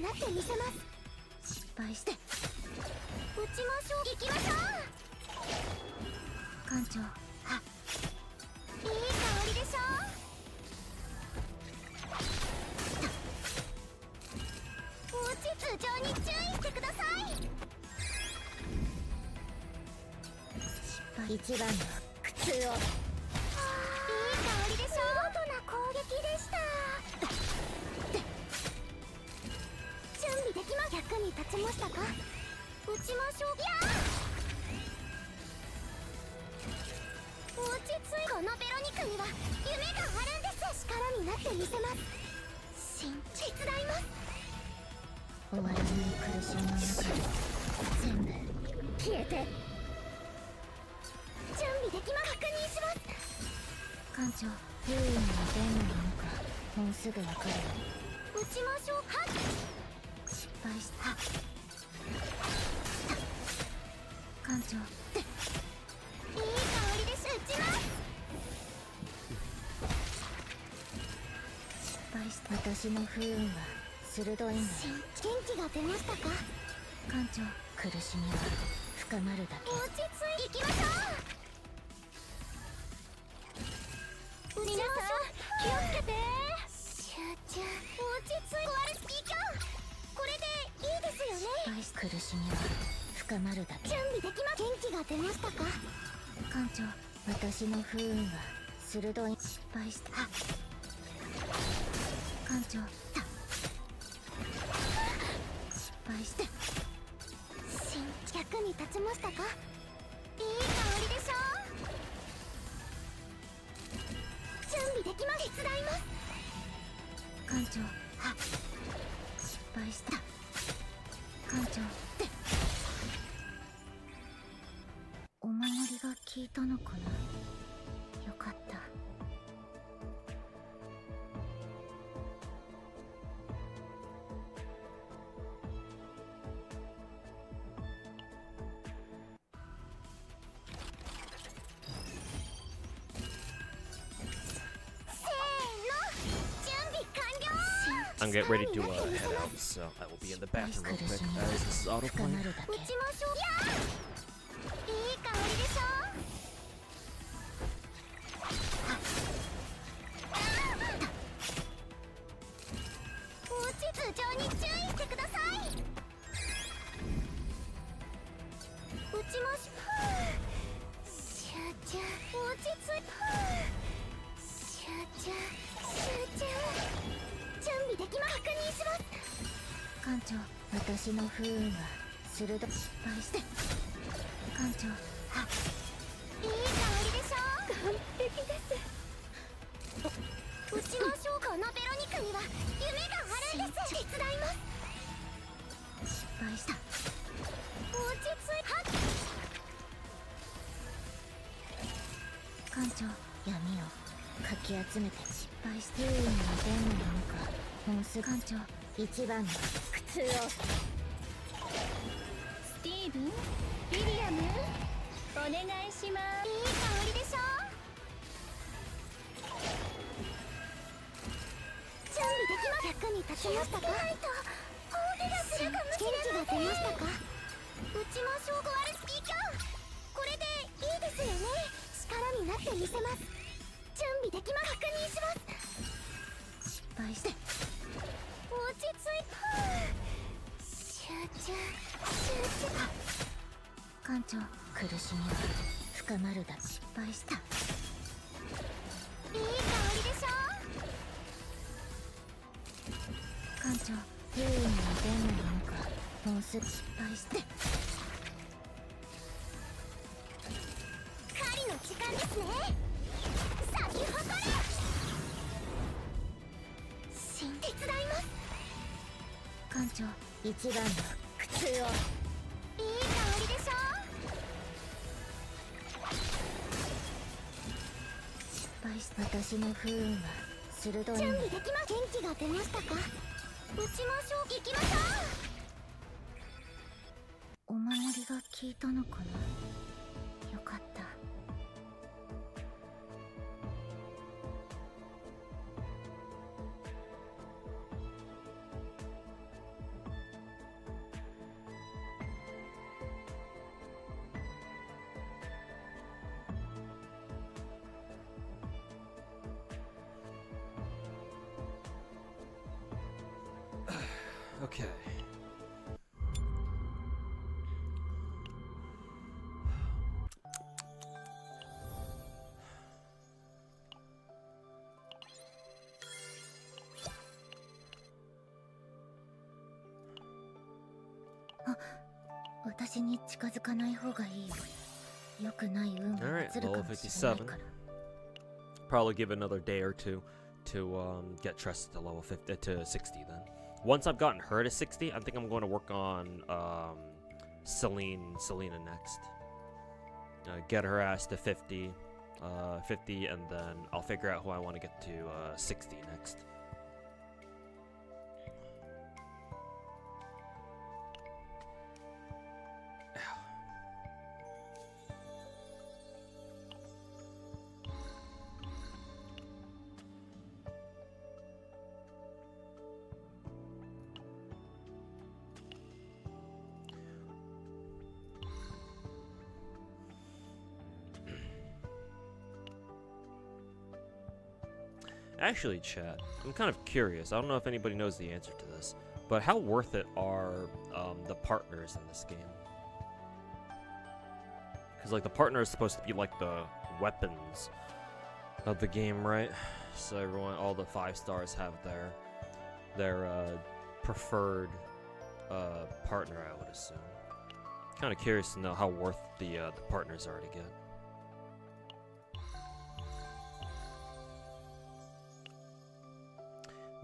なってみせます。失敗して撃ちましょう。行きましょう。艦長いい香りでしょ。落ち頭上に注意してください。失敗一番の苦痛を。いい香りでしょ。見事な攻撃でした。準備できま。役に立ちましたか。撃ちましょう。落ち着い。このベロニカには夢があるんです。力になってみせます。手伝います。終わらない苦しみの中で全部消えて。準備できま。確認します。艦長、優位にはどんなものかもうすぐわかるよ。撃ちましょう。はい、失敗した。艦長でいい香りです。撃ちます。失敗した。私の不運は鋭いんだよ。元気が出ましたか。艦長、苦しみは深まるだけ。落ち着いていきましょう。皆さん気をつけて。集中。落ち着いて。コアルスピーカー、これでいいですよね。失敗苦しみは深まるだけ。準備できま。元気が出ましたか。艦長、私の不運は鋭い。失敗した。艦長だ。失敗して役に立ちましたか。いい香りでしょ。準備できま。手伝います。艦長失敗した。艦長でお守りが効いたのかな。よかった。I'm getting ready to head out, so I will be in the bathroom real quick as this is 深 autoplaying. まるだけ。撃ちましょう。いい香りでしょ。落ち頭上に注意してください。撃ちましょう。艦長、私の不運は鋭く失敗して。艦長、いい香りでしょ。完璧です。うちの将校のベロニカには夢があるんです。手伝います。失敗した。落ち着いはっ。艦長、闇をかき集めて失敗して不運の弁のものか。もうすぐ艦長、一番の苦痛を。スティーブン、ウィリアム、お願いします。いい香りでしょ。準備できます。役に立ちましたか。ないと大怪我するかもしれません。元気が出ましたか。うちも証拠あるスキーキャン。これでいいですよね。力になってみせます。準備できます。確認します。失敗して。落ち着い集中。艦長、苦しみは深まるだ。失敗した。いい香りでしょ。艦長、不運の弁のものか。もうすぐ失敗して。狩りの時間ですね。咲き誇れ。手伝います。艦長、一番の苦痛を。いい香りでしょ。失敗した。私の不運は鋭い。準備できます。元気が出ましたか。うちも行きましょお守りが効いたのかな。よかった。Okay. Ah, 私に近づかない方がいいよ。良くない運が Alright, 移るか level もしれないから。 Probably give another day or two to get trust to level 50 to 60 then. Once I've gotten her to 60, I think I'm going to work on Selena next. Get her ass to 50, 50, and then I'll figure out who I want to get to 60 next. Actually, chat, I'm kind of curious. I don't know if anybody knows the answer to this, but how worth it are the partners in this game? Because, like, the partner is supposed to be, like, the weapons of the game, right? So everyone, all the 5 stars have their preferred partner, I would assume. Kind of curious to know how worth the partners are to get.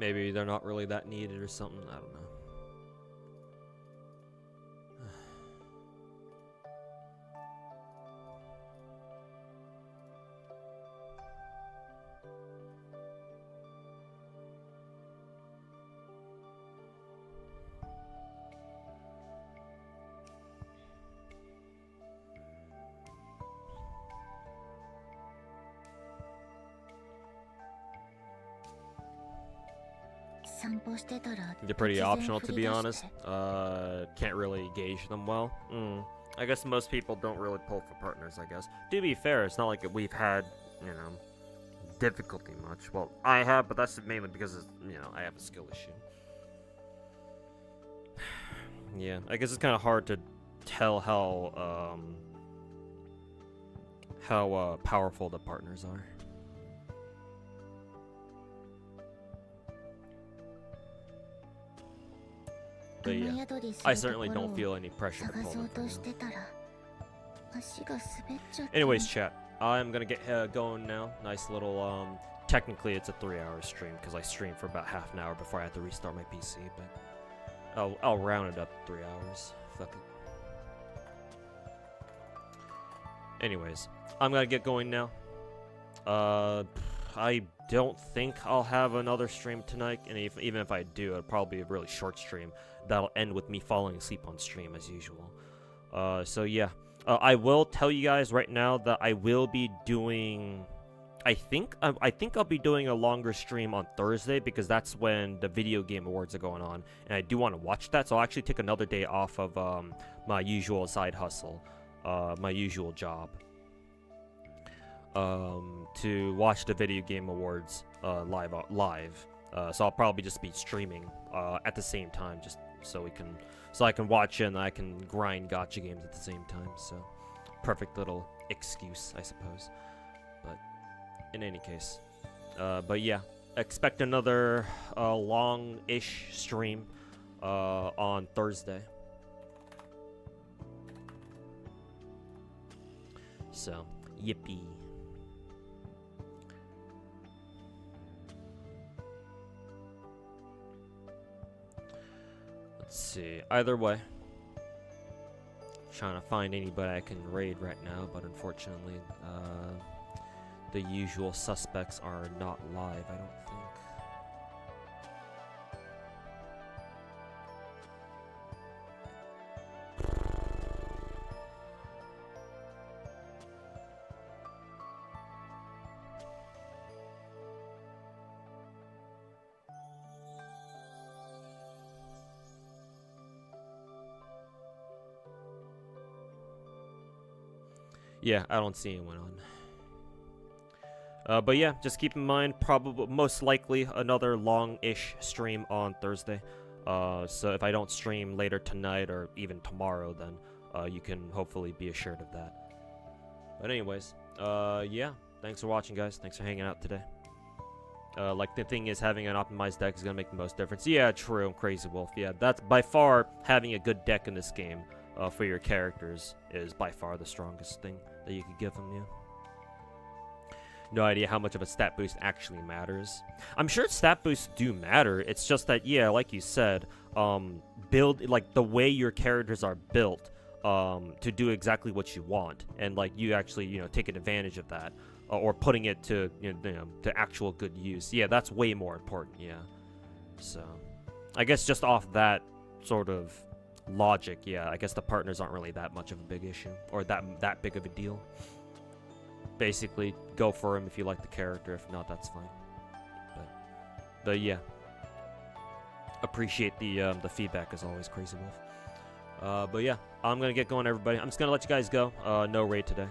Maybe they're not really that needed or something, I don't know. They're pretty optional, to be honest. Can't really gauge them well. I guess most people don't really pull for partners, I guess. To be fair, it's not like we've had, you know, difficulty much. Well, I have, but that's mainly because, you know, I have a skill issue. Yeah, I guess it's kind of hard to tell how powerful the partners are. But yeah, 雨宿りす I ると certainly ころ don't を feel any pressure to 探 pull そう it と for し you. てたら足が滑っちゃって。 Anyways, chat, I'm gonna get going now. Nice little technically it's a 3-hour stream because I streamed for about half an hour before I had to restart my PC, but I'll round it up to 3 hours. Fuck it. Anyways, I'm gonna get going now. I don't think I'll have another stream tonight, and even if I do, it'll probably be a really short stream that'll end with me falling asleep on stream as usual. So yeah, I will tell you guys right now that I will be doing. I think I'll be doing a longer stream on Thursday because that's when the video game awards are going on, and I do want to watch that. So I'll actually take another day off of my usual side hustle, my usual job. To watch the video game awards live. So I'll probably just be streaming at the same time, just so I can watch it and I can grind gacha games at the same time. So perfect little excuse, I suppose. But in any case, but yeah, expect another long-ish stream on Thursday. So yippee. Let's see. Either way, trying to find anybody I can raid right now, but unfortunately, the usual suspects are not live, I don't think. Yeah, I don't see anyone on. But yeah, just keep in mind, probably, most likely, another long-ish stream on Thursday. So if I don't stream later tonight or even tomorrow, then you can hopefully be assured of that. But anyways, yeah, thanks for watching, guys. Thanks for hanging out today. Like, the thing is, having an optimized deck is going to make the most difference. Yeah, true, Crazy Wolf. Yeah, that's by far, having a good deck in this game for your characters is by far the strongest thing that you could give them, yeah. No idea how much of a stat boost actually matters. I'm sure stat boosts do matter. It's just that, yeah, like you said, build, like, the way your characters are built to do exactly what you want. And, like, you actually, you know, taking advantage of that. Or putting it to, you know, to actual good use. Yeah, that's way more important, yeah. So, I guess just off that sort of logic, yeah, I guess the partners aren't really that much of a big issue. Or that big of a deal. Basically, go for him if you like the character. If not, that's fine. But yeah. Appreciate the feedback as always, Crazy Wolf. But yeah, I'm going to get going, everybody. I'm just going to let you guys go. No raid today.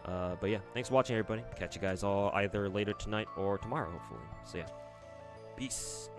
But yeah, thanks for watching, everybody. Catch you guys all either later tonight or tomorrow, hopefully. So yeah, peace.